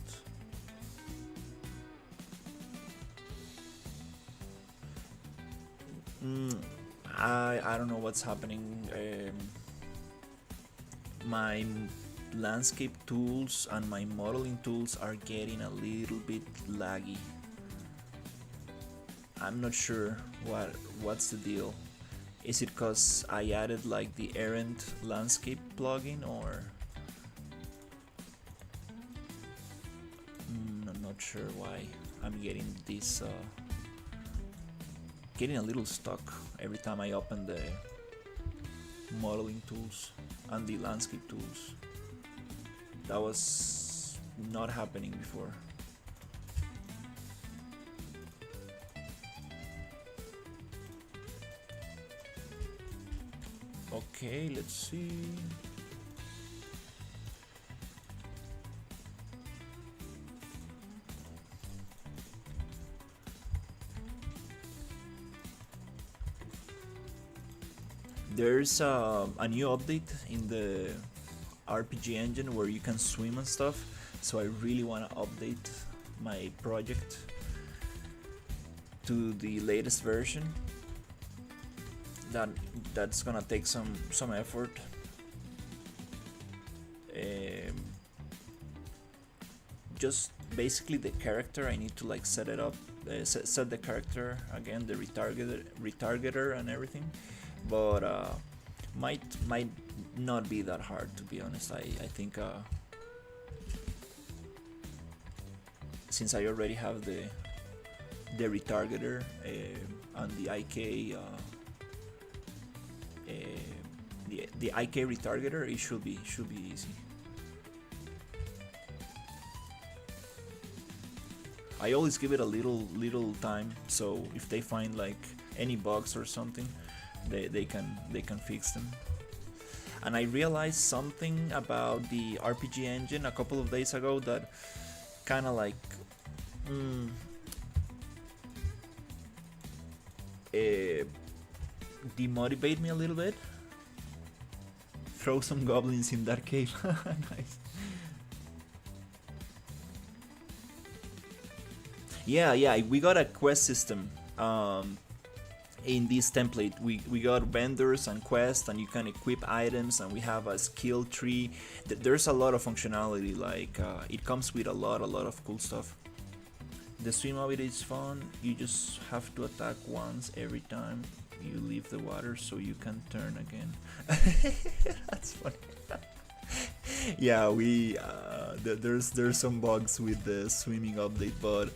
I don't know what's happening. My landscape tools and my modeling tools are getting a little bit laggy. I'm not sure what's the deal. Is it because I added like the errant landscape plugin, or I'm not sure why I'm getting this getting a little stuck every time I open the modeling tools and the landscape tools. That was not happening before. Okay, let's see. There's a new update in the RPG engine where you can swim and stuff, so I really want to update my project to the latest version. That's gonna take some effort. Just basically the character, I need to like set it up, set the character again, the retargeter and everything, but might not be that hard, to be honest. I think since I already have the retargeter and the IK the IK retargeter, it should be easy. I always give it a little time, so if they find like any bugs or something, they can fix them. And I realized something about the RPG engine a couple of days ago that kind of like demotivate me a little bit. throw some goblins in that cave. Nice. Yeah, we got a quest system. In this template we got vendors and quests, and you can equip items, and we have a skill tree. There's a lot of functionality, like it comes with a lot of cool stuff. The swim of it is fun. You just have to attack once every time you leave the water, so you can turn again. That's funny. Yeah, we there's some bugs with the swimming update, but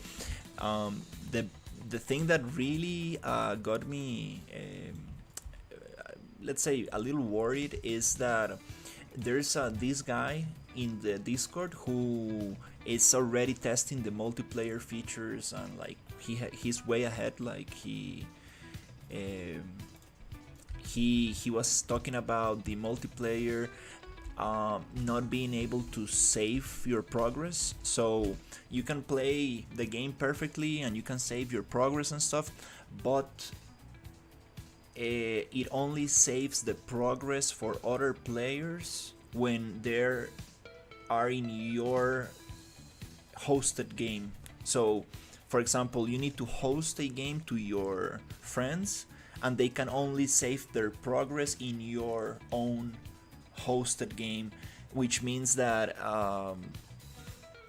the thing that really got me, let's say, a little worried is that there's this guy in the Discord who is already testing the multiplayer features, and like he's way ahead. Like he was talking about the multiplayer not being able to save your progress, so you can play the game perfectly and you can save your progress and stuff, but it only saves the progress for other players when they are in your hosted game. So for example, you need to host a game to your friends, and they can only save their progress in your own hosted game, which means that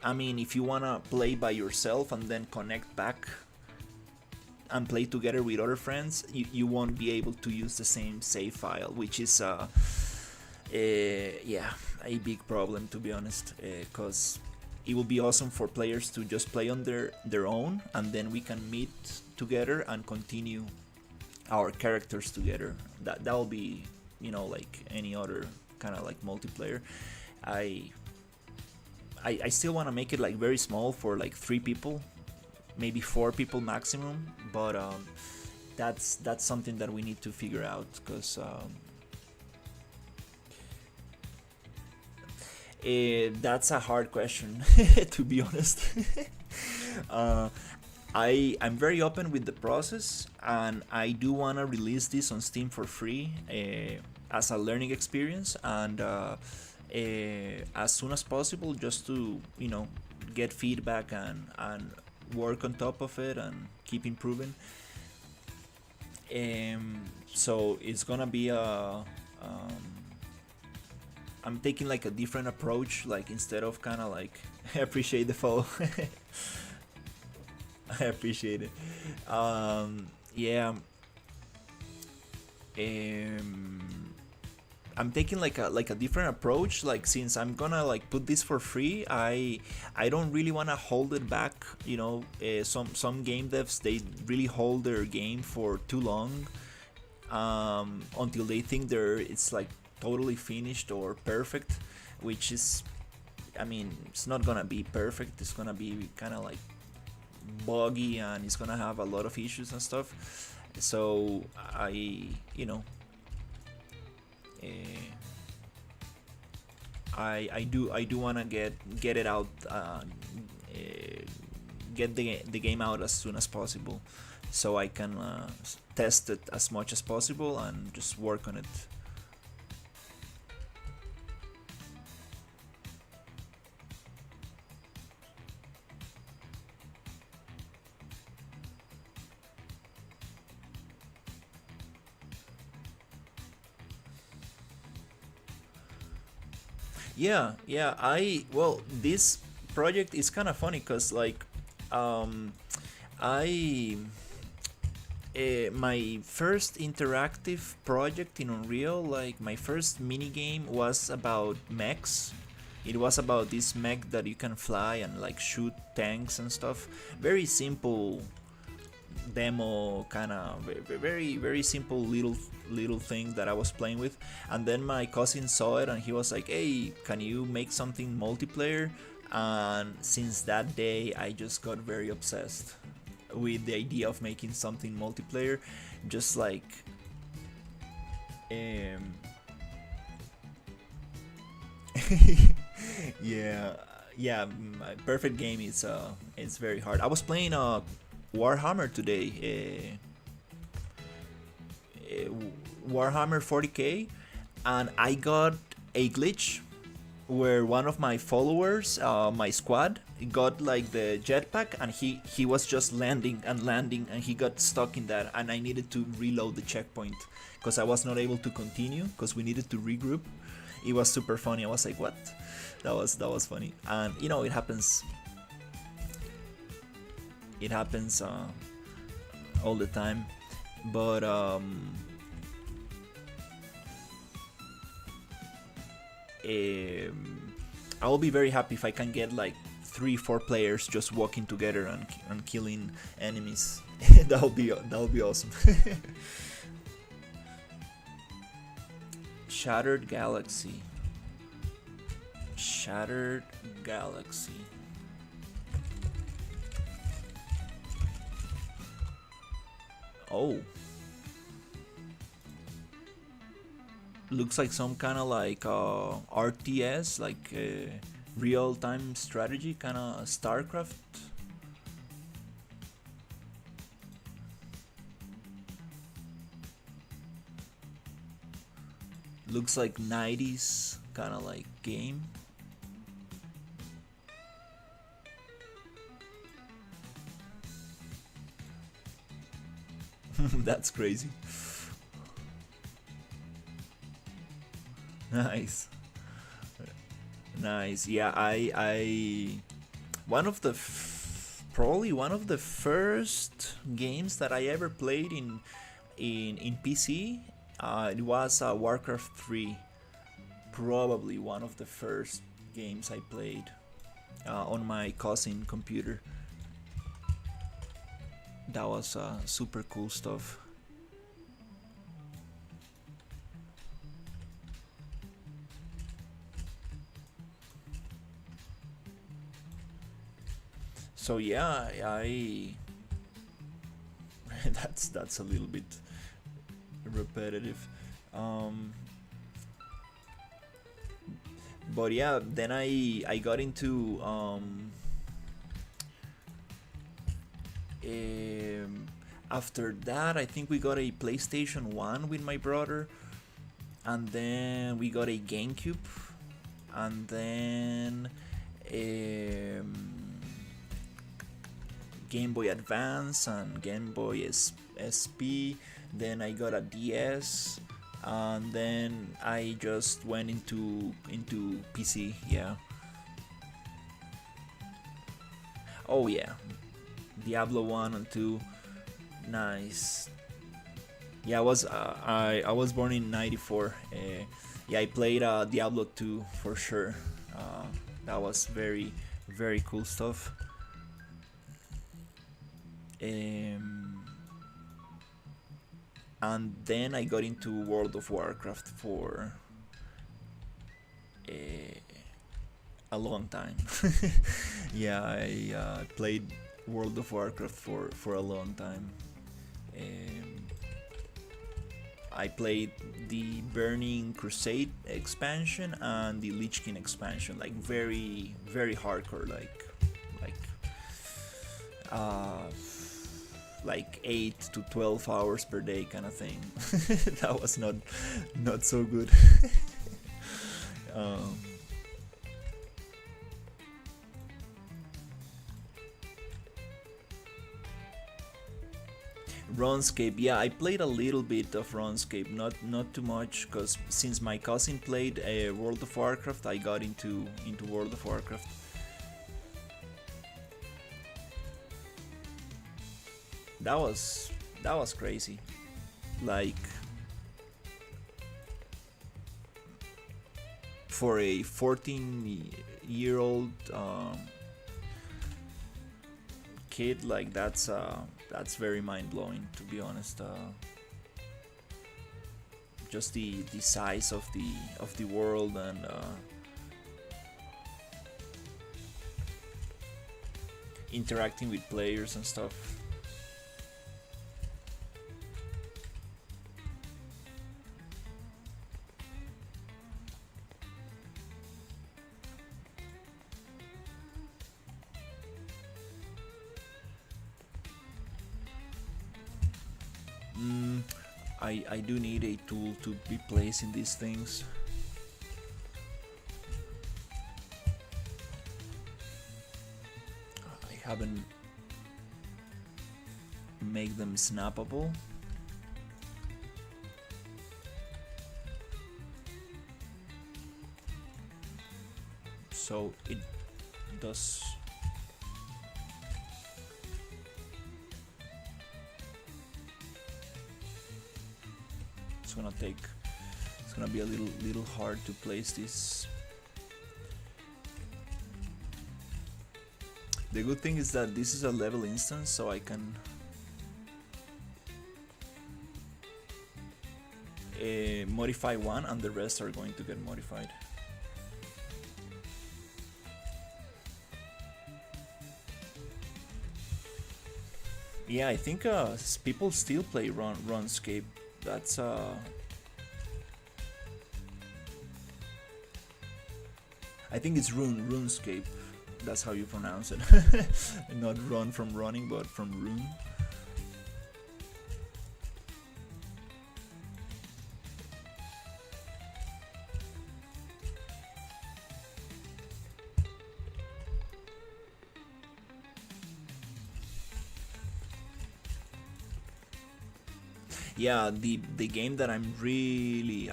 I mean, if you wanna play by yourself and then connect back and play together with other friends, you won't be able to use the same save file, which is yeah, a big problem, to be honest, because it will be awesome for players to just play on their own, and then we can meet together and continue our characters together. That will be, you know, like any other kind of like multiplayer. I still want to make it like very small for like 3 people, maybe 4 people maximum, but that's something that we need to figure out, because that's a hard question, to be honest. I'm very open with the process, and I do want to release this on Steam for free as a learning experience, and as soon as possible, just to, you know, get feedback and work on top of it and keep improving. So it's gonna be I'm taking like a different approach, like instead of kind of like I appreciate the follow. I appreciate it. Yeah. I'm taking like a different approach. Like, since I'm gonna like put this for free, I don't really wanna hold it back. You know, some game devs, they really hold their game for too long, until they think it's like totally finished or perfect, which is, I mean, it's not gonna be perfect. It's gonna be kind of like buggy, and it's gonna have a lot of issues and stuff. So you know, I do wanna get it out, get the game out as soon as possible, so I can test it as much as possible and just work on it. Yeah. Well, this project is kind of funny, because like I my first interactive project in Unreal, like my first mini game, was about mechs. It was about this mech that you can fly and like shoot tanks and stuff. Very simple demo, kind of very simple little thing that I was playing with. And then my cousin saw it, and he was like, hey, can you make something multiplayer? And since that day, I just got very obsessed with the idea of making something multiplayer. Just like yeah, my perfect game is it's very hard. I was playing Warhammer today, Warhammer 40k, and I got a glitch where one of my followers, my squad, got like the jetpack, and he was just landing and landing, and he got stuck in that, and I needed to reload the checkpoint because I was not able to continue because we needed to regroup. It was super funny. I was like, what? That was funny, and you know, it happens. It happens all the time, but I will be very happy if I can get like 3-4 players just walking together and killing enemies. That'll be awesome. Shattered Galaxy. Shattered Galaxy. Oh. Looks like some kind of like RTS, like real-time strategy, kind of StarCraft. Looks like 90s kind of like game. That's crazy. Nice. Nice. Yeah, I one of the probably one of the first games that I ever played in PC. It was Warcraft 3. Probably one of the first games I played on my cousin computer. That was super cool stuff. So yeah, I that's a little bit repetitive. But yeah, then I got into after that, I think we got a PlayStation 1 with my brother, and then we got a GameCube, and then Game Boy Advance and Game Boy SP. Then I got a DS, and then I just went into PC. Yeah. Oh yeah, Diablo 1 and 2. Nice. Yeah, I was born in '94. Yeah, I played Diablo 2 for sure. That was very cool stuff. And then I got into World of Warcraft for a long time. Yeah, I played World of Warcraft for a long time. I played the Burning Crusade expansion and the Lich King expansion, like very hardcore, like 8 to 12 hours per day kind of thing. That was not so good. RuneScape, yeah, I played a little bit of RuneScape, not too much, because since my cousin played World of Warcraft, I got into World of Warcraft. That was crazy. Like, for a 14-year-old kid, like that's very mind-blowing, to be honest. Just the size of the world, and interacting with players and stuff. I do need a tool to be placing these things. haven't make them snappable. So it does. It's gonna take. It's gonna be a little hard to place this. The good thing is that this is a level instance, so I can modify one, and the rest are going to get modified. Yeah, I think people still play RuneScape. That's I think it's RuneScape. That's how you pronounce it. Not run from running, but from rune. Yeah, the game that I'm really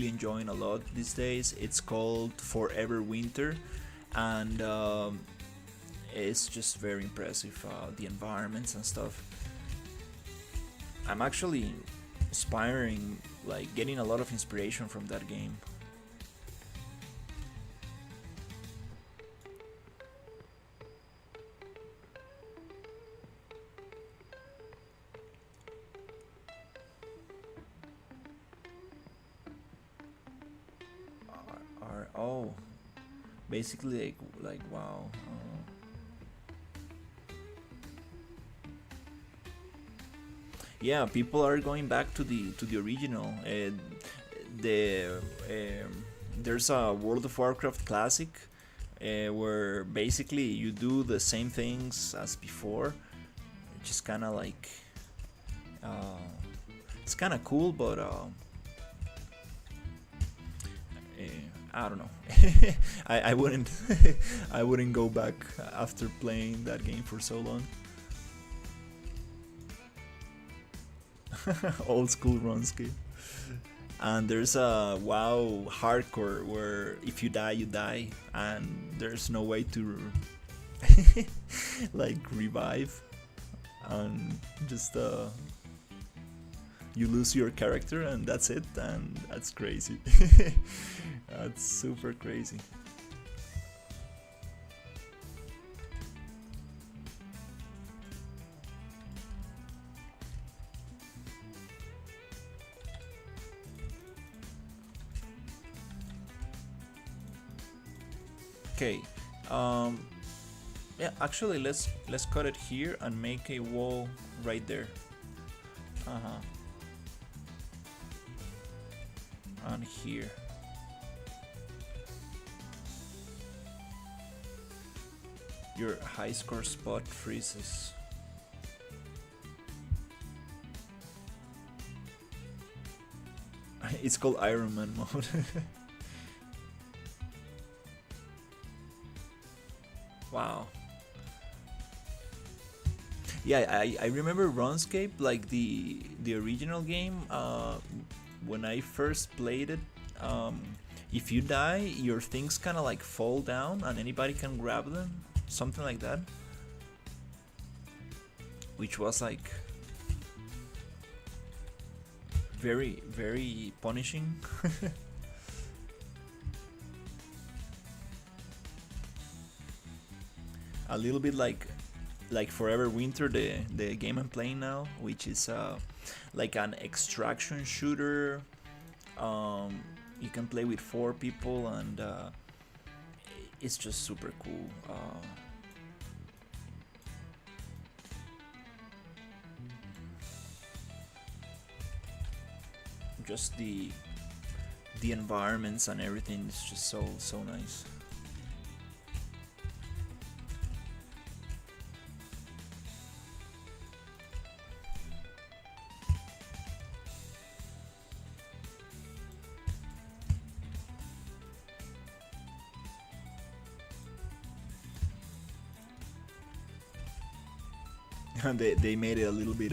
enjoying a lot these days, it's called Forever Winter, and it's just very impressive, the environments and stuff. I'm actually inspiring, like getting a lot of inspiration from that game. Oh, basically like wow. Yeah, people are going back to the original. There's a World of Warcraft classic where basically you do the same things as before, which is kind of like it's kind of cool, but I don't know. I wouldn't I wouldn't go back after playing that game for so long. Old school RuneScape. And there's a WoW hardcore where if you die, you die, and there's no way to like revive, and just you lose your character and that's it, and that's crazy. That's super crazy. Okay, yeah, actually let's cut it here and make a wall right there. And here. Your high score spot freezes. It's called Iron Man mode. Wow. Yeah, I remember RuneScape, like the original game. When I first played it, if you die, your things kind of like fall down, and anybody can grab them, something like that. Which was like very punishing. A little bit like Forever Winter, the game I'm playing now, which is like an extraction shooter. You can play with 4 people, and it's just super cool. Just the environments and everything is just so nice. They made it a little bit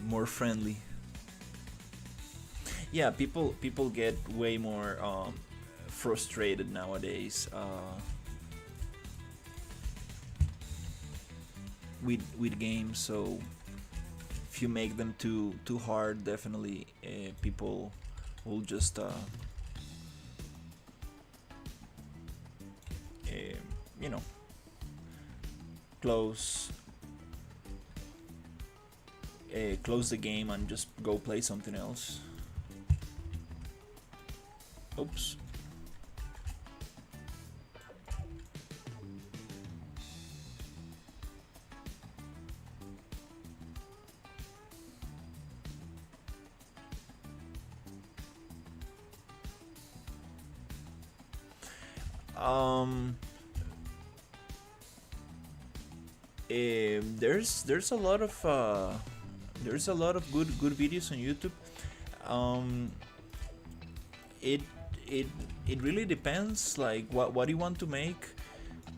more friendly. Yeah, people get way more frustrated nowadays with games. So if you make them too hard, definitely people will just you know, close close the game and just go play something else. Oops. Um, there's a lot of good videos on YouTube. Um, it it it really depends. Like what you want to make.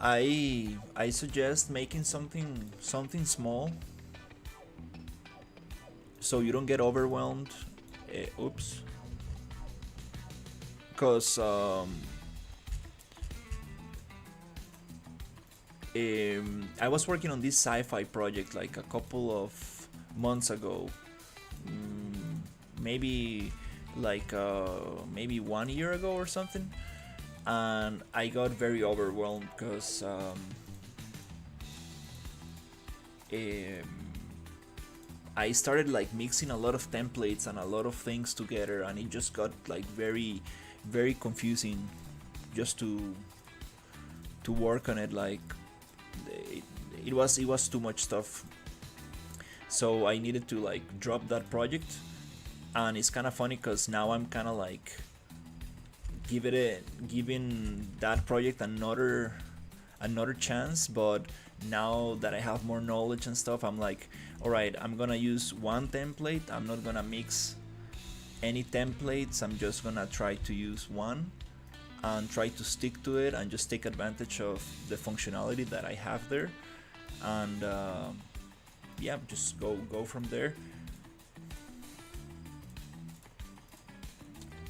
I suggest making something small, so you don't get overwhelmed. Oops. Because I was working on this sci-fi project like a couple of months ago, maybe maybe 1 year ago or something, and I got very overwhelmed because I started like mixing a lot of templates and a lot of things together, and it just got like very confusing just to work on it. Like it was too much stuff, so I needed to like drop that project. And it's kind of funny because now I'm kind of like giving that project another chance. But now that I have more knowledge and stuff, I'm like, all right, I'm gonna use one template. I'm not gonna mix any templates. I'm just gonna try to use one and try to stick to it and just take advantage of the functionality that I have there, and yeah, just go from there.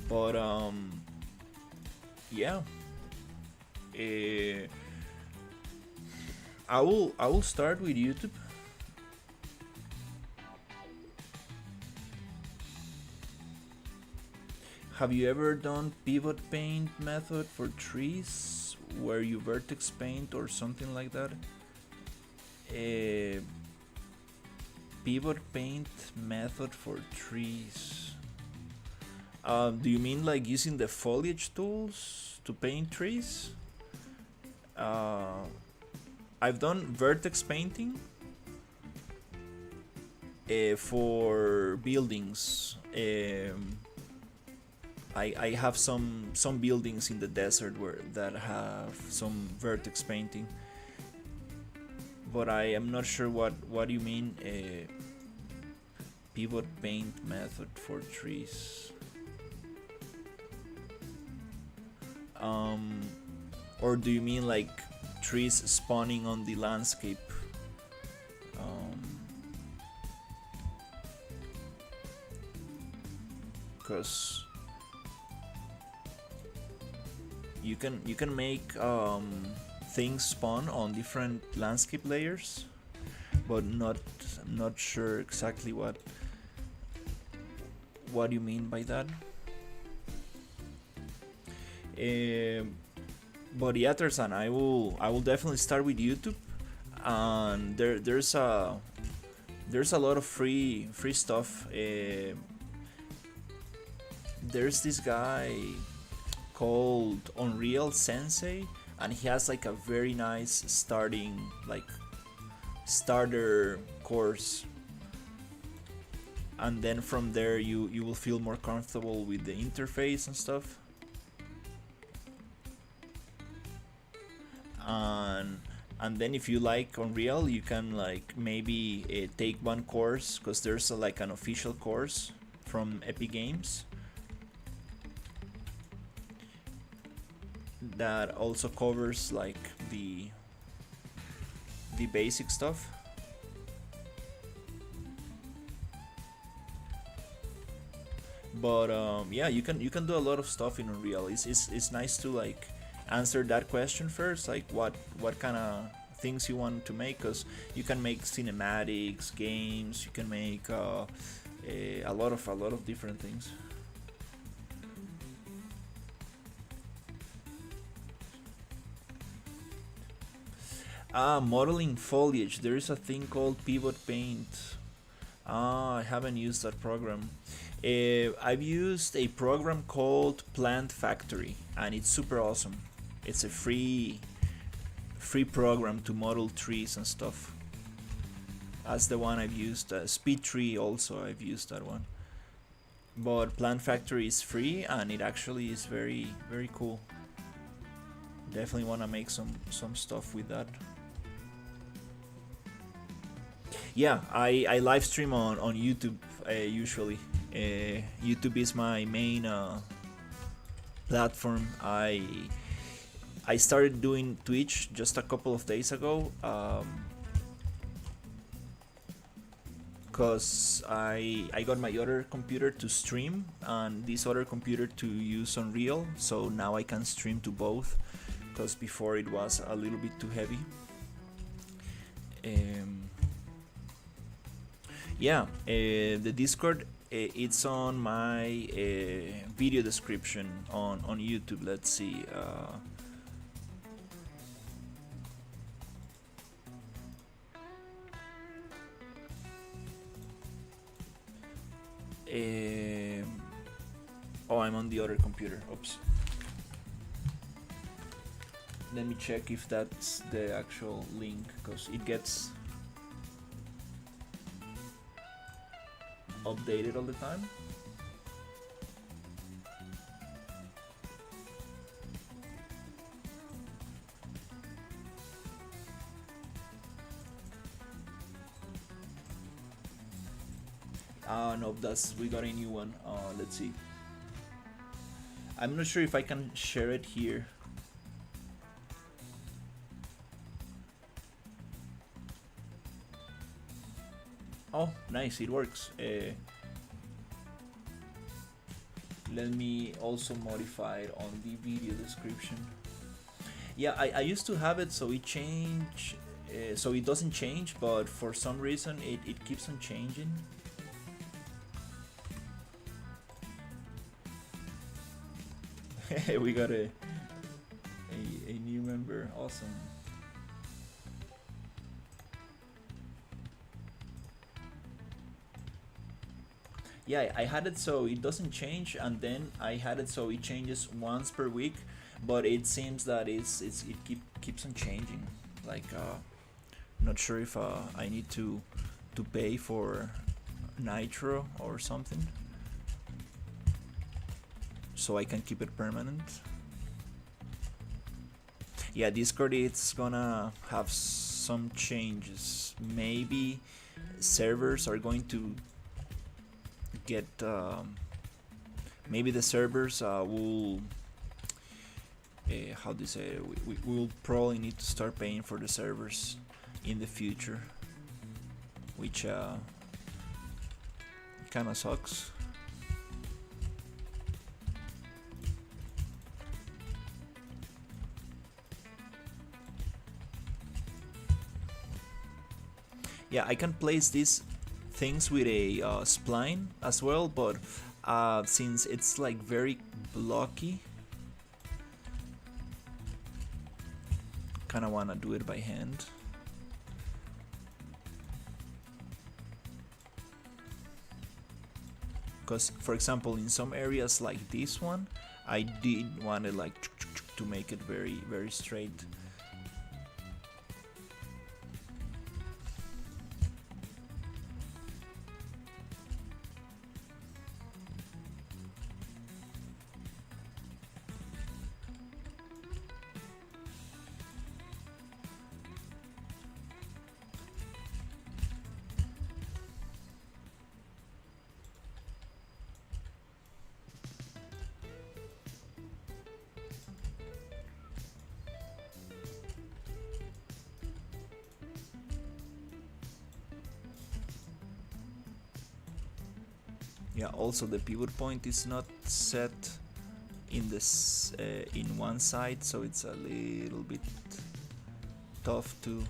But yeah, uh, I will start with YouTube. Have you ever done pivot paint method for trees where you vertex paint or something like that? Uh, Pivot paint method for trees. Do you mean like using the foliage tools to paint trees? Uh, I've done vertex painting for buildings. I have some buildings in the desert where that have some vertex painting, but I am not sure what you mean. Pivot paint method for trees. Um, or do you mean like trees spawning on the landscape? Because you can make things spawn on different landscape layers, but I'm not sure exactly what you mean by that. But yeah, Tarzan, I will definitely start with YouTube, and there's a lot of free stuff. There's this guy called Unreal Sensei, and he has like a very nice starter course, and then from there you will feel more comfortable with the interface and stuff. And then if you like Unreal, you can like maybe take one course, because there's like an official course from Epic Games that also covers like the basic stuff. But yeah, you can do a lot of stuff in Unreal. It's nice to like answer that question first, like what kind of things you want to make, because you can make cinematics, games, you can make a lot of different things. Modeling foliage. There is a thing called Pivot Paint. I haven't used that program. I've used a program called Plant Factory, and it's super awesome. It's a free program to model trees and stuff. That's the one I've used. Speed Tree also, I've used that one. But Plant Factory is free, and it actually is very cool. Definitely want to make some stuff with that. Yeah, I live stream on YouTube usually. YouTube is my main platform. I started doing Twitch just a couple of days ago, because I got my other computer to stream and this other computer to use Unreal, so now I can stream to both, because before it was a little bit too heavy. Um, yeah, the Discord, it's on my video description on YouTube. Let's see. Oh, I'm on the other computer. Oops. Let me check if that's the actual link, because it gets updated all the time. No, we got a new one. Let's see. I'm not sure if I can share it here. Oh, nice, it works. Let me also modify it on the video description. Yeah, I used to have it so it change, so it doesn't change, but for some reason it keeps on changing. We got a new member. Awesome. Yeah, I had it so it doesn't change, and then I had it so it changes once per week, but it seems that keeps on changing. Like, not sure if I need to pay for Nitro or something, so I can keep it permanent. Yeah, Discord, it's gonna have some changes. Maybe servers are going to get maybe the servers will how do you say it? We will probably need to start paying for the servers in the future, which kind of sucks. Yeah, I can place these things with a spline as well, but since it's like very blocky, kind of want to do it by hand. Because, for example, in some areas like this one, I did want it like to make it very straight. Yeah, also the pivot point is not set in this in one side, so it's a little bit tough to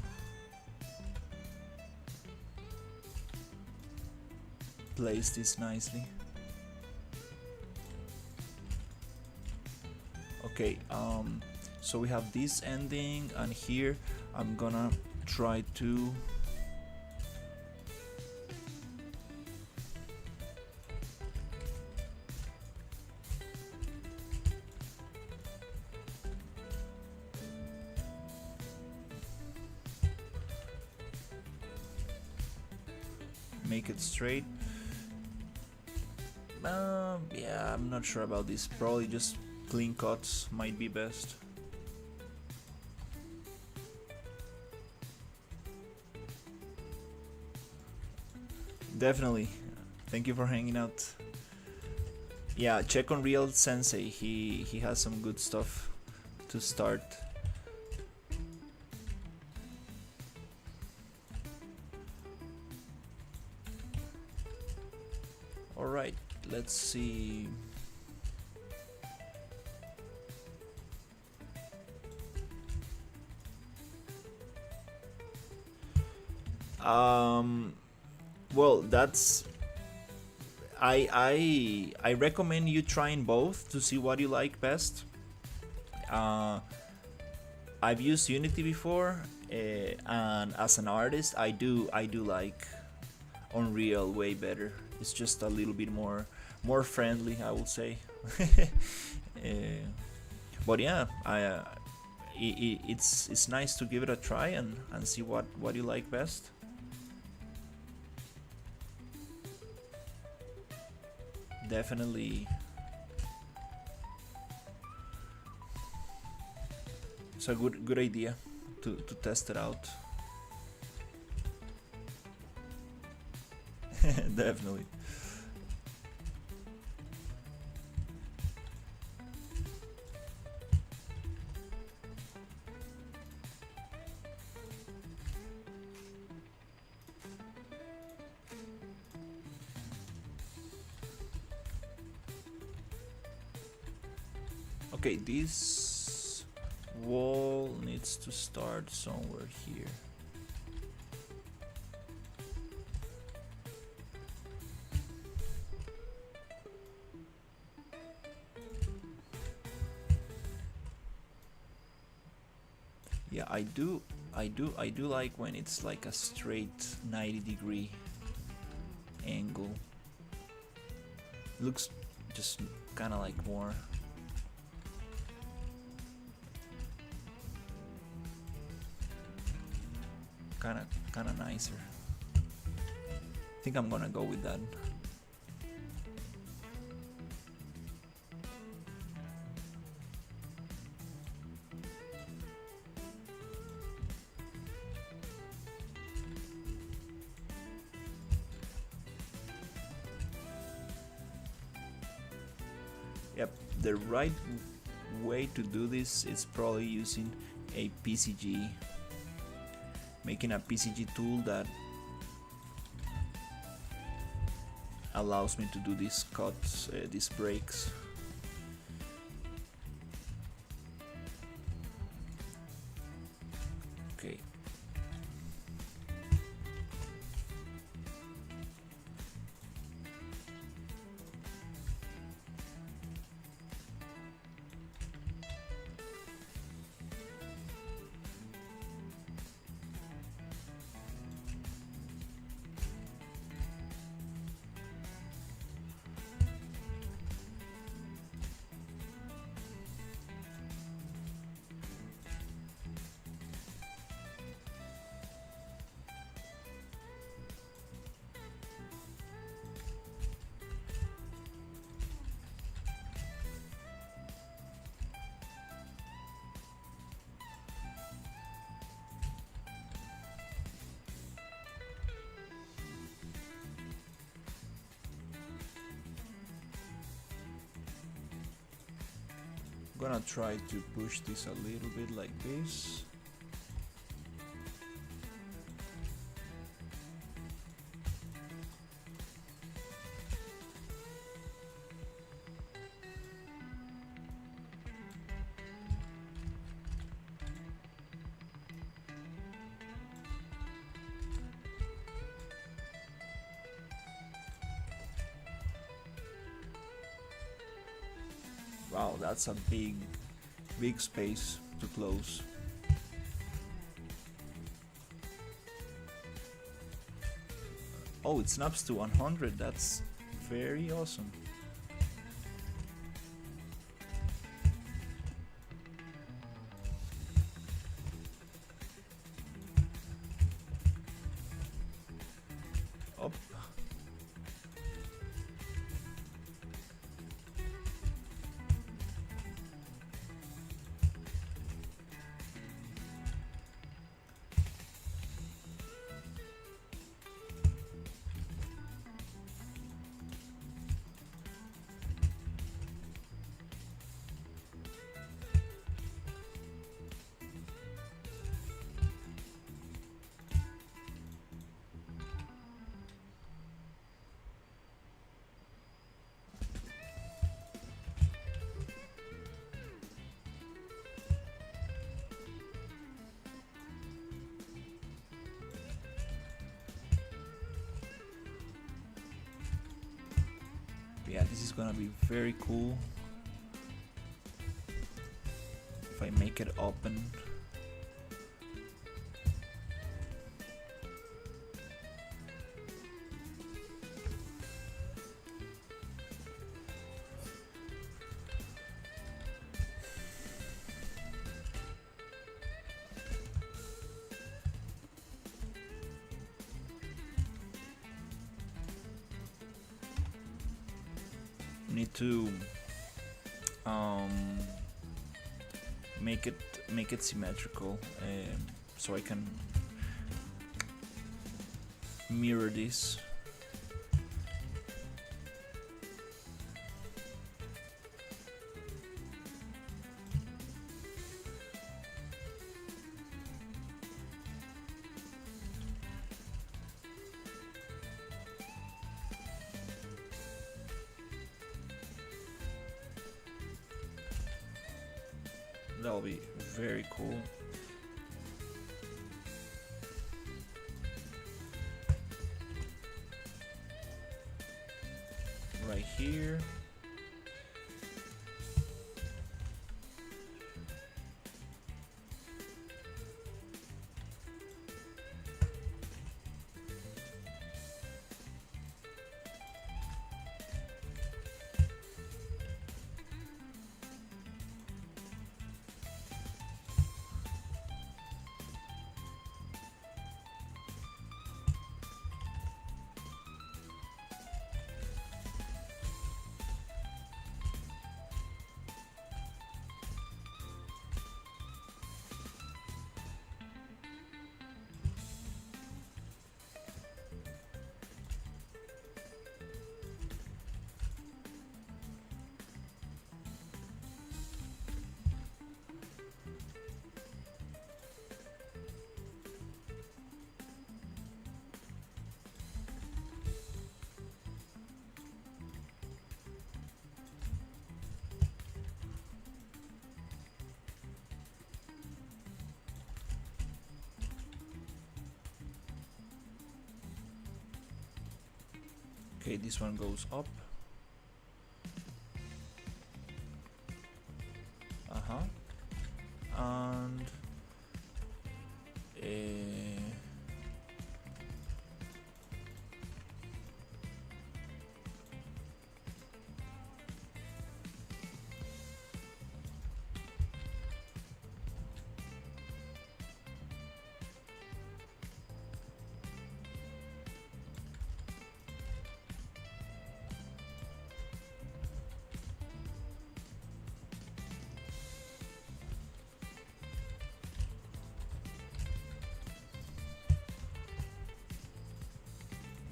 place this nicely. Okay, so we have this ending, and here I'm gonna try to make it straight. Yeah, I'm not sure about this. Probably just clean cuts might be best. Definitely. Thank you for hanging out. Yeah, check on Real Sensei. He has some good stuff to start. All right, let's see. Well, that's I recommend you trying both to see what you like best. I've used Unity before, and as an artist, I do like Unreal way better. It's just a little bit more friendly, I would say. But yeah, it's nice to give it a try and see what you like best. Definitely, it's a good idea to test it out. Definitely. Okay, this wall needs to start somewhere here. Yeah, I do like when it's like a straight 90-degree angle. Looks just kind of like more kind of nicer. I think I'm gonna go with that. Yep, the right way to do this is probably using a PCG. Making a PCG tool that allows me to do these cuts, these breaks. Okay. I'm gonna try to push this a little bit like this. Wow, that's a big space to close. Oh, it snaps to 100. That's very awesome. Up. Yeah, this is gonna be very cool if I make it open. Need to make it symmetrical, so I can mirror this. That'll be very cool. Right here. Okay, this one goes up. And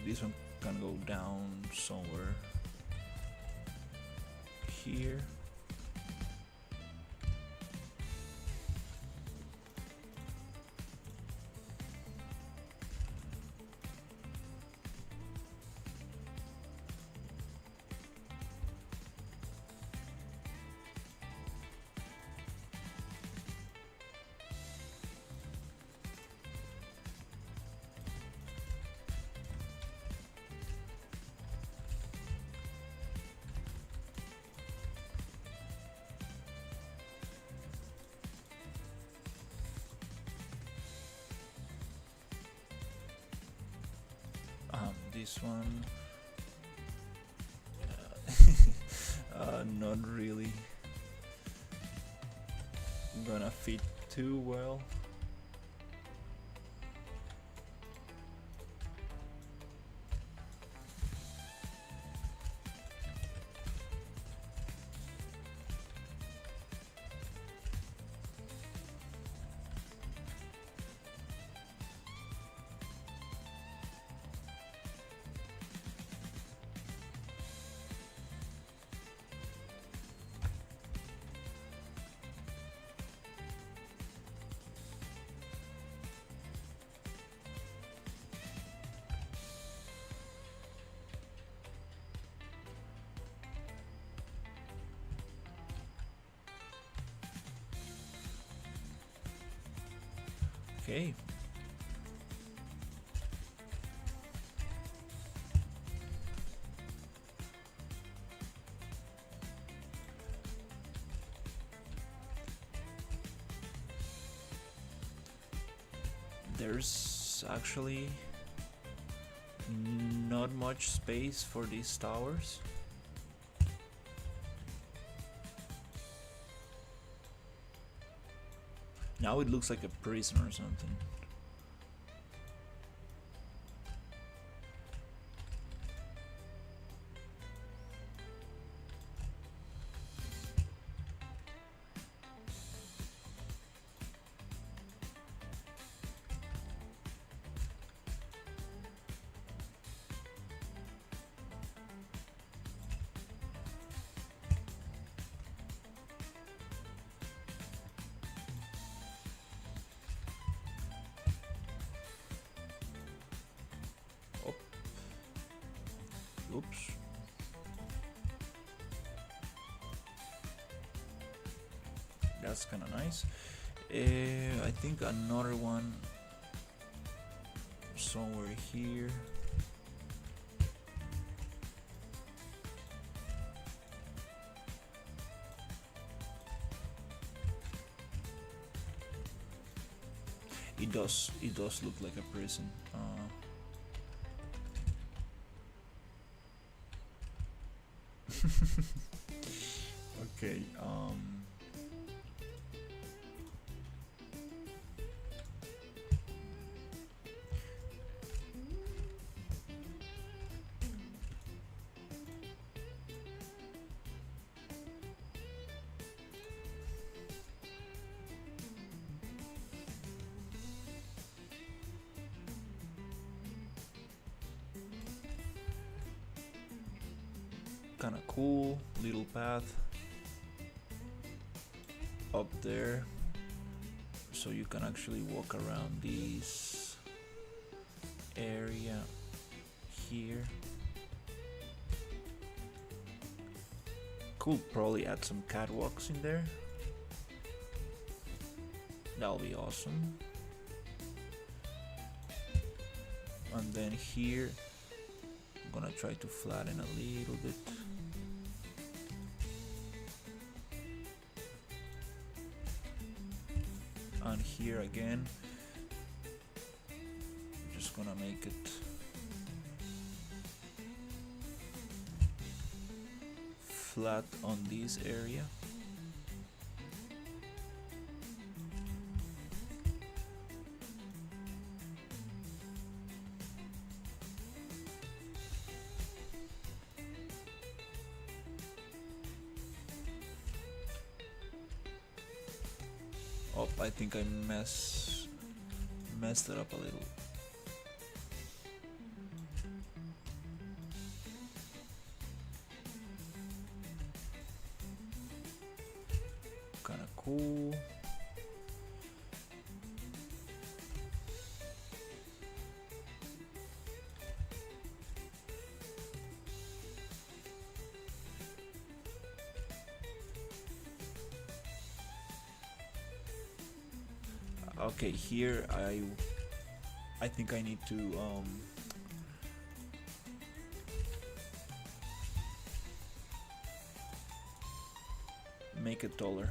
this one can go down somewhere here. This one, not really gonna fit too well. Okay. There's actually not much space for these towers. Now it looks like a prison or something. Oops. That's kind of nice. I think another one somewhere here. It does look like a prison. Okay, kind of cool little path up there, so you can actually walk around this area here. Could probably add some catwalks in there. That'll be awesome. And then here I'm gonna try to flatten a little bit. And here again, I'm just gonna make it flat on this area. Oh, I think I messed it up a little. Kinda cool. Okay, here I think I need to make it taller.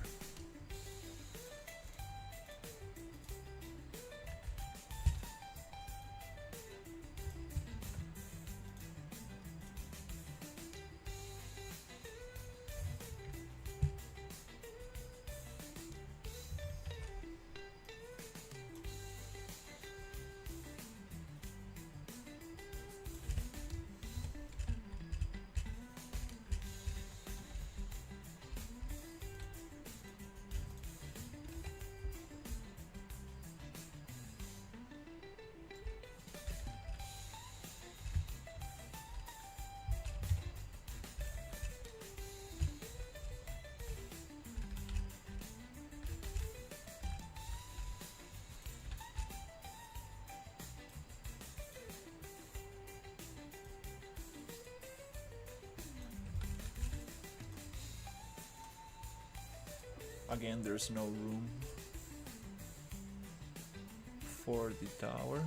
Again, there's no room for the tower.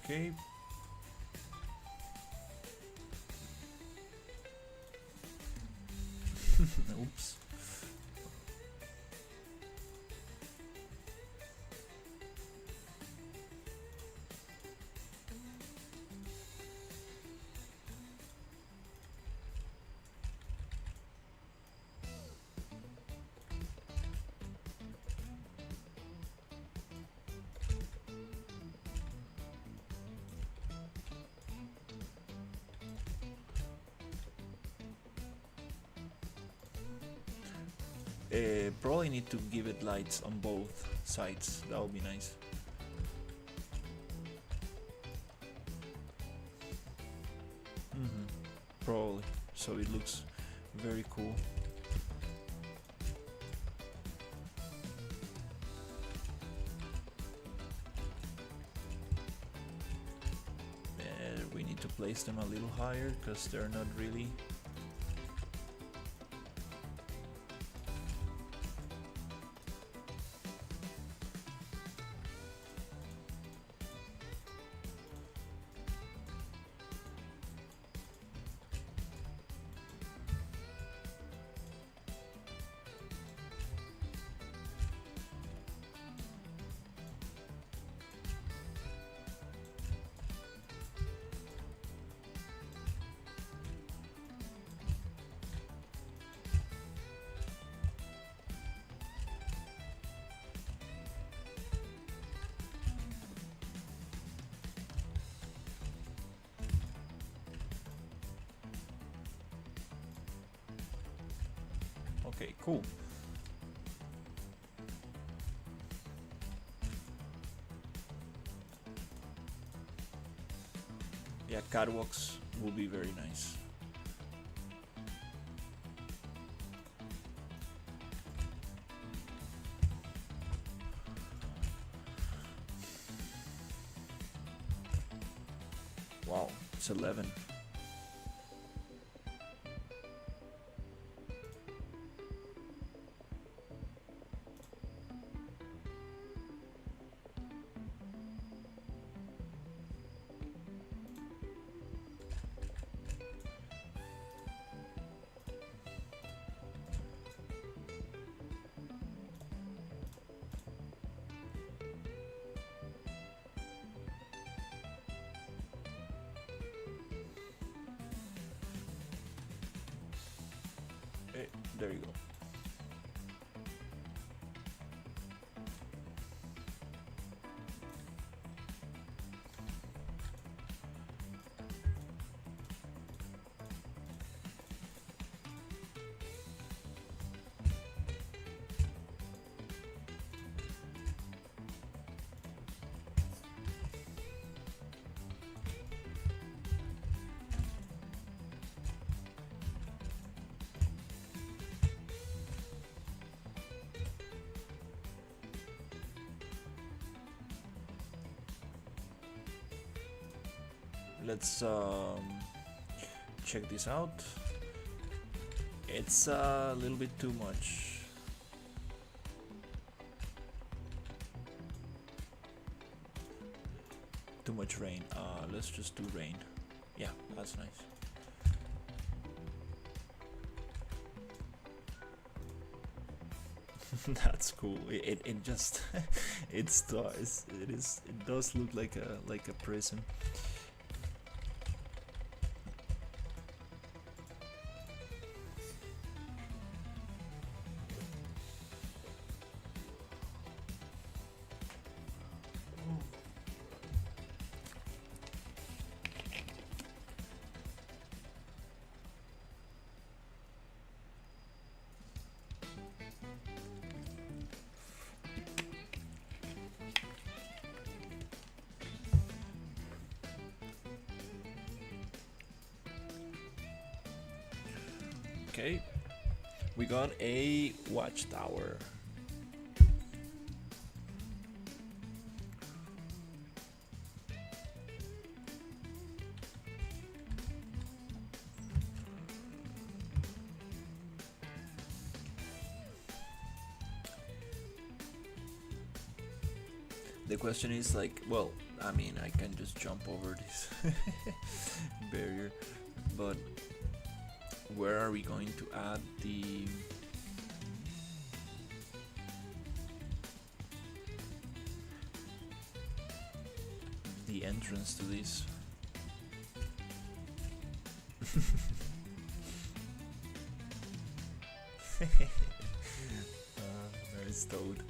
Okay. Oops. Probably need to give it lights on both sides. That would be nice. Probably. So it looks very cool. We need to place them a little higher because they're not really. Okay, cool. Yeah, catwalks will be very nice. Wow, it's 11. There you go. Let's check this out. It's a little bit too much. Too much rain. Let's just do rain. Yeah, that's nice. That's cool. It just it does look like a prism. Okay, we got a watchtower. The question is like, well, I mean, I can just jump over this barrier, but where are we going to add the entrance to this? There's Toad.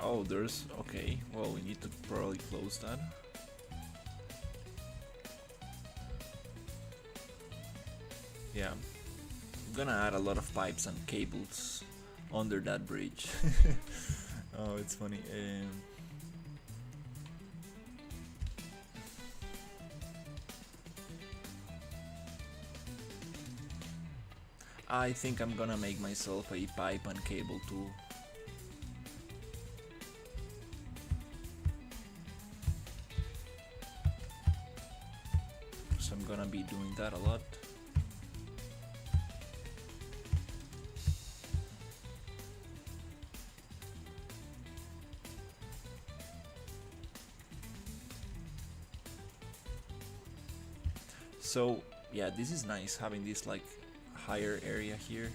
Oh, there's... okay, well, we need to probably close that. Yeah, I'm gonna add a lot of pipes and cables under that bridge. Oh, it's funny. I think I'm gonna make myself a pipe and cable tool. So I'm gonna be doing that a lot. So yeah, this is nice having this like higher area here.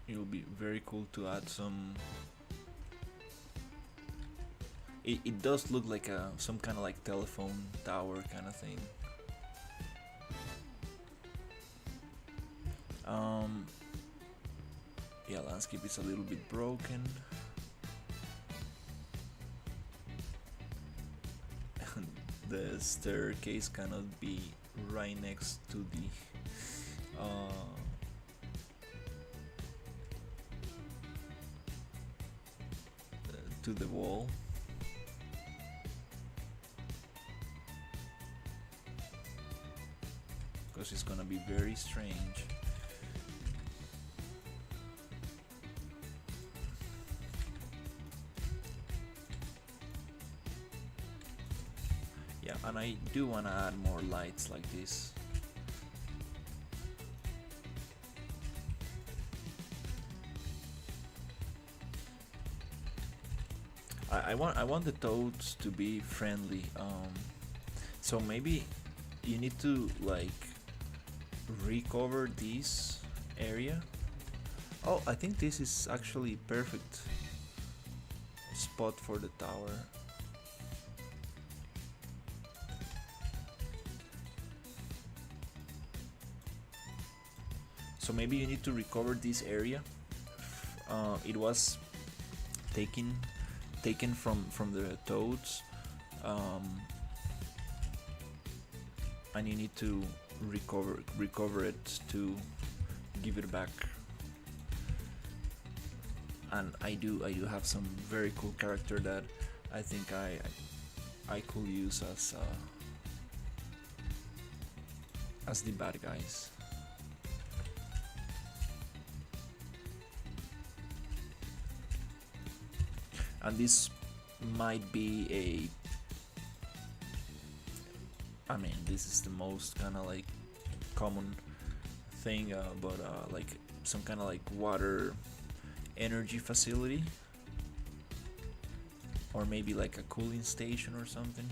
It'll be very cool to add some... It does look like some kind of like telephone tower kind of thing. Yeah, landscape is a little bit broken. The staircase cannot be right next to the wall. Because it's gonna be very strange. Yeah, and I do wanna add more lights like this. I want the toads to be friendly. So maybe you need to like recover this area. Oh, I think this is actually perfect spot for the tower. So maybe you need to recover this area. It was taken from the toads, and you need to recover it to give it back. And I do have some very cool character that I think I could use as the bad guys. And this might be I mean, this is the most kind of like common thing, but like some kind of like water energy facility, or maybe like a cooling station or something.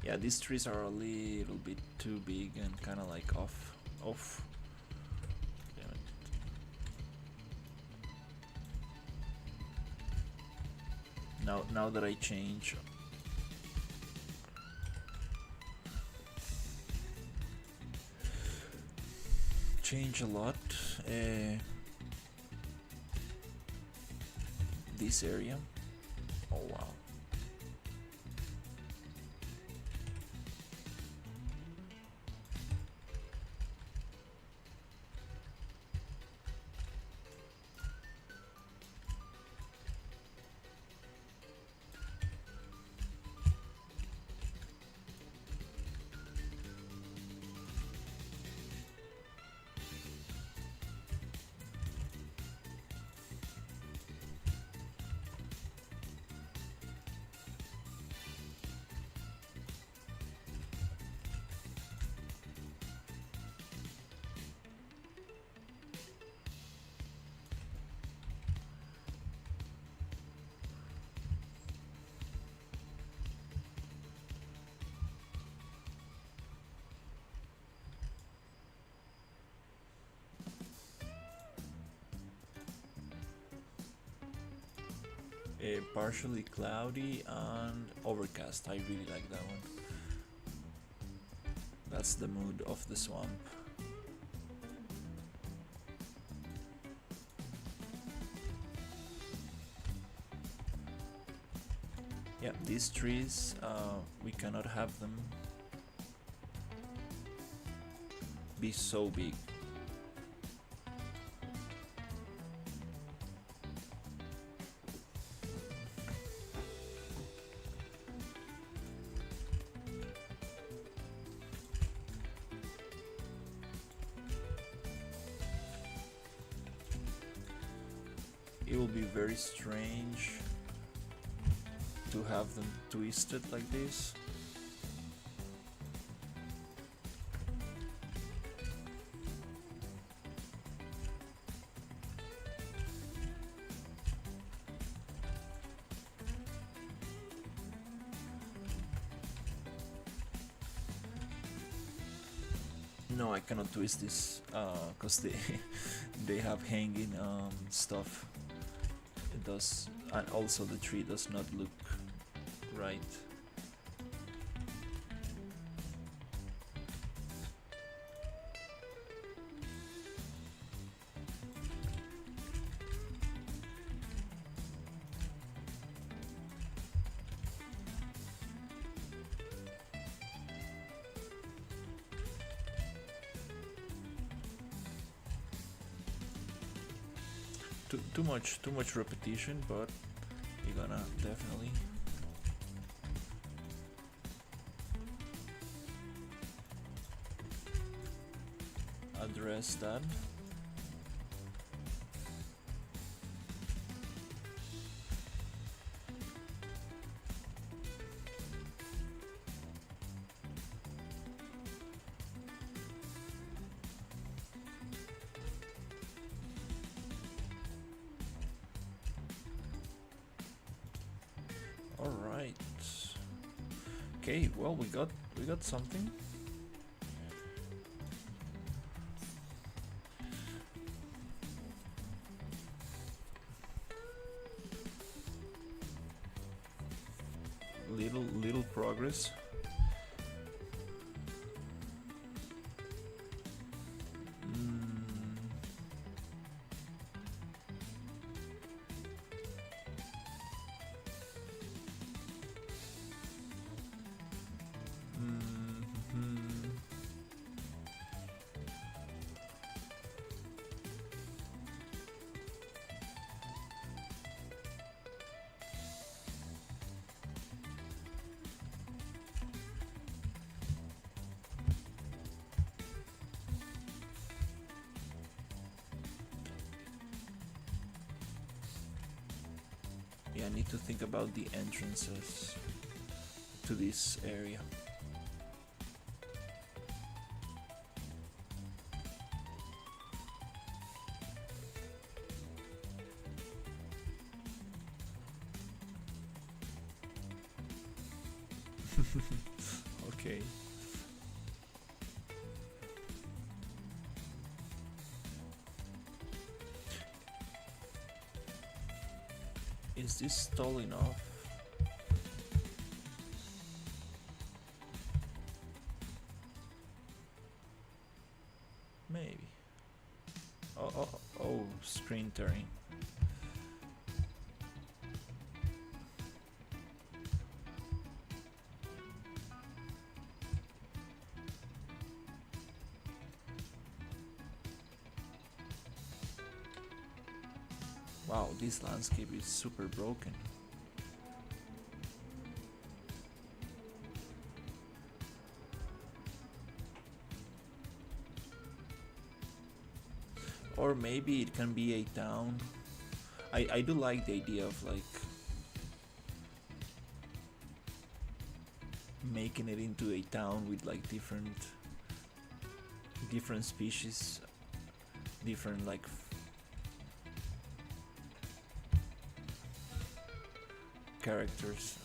Yeah, these trees are a little bit too big and kind of like off. Damn it. Now that I change, change a lot. This area. Oh wow. Partially cloudy and overcast. I really like that one. That's the mood of the swamp. Yeah, these trees, we cannot have them be so big. It will be very strange to have them twisted like this. No, I cannot twist this because they have hanging stuff. It does, and also the tree does not look right. Too much repetition, but you're gonna definitely address that. All right. Okay, well, we got something. Little progress. Yeah, I need to think about the entrances to this area. Okay. Is this tall enough? Maybe. screen tearing. Wow, this landscape is super broken. Or maybe it can be a town. I do like the idea of like making it into a town with like different species, different like characters.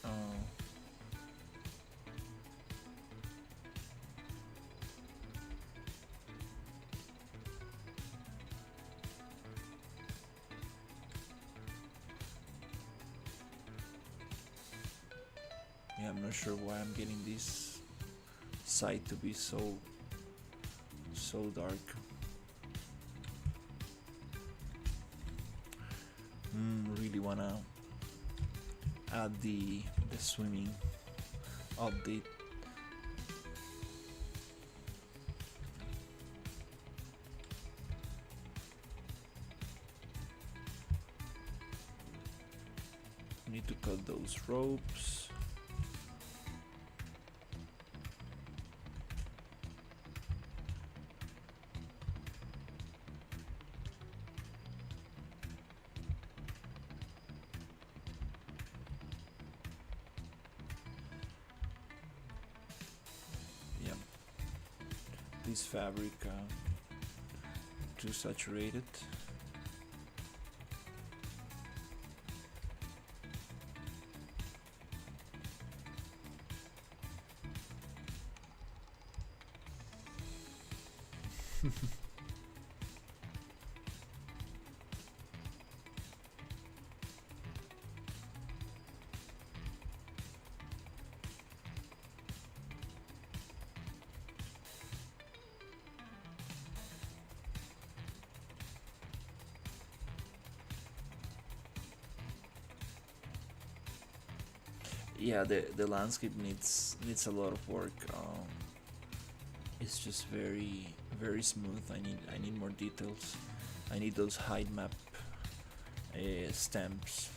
Yeah, I'm not sure why I'm getting this site to be so dark. Really wanna add the swimming update. Need to cut those ropes. This fabric too saturated. Yeah, the landscape needs a lot of work. It's just very smooth. I need more details. I need those height map stamps.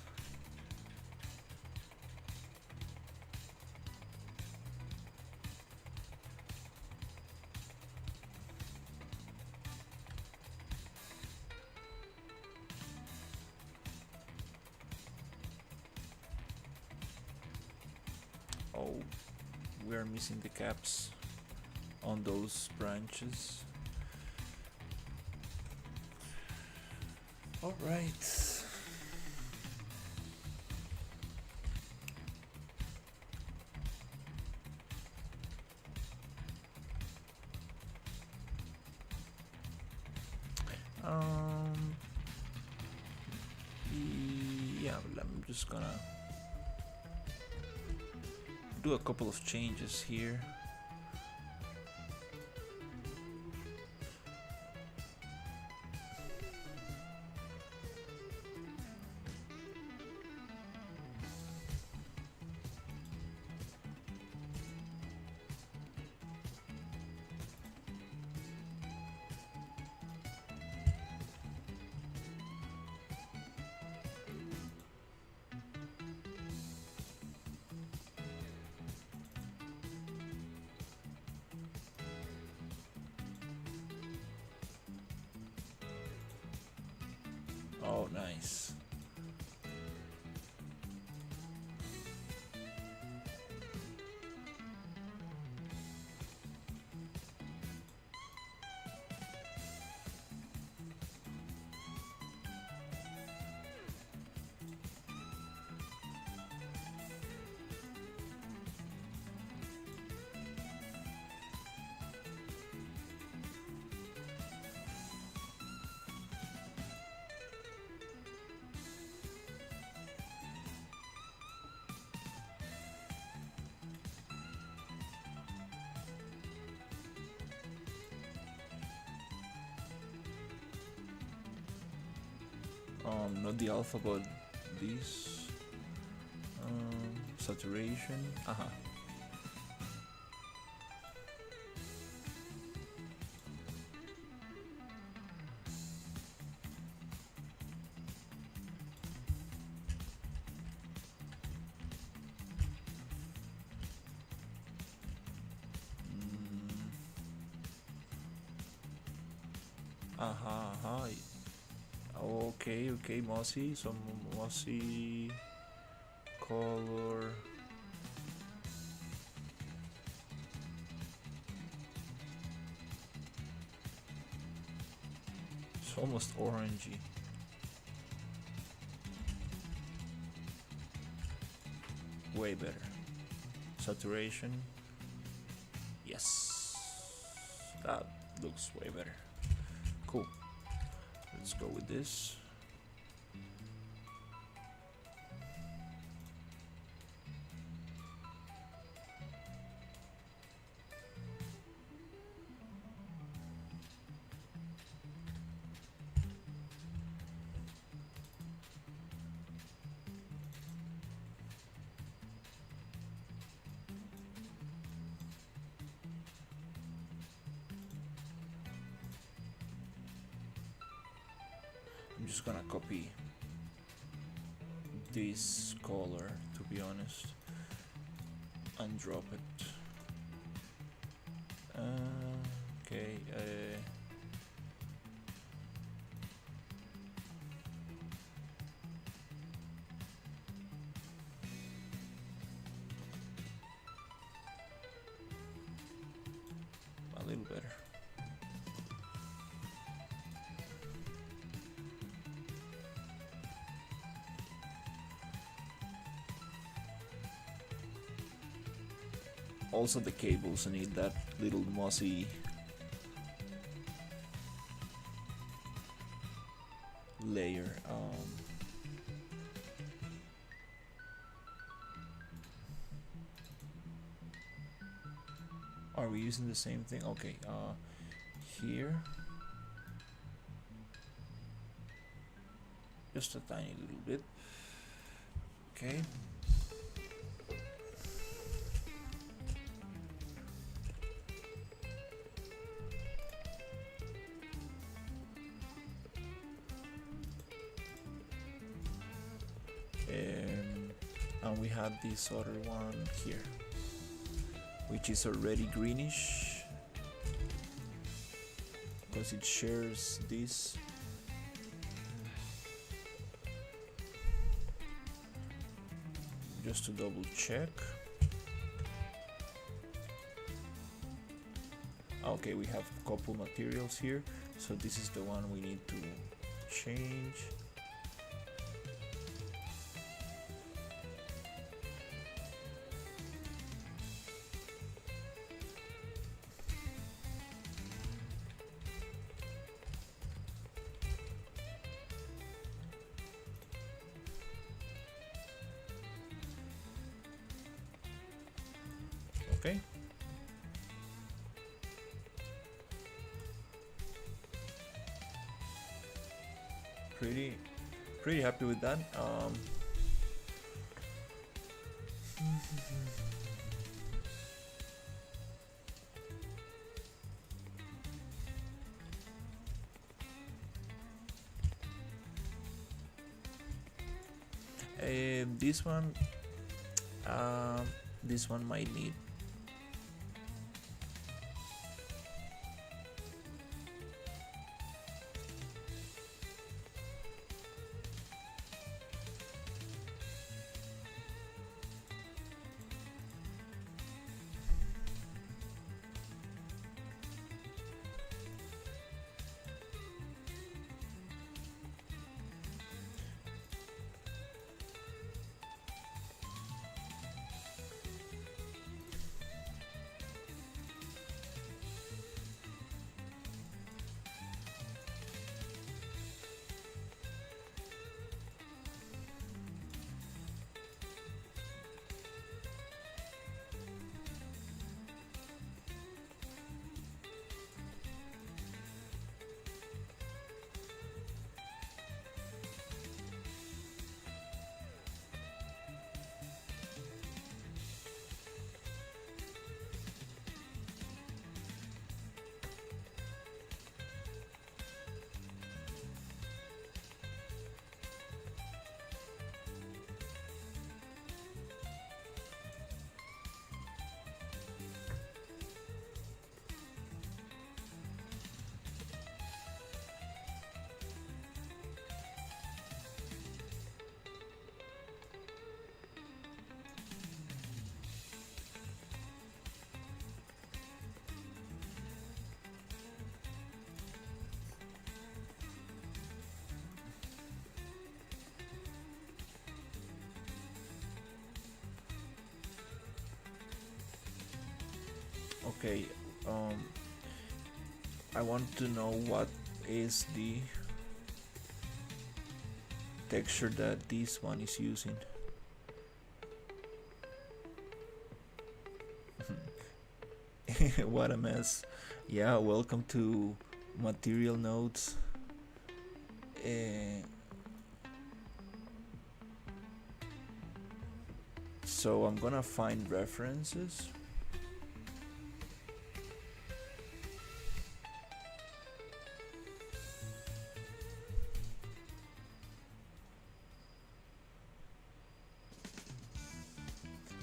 Oh, we're missing the caps on those branches. All right. Yeah, I'm just gonna do a couple of changes here. Oh, nice. Not the alpha, but this. Saturation. Aha. Aha, aha. Okay, okay, mossy. Some mossy color. It's almost orangey. Way better. Saturation. Yes. That looks way better. Cool. Let's go with this. I'm just gonna copy this color, to be honest, and drop it. Okay. A little better. Also the cables need that little mossy layer. Are we using the same thing? Okay, here. Just a tiny little bit. Okay. And we have this other one here, which is already greenish because it shares this. Just to double check. Okay, we have a couple materials here, so this is the one we need to change. Okay. Pretty happy with that. This one might need. Okay, um, I want to know what is the texture that this one is using. What a mess. Yeah, welcome to material notes. Uh, so I'm gonna find references.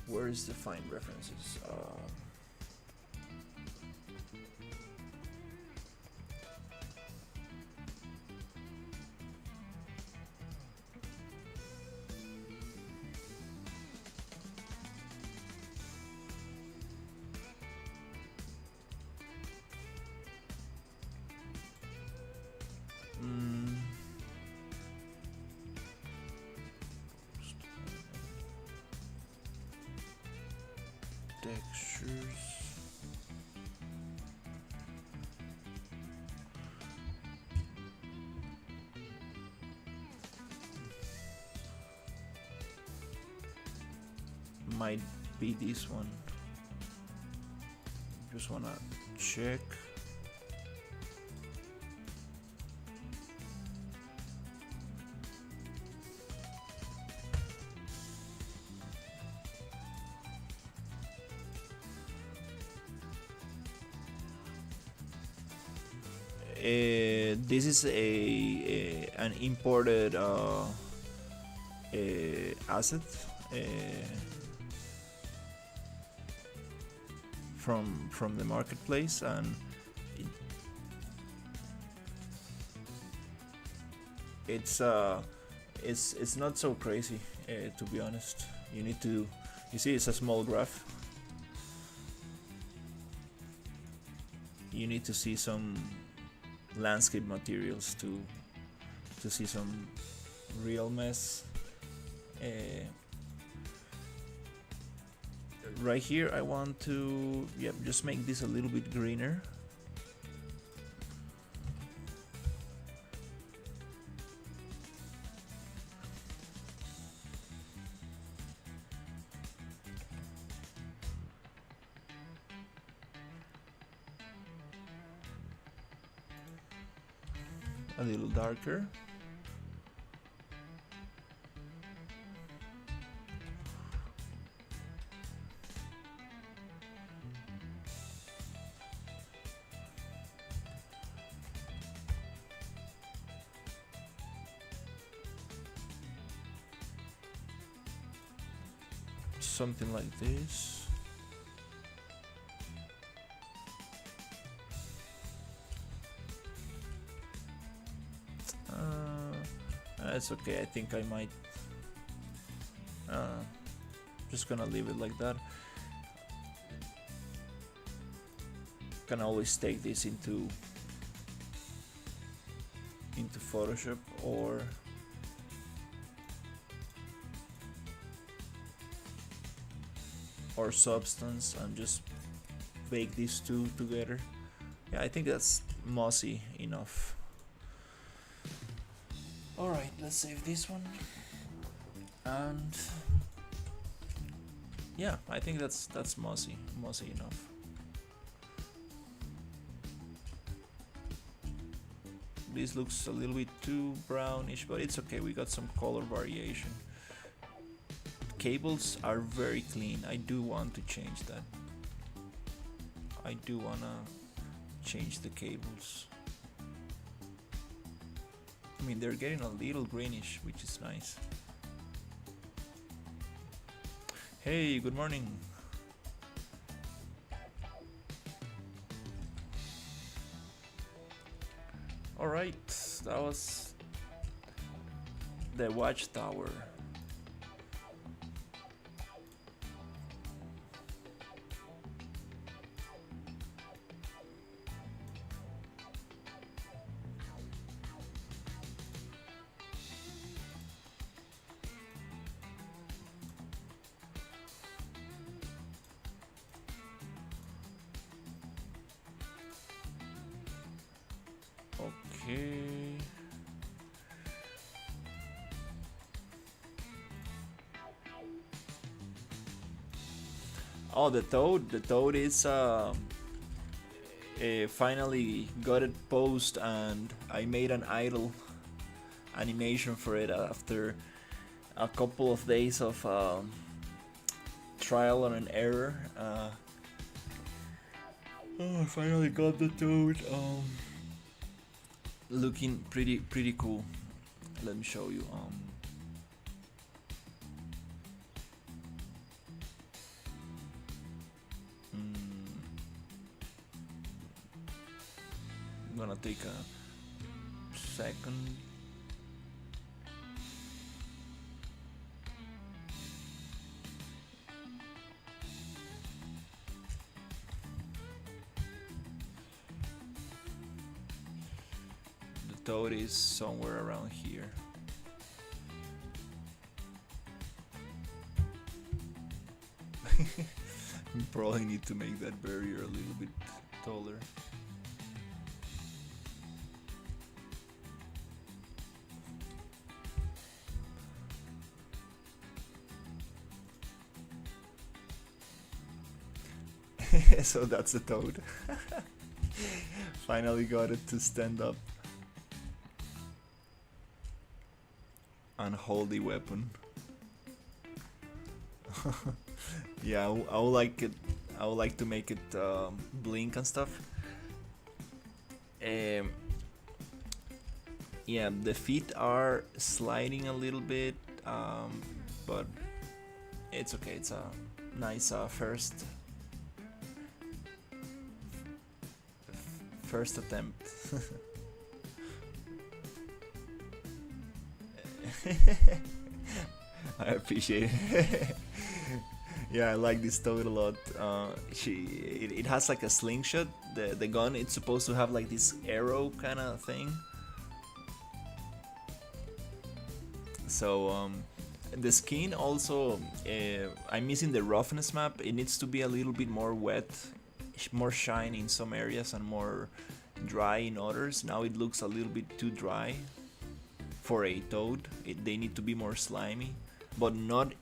Where is the find references? Mm, textures. Might be this one. Just wanna check. This is a an imported asset from the marketplace, and it, it's it's not so crazy, to be honest. You see, it's a small graph. You need to see some landscape materials to see some real mess. Right here I want to just make this a little bit greener. A little darker. Something like this. That's okay. I think I might just gonna leave it like that. Can always take this into Photoshop or Substance and just bake these two together. Yeah, I think that's mossy enough. Alright, let's save this one. And yeah, I think that's mossy enough. This looks a little bit too brownish, but it's okay, we got some color variation. Cables are very clean. I do want to change that. I do wanna change the cables. I mean, they're getting a little greenish, which is nice. Hey, good morning. Alright, that was the watchtower. Okay. Oh, the toad. The toad is finally got it posed, and I made an idle animation for it after a couple of days of trial and error. I finally got the toad. Looking pretty cool. Let me show you. I'm gonna take a second. The toad is somewhere around here. You probably need to make that barrier a little bit taller. So that's the toad. Finally got it to stand up and hold the weapon. Yeah, I would like it. I would like to make it blink and stuff. Yeah, the feet are sliding a little bit, but it's okay. It's a nice first attempt. I appreciate it. Yeah, I like this toad a lot. It has like a slingshot. The gun, it's supposed to have like this arrow kind of thing. So the skin also, I'm missing the roughness map. It needs to be a little bit more wet, more shiny in some areas and more dry in others. Now it looks a little bit too dry for a toad. They need to be more slimy, but not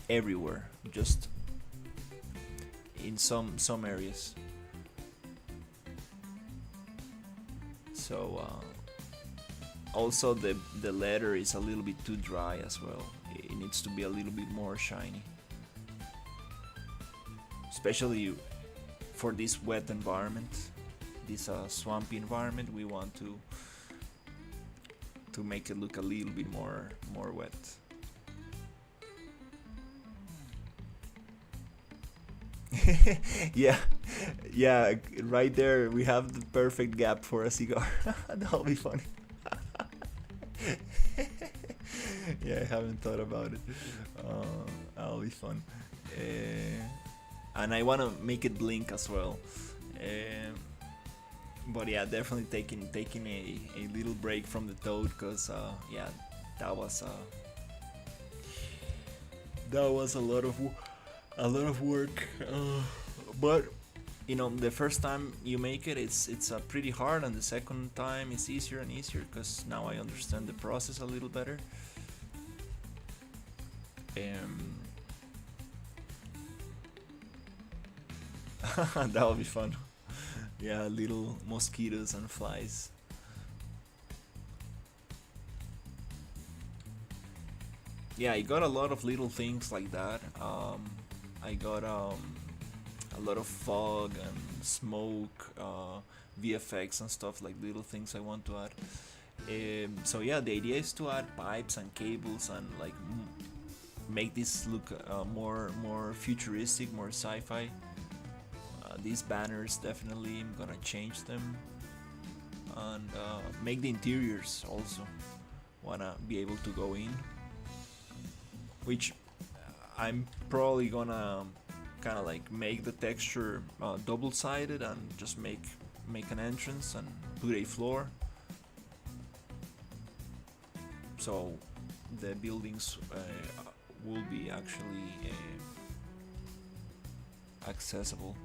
everywhere, just in some areas. So also the leather is a little bit too dry as well. It needs to be a little bit more shiny, especially for this wet environment, this swampy environment. We want to make it look a little bit more wet. Yeah, yeah, right there we have the perfect gap for a cigar. That'll be funny. Yeah, I haven't thought about it. That'll be fun. And I want to make it blink as well. But yeah, definitely taking a little break from the toad, because yeah, that was a lot of work. But you know, the first time you make it, it's pretty hard, and the second time it's easier and easier, because now I understand the process a little better. That'll be fun. Yeah, little mosquitoes and flies. Yeah, I got a lot of little things like that. I got a lot of fog and smoke, VFX and stuff, like little things I want to add. So yeah, the idea is to add pipes and cables and like make this look more futuristic, more sci-fi. These banners, definitely I'm gonna change them, and make the interiors also. Wanna be able to go in, which I'm probably gonna kind of like make the texture double-sided and just make an entrance and put a floor, so the buildings will be actually accessible.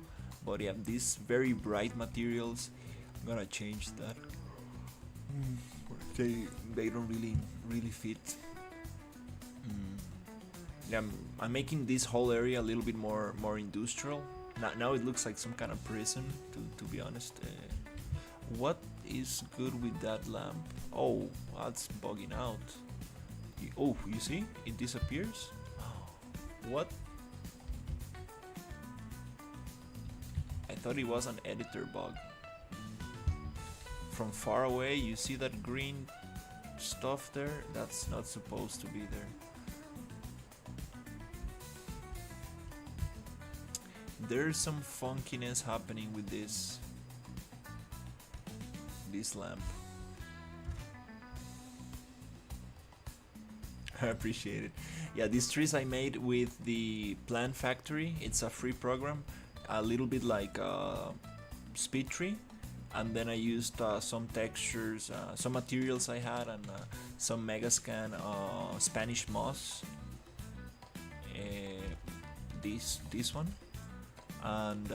But yeah, these very bright materials, I'm gonna change that. they they don't really fit. Mm. Yeah, I'm making this whole area a little bit more industrial. Now it looks like some kind of prison. To be honest, what is good with that lamp? Oh, that's bugging out. Oh, you see, it disappears. What? I thought it was an editor bug. From far away, you see that green stuff there? That's not supposed to be there. There's some funkiness happening with this lamp. I appreciate it. Yeah, these trees I made with the Plant Factory. It's a free program, a little bit like Speed Tree, and then I used some textures, some materials I had, and some Megascan Spanish moss. This one, and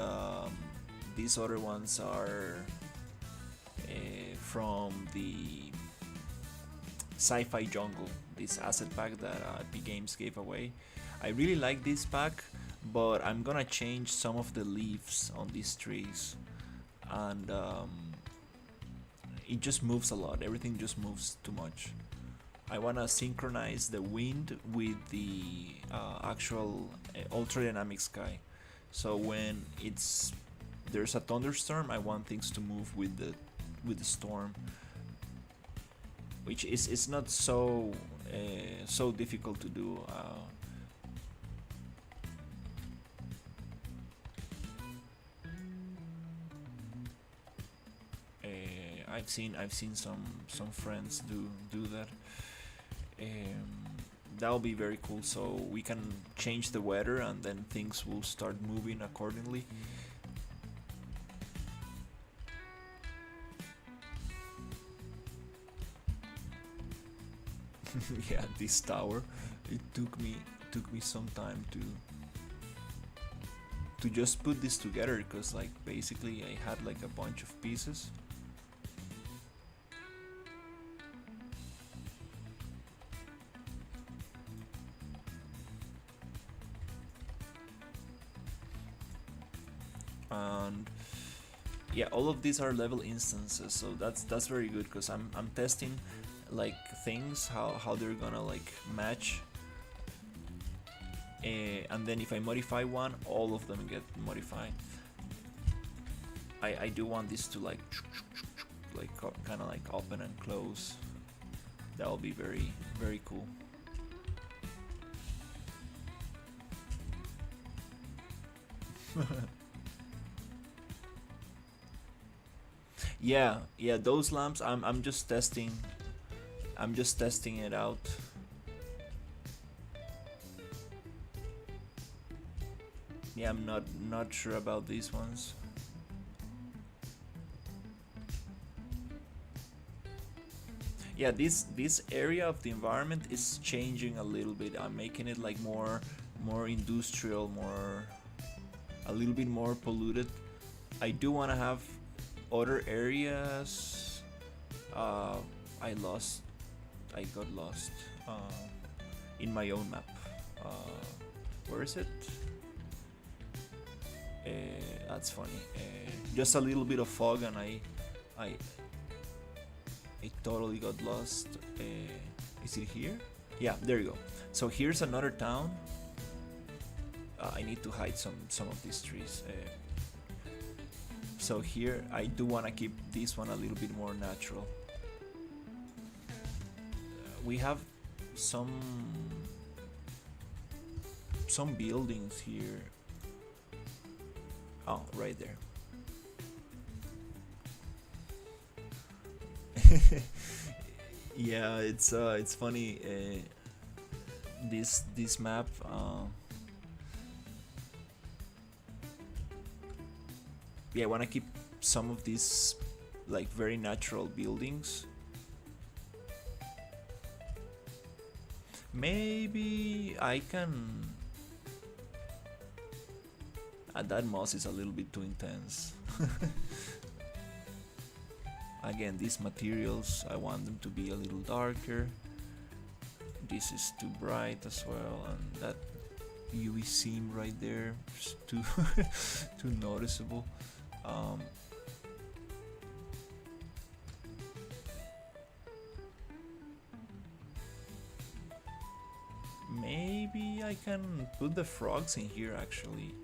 these other ones are from the Sci Fi Jungle, this asset pack that Epic Games gave away. I really like this pack, but I'm gonna change some of the leaves on these trees, and it just moves a lot. Everything just moves too much. I wanna synchronize the wind with the actual ultra dynamic sky. So when there's a thunderstorm, I want things to move with the storm, which is it's not so difficult to do. I've seen some friends do that. That'll be very cool. So we can change the weather, and then things will start moving accordingly. Yeah, this tower. It took me some time to just put this together, because like basically I had like a bunch of pieces. And yeah, all of these are level instances, so that's very good, because I'm testing like things, how they're gonna like match, and then if I modify one, all of them get modified. I do want this to like kind of like open and close. That'll be very cool. Yeah, those lamps I'm just testing. I'm just testing it out. Yeah, I'm not sure about these ones. Yeah, this area of the environment is changing a little bit. I'm making it like more industrial, a little bit more polluted. I do want to have other areas. I got lost in my own map. Where is it? That's funny. Just a little bit of fog, and I totally got lost. Is it here? Yeah, there you go. So here's another town. I need to hide some of these trees. So here I do want to keep this one a little bit more natural. We have some buildings here. Oh, right there. Yeah, it's funny. This map. Yeah, I want to keep some of these like very natural buildings. Maybe I can. That moss is a little bit too intense. Again, these materials, I want them to be a little darker. This is too bright as well, and that UV seam right there is too too noticeable. Um, Maybe I can put the frogs in here actually,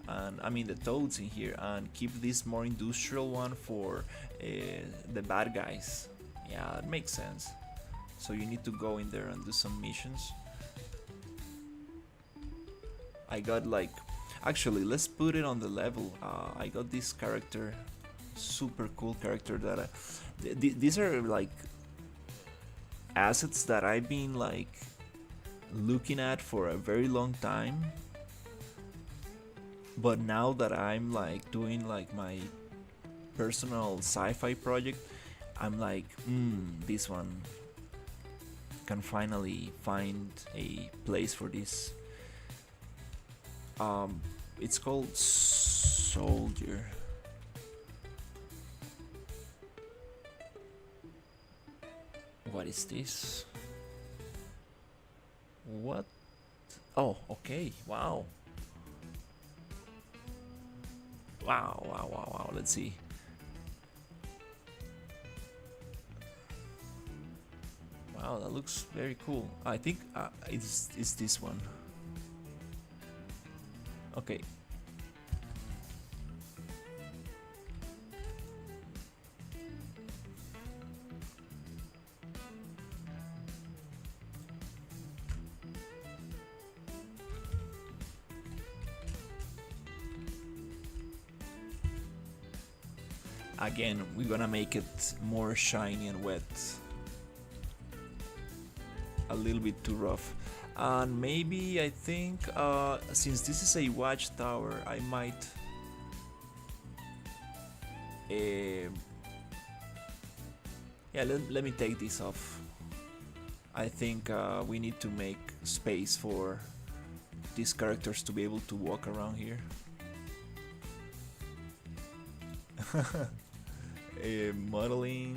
and I mean the toads in here, and keep this more industrial one for the bad guys. Yeah, that makes sense. So you need to go in there and do some missions. I got like, actually, let's put it on the level. I got this character, super cool character that these are like assets that I've been like looking at for a very long time, but now that I'm like doing like my personal sci-fi project, I'm like, this one can finally find a place for this. It's called Soldier. What is this? What? Oh, okay. Wow. Wow, wow, wow, wow. Let's see. Wow, that looks very cool. I think it's this one. Okay. Again, we're gonna make it more shiny and wet. A little bit too rough. And maybe I think since this is a watchtower, I might yeah, let me take this off. I think we need to make space for these characters to be able to walk around here. Modeling,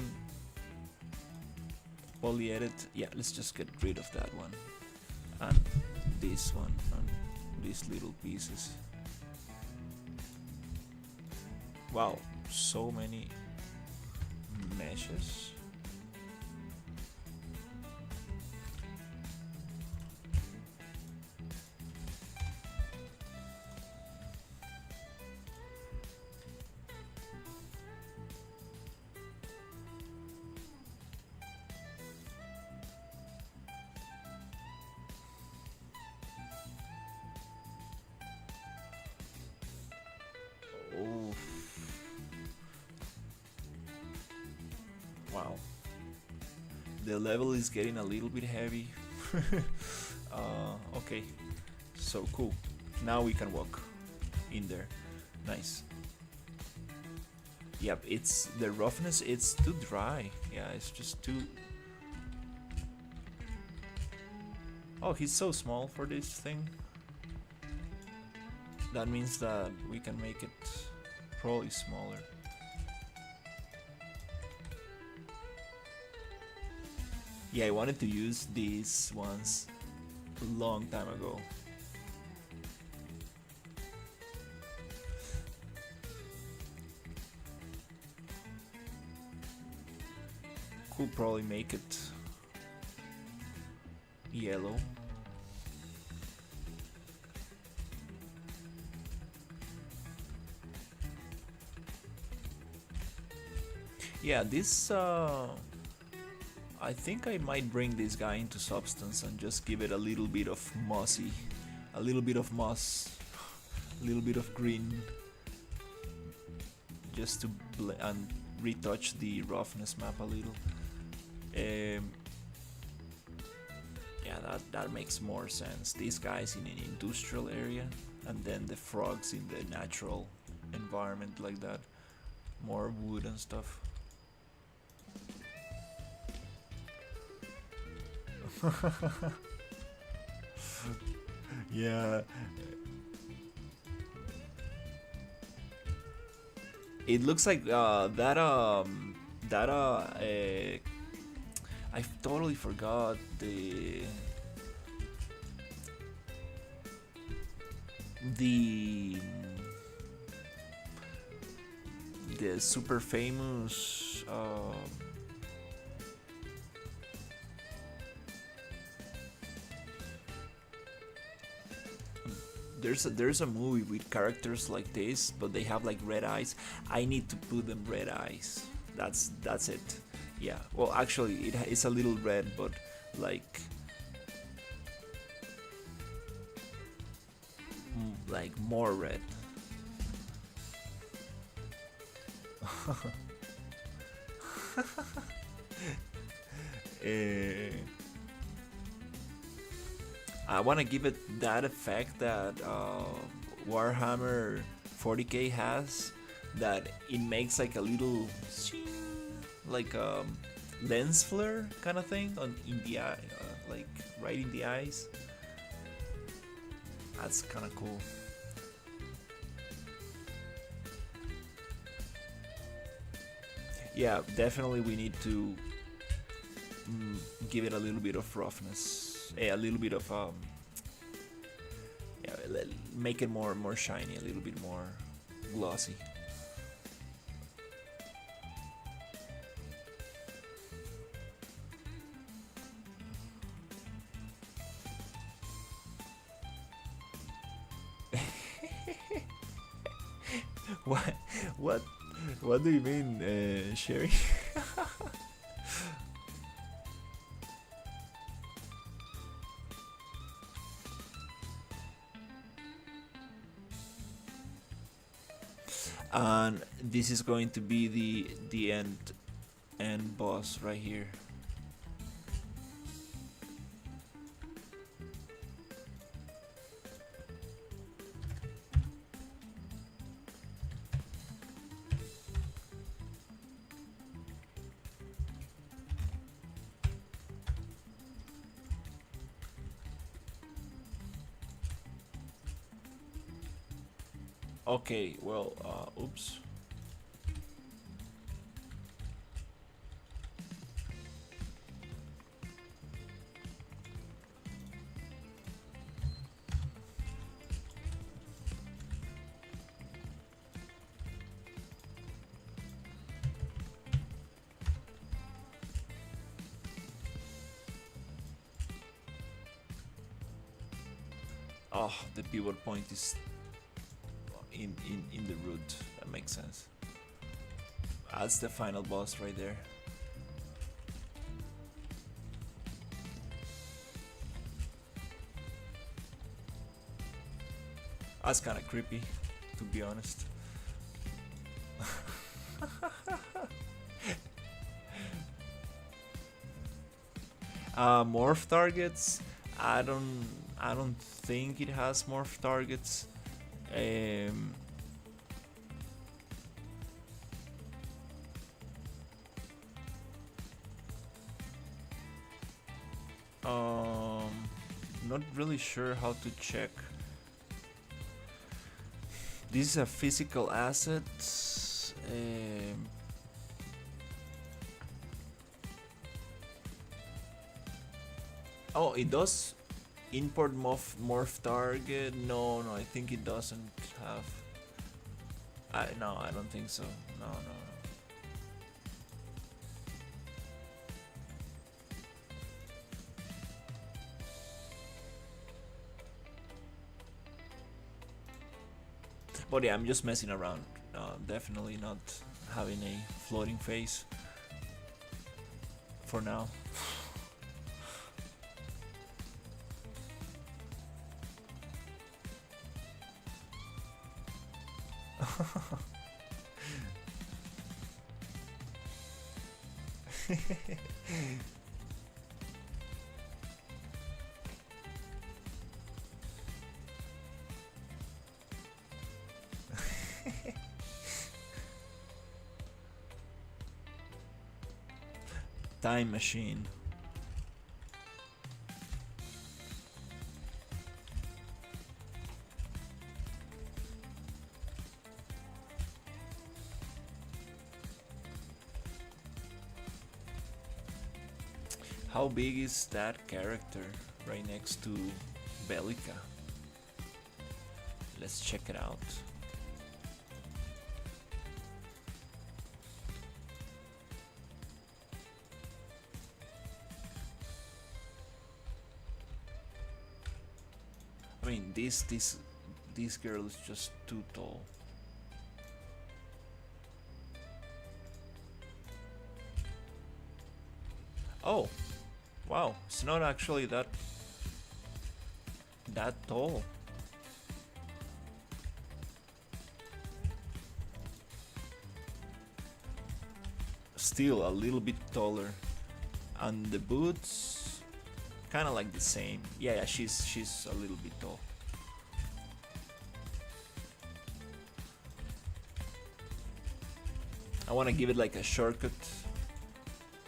poly edit. Yeah, let's just get rid of that one and this one and these little pieces. Wow, so many meshes. Oh, wow. The level is getting a little bit heavy. Okay, so cool. Now we can walk in there. Nice. Yep, it's the roughness, it's too dry. Yeah, it's just too... Oh, he's so small for this thing. That means that we can make it probably smaller. Yeah, I wanted to use these ones a long time ago. Could probably make it yellow. Yeah, this I think I might bring this guy into substance and just give it a little bit of mossy, a little bit of moss, a little bit of green, just to and retouch the roughness map a little. Yeah, that makes more sense. These guys in an industrial area, and then the frogs in the natural environment like that, more wood and stuff. Yeah, it looks like that that I totally forgot the the super famous there's a movie with characters like this, but they have like red eyes. I need to put them red eyes. That's it. Yeah. Well, actually, it's a little red, but like more red. Eh, I want to give it that effect that Warhammer 40k has, that it makes like a little like lens flare kind of thing on in the eye, like right in the eyes. That's kind of cool. Yeah, definitely we need to give it a little bit of roughness, a little bit of yeah, make it more shiny, a little bit more glossy. what what what do you mean, Sherry? And this is going to be the end boss right here. Okay, well, oops. Oh, the pivot point is in the root. That makes sense. That's the final boss right there. That's kind of creepy, to be honest. Morph targets. I don't think it has morph targets. Not really sure how to check. This is a physical asset. Oh, it does import morph target. No, I think it doesn't have. No, I don't think so. No. But yeah, I'm just messing around. Definitely not having a floating face for now. Time machine. How big is that character right next to Bellica? Let's check it out. I mean, this girl is just too tall. Oh, wow! It's not actually that tall. Still a little bit taller, and the boots, kind of like the same. Yeah, she's a little bit tall. I want to give it like a shortcut,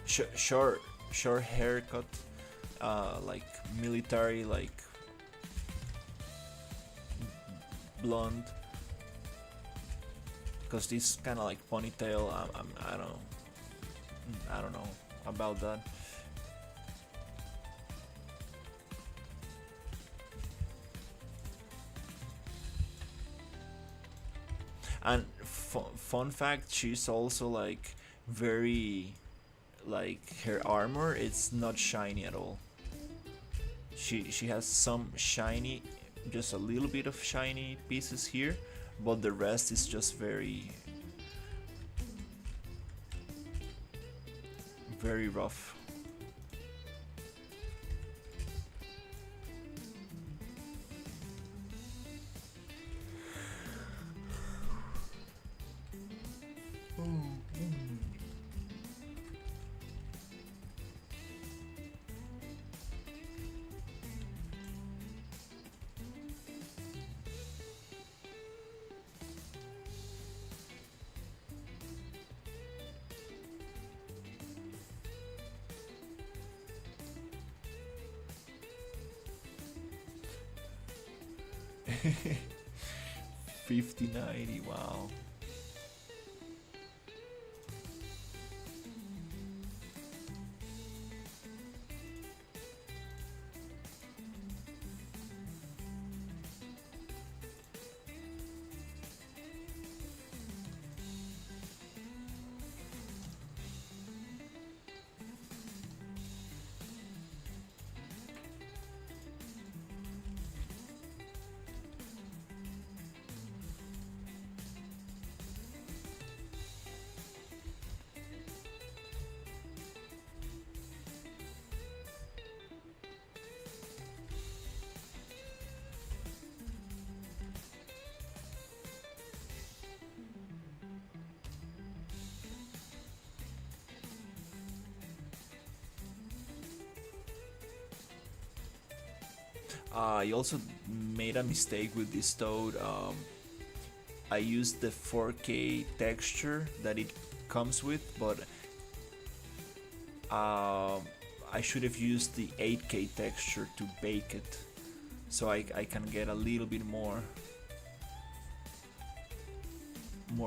short haircut, like military, like blonde. Because this kind of like ponytail, I don't know about that. And fun fact, she's also like very, like her armor, it's not shiny at all. She has some shiny, just a little bit of shiny pieces here, but the rest is just very rough. $50.90, wow. I also made a mistake with this toad. I used the 4K texture that it comes with, but I should have used the 8K texture to bake it, so I can get a little bit more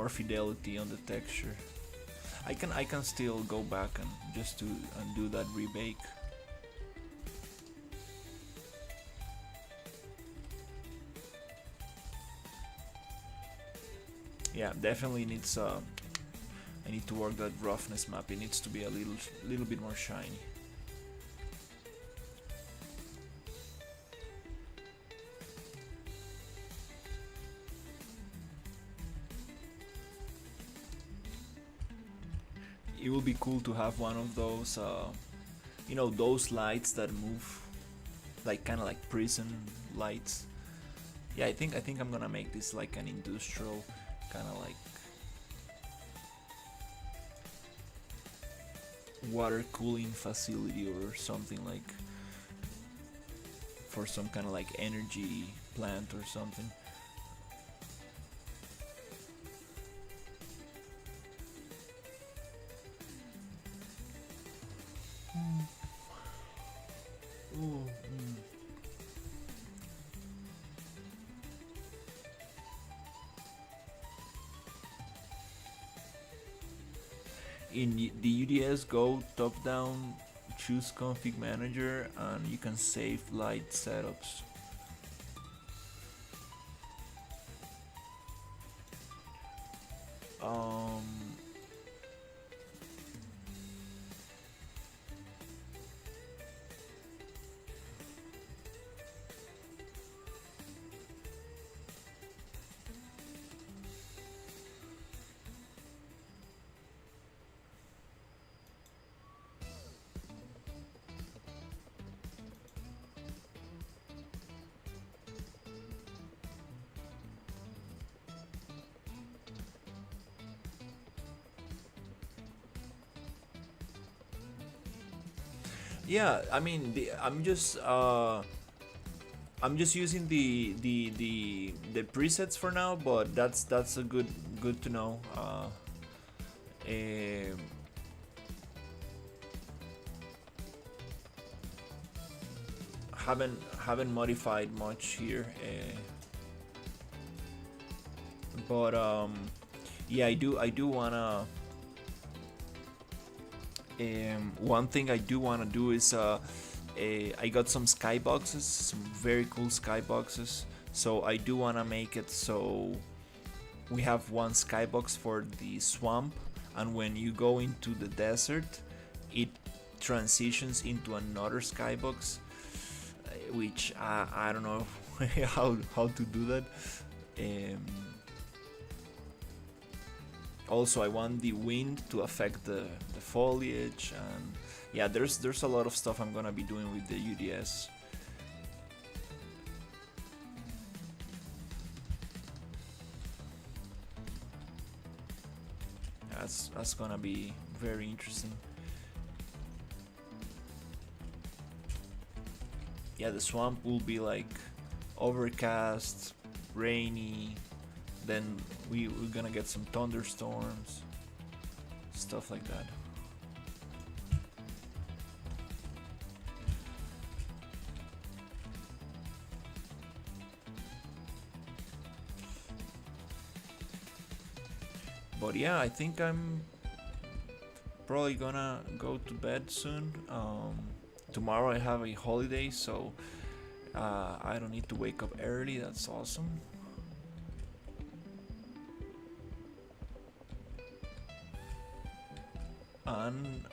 fidelity on the texture. I can still go back and just do that rebake. Yeah, definitely needs. I need to work that roughness map. It needs to be a little bit more shiny. It would be cool to have one of those, you know, those lights that move, like kind of like prison lights. Yeah, I think I'm gonna make this like an industrial kind of like water cooling facility or something, like for some kind of like energy plant or something. In the UDS Go top-down choose config manager, and you can save light setups. Um, yeah, I mean, I'm just using the presets for now, but that's a good to know. Um, haven't modified much here, but yeah, I do wanna. One thing I do wanna do is I got some skyboxes, some very cool skyboxes. So I do wanna make it so we have one skybox for the swamp, and when you go into the desert, it transitions into another skybox, which I don't know how to do that. Um, Also, I want the wind to affect the foliage, and yeah, there's a lot of stuff I'm gonna be doing with the UDS. That's gonna be very interesting. Yeah, the swamp will be like overcast, rainy. Then we're gonna get some thunderstorms, stuff like that. But yeah, I think I'm probably gonna go to bed soon. Tomorrow I have a holiday, so I don't need to wake up early. That's awesome. And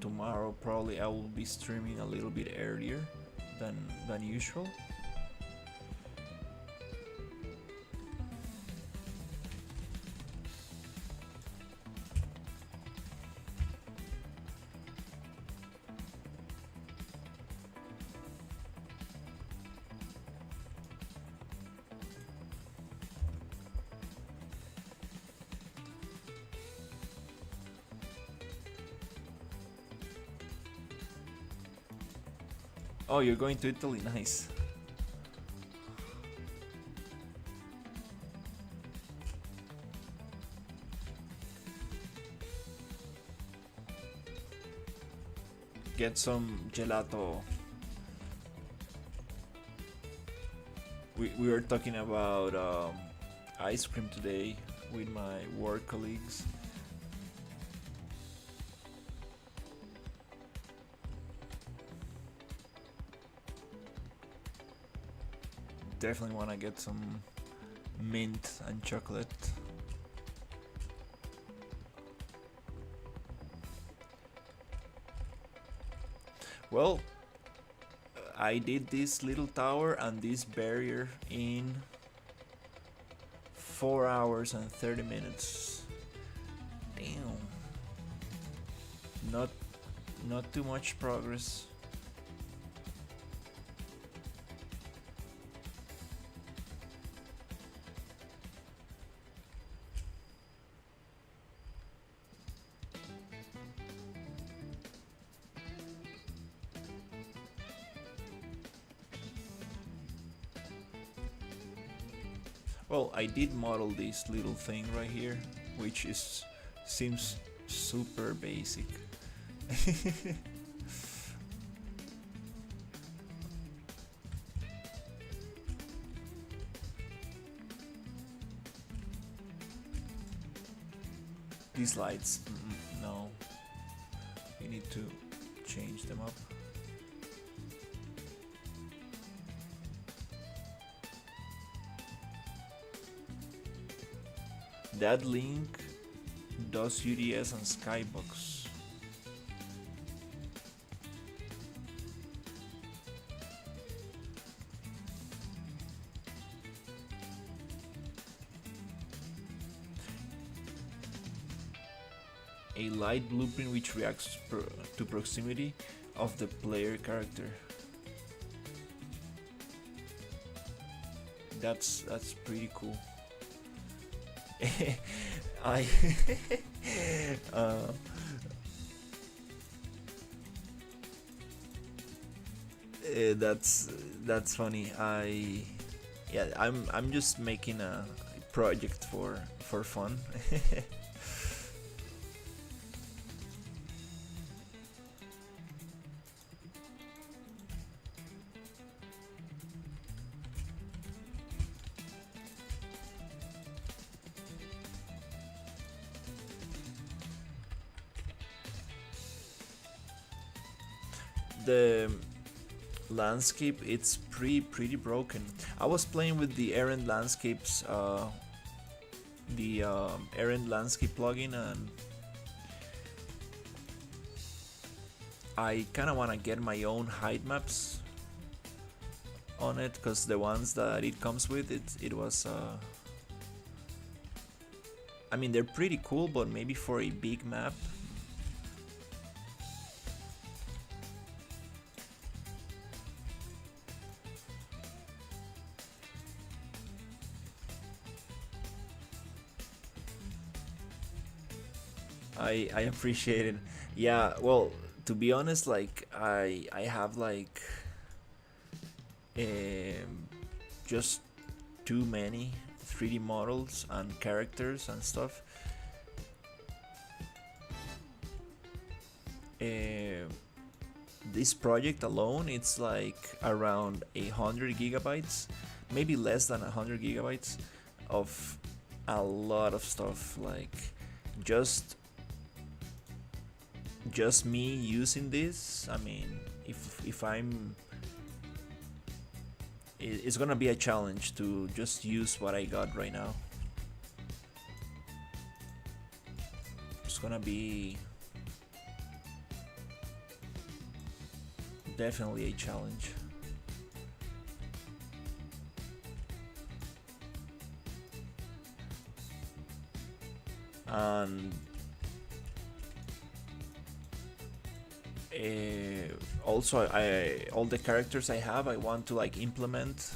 tomorrow probably I will be streaming a little bit earlier than usual. Oh, you're going to Italy? Nice. Get some gelato. We were talking about ice cream today with my work colleagues. Definitely want to get some mint and chocolate. Well, I did this little tower and this barrier in 4 hours and 30 minutes. Damn. Not too much progress. Well, I did model this little thing right here, which seems super basic. These lights, no. We need to change them up. That link does UDS and Skybox. A light blueprint which reacts to proximity of the player character. That's pretty cool. I uh, that's funny. I'm just making a project for fun. The landscape, it's pretty broken. I was playing with the errand landscapes, the errand landscape plugin, and I kind of want to get my own height maps on it, because the ones that it comes with, it was I mean, they're pretty cool, but maybe for a big map. I appreciate it. Yeah, well, to be honest, like I have like just too many 3D models and characters and stuff. This project alone, it's like around 100 gigabytes, maybe less than 100 gigabytes of a lot of stuff. Like just me using this. I mean, if I'm, it's gonna be a challenge to just use what I got right now. It's gonna be definitely a challenge. And also, I all the characters I have, I want to like implement,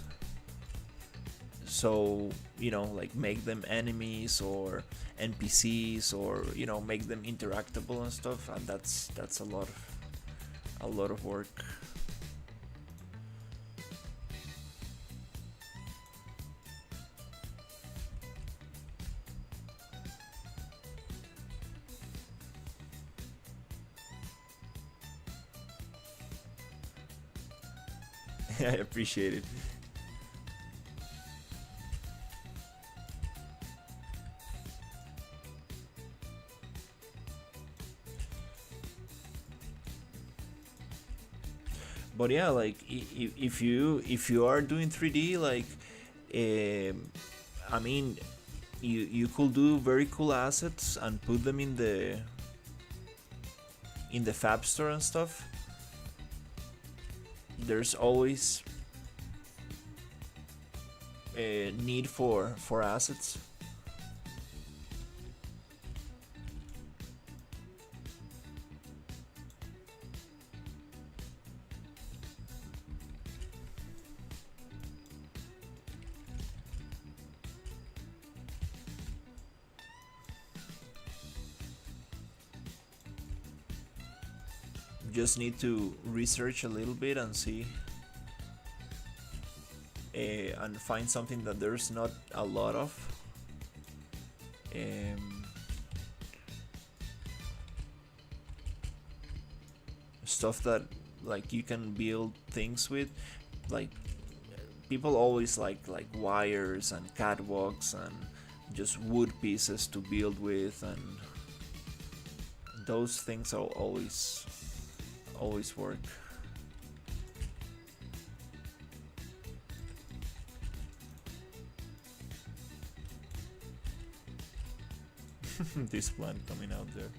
so like make them enemies or NPCs, or make them interactable and stuff, and that's a lot of work. I appreciate it. But yeah, like if you are doing 3D, like I mean, you could do very cool assets and put them in the Fab Store and stuff. There's always a need for assets. Just need to research a little bit and see, and find something that there's not a lot of. Stuff that like you can build things with, like people always like wires and catwalks and just wood pieces to build with, and those things always work. This plant coming out there.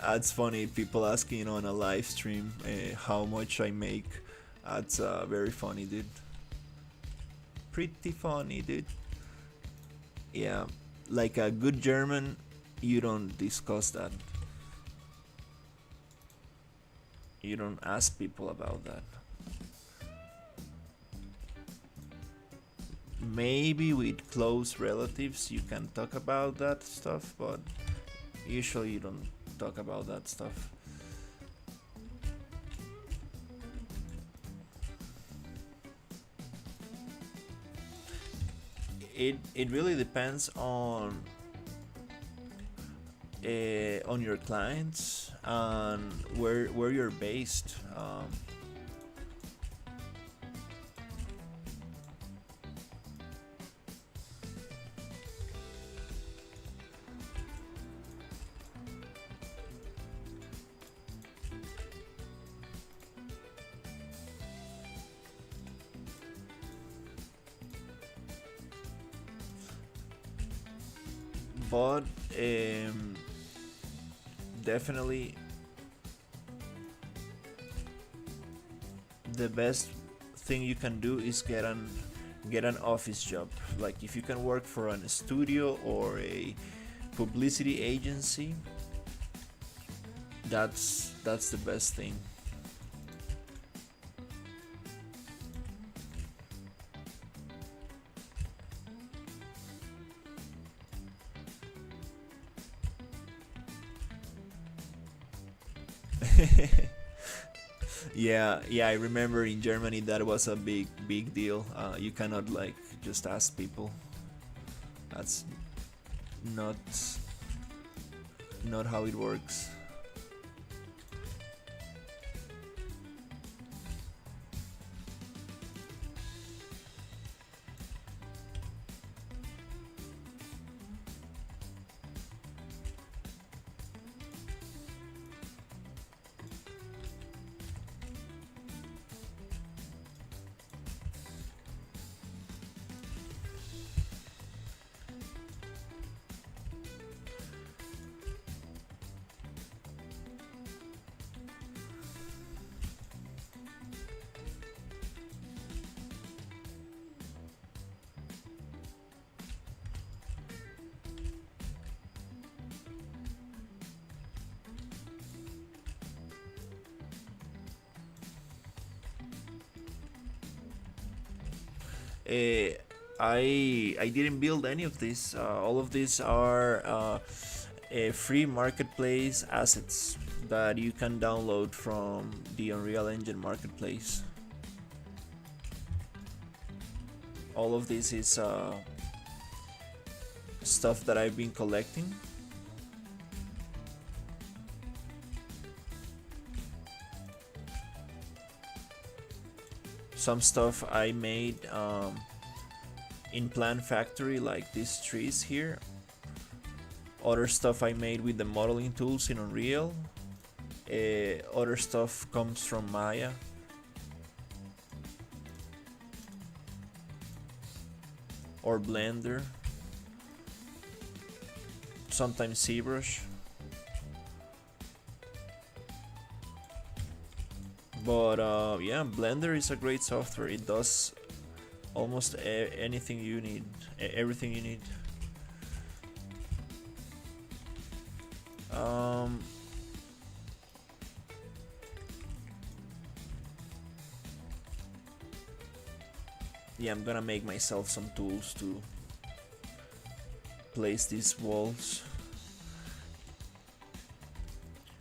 That's funny. People asking on a live stream how much I make. That's very funny, dude. Pretty funny, dude. Yeah, like a good German, you don't discuss that. You don't ask people about that. Maybe with close relatives you can talk about that stuff, but usually you don't talk about that stuff. It really depends on your clients and where you're based. But definitely the best thing you can do is get an office job. Like if you can work for a studio or a publicity agency, that's the best thing. Yeah, I remember in Germany that was a big deal. You cannot like just ask people. That's not not how it works. Uh, I didn't build any of this. All of these are free marketplace assets that you can download from the Unreal Engine marketplace. All of this is stuff that I've been collecting. Some stuff I made in Plan Factory, like these trees here. Other stuff I made with the modeling tools in Unreal. Other stuff comes from Maya. Or Blender. Sometimes ZBrush. But yeah, Blender is a great software. It does almost anything you need, everything you need. Yeah, I'm gonna make myself some tools to place these walls.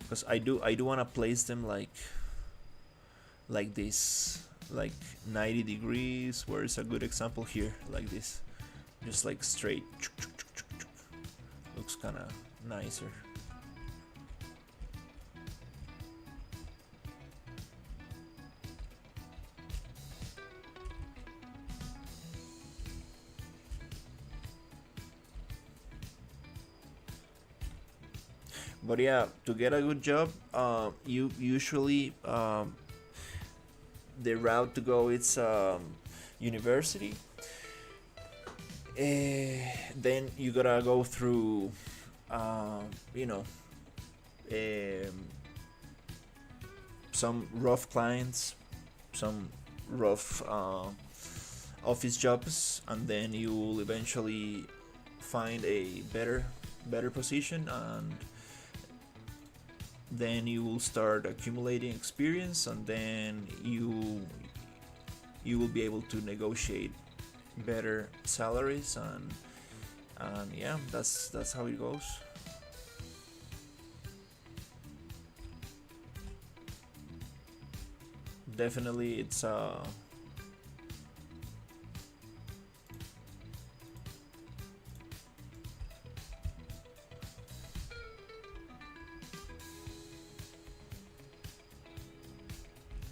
because I do want to place them like this, like 90 degrees, where is a good example here, like this, just like straight. Looks kind of nicer. But yeah, to get a good job, you usually the route to go is university. Then you gotta go through, you know, um, some rough clients, some rough office jobs, and then you will eventually find a better position, and then you will start accumulating experience, and then you will be able to negotiate better salaries, and yeah, that's how it goes. Definitely, it's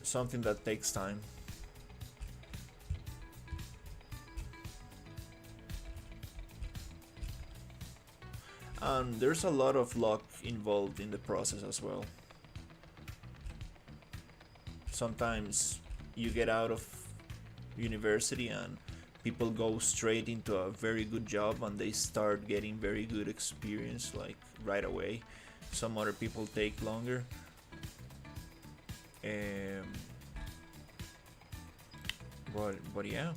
something that takes time. And there's a lot of luck involved in the process as well. Sometimes you get out of university and people go straight into a very good job and they start getting very good experience like right away. Some other people take longer. Um, but yeah.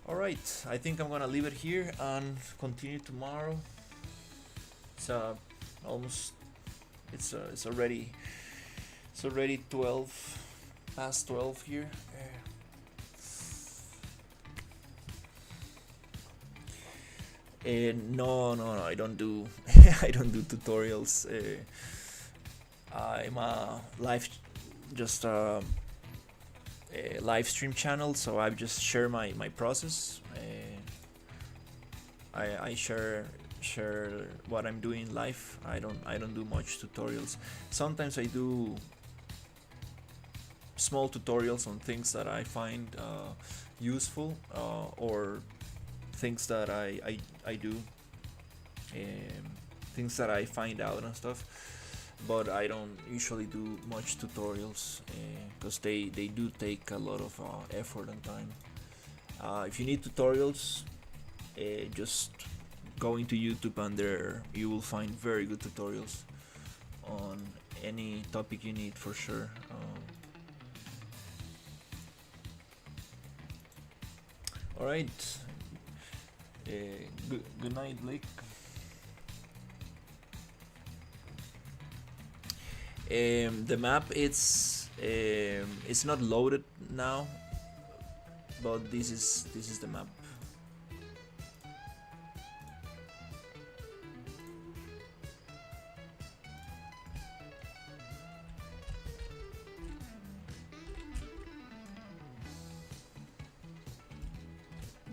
All right, I think I'm gonna leave it here and continue tomorrow. It's almost it's already 12 past 12 here. No, I don't do I don't do tutorials. I'm a just a live stream channel, so I just share my process. I share what I'm doing live. I don't do much tutorials. Sometimes I do small tutorials on things that I find useful, or things that I do, things that I find out and stuff. But I don't usually do much tutorials because they do take a lot of effort and time. If you need tutorials, just go into YouTube and there you will find very good tutorials on any topic you need for sure. All right. Good night, Blake. The map it's not loaded now, but this is the map.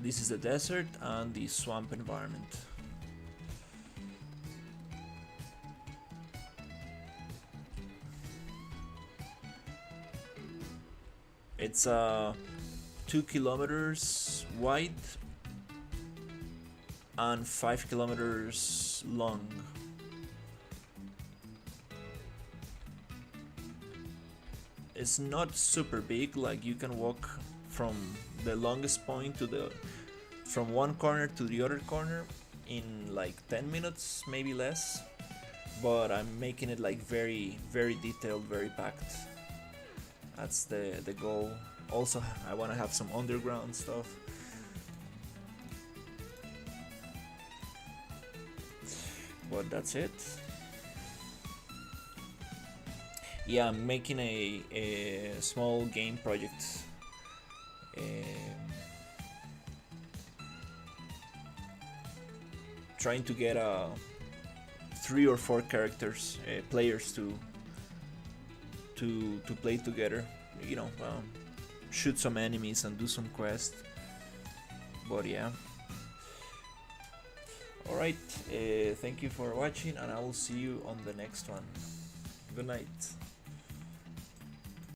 This is the desert and the swamp environment. It's 2 kilometers wide and 5 kilometers long. It's not super big, like you can walk from the longest point to the from one corner to the other corner in like 10 minutes, maybe less. But I'm making it like very detailed, very packed. That's the goal. Also, I want to have some underground stuff. But that's it. Yeah, I'm making a small game project. trying to get 3 or 4 characters, players to play together. You know, shoot some enemies and do some quests. But yeah. Alright, thank you for watching, and I will see you on the next one. Good night.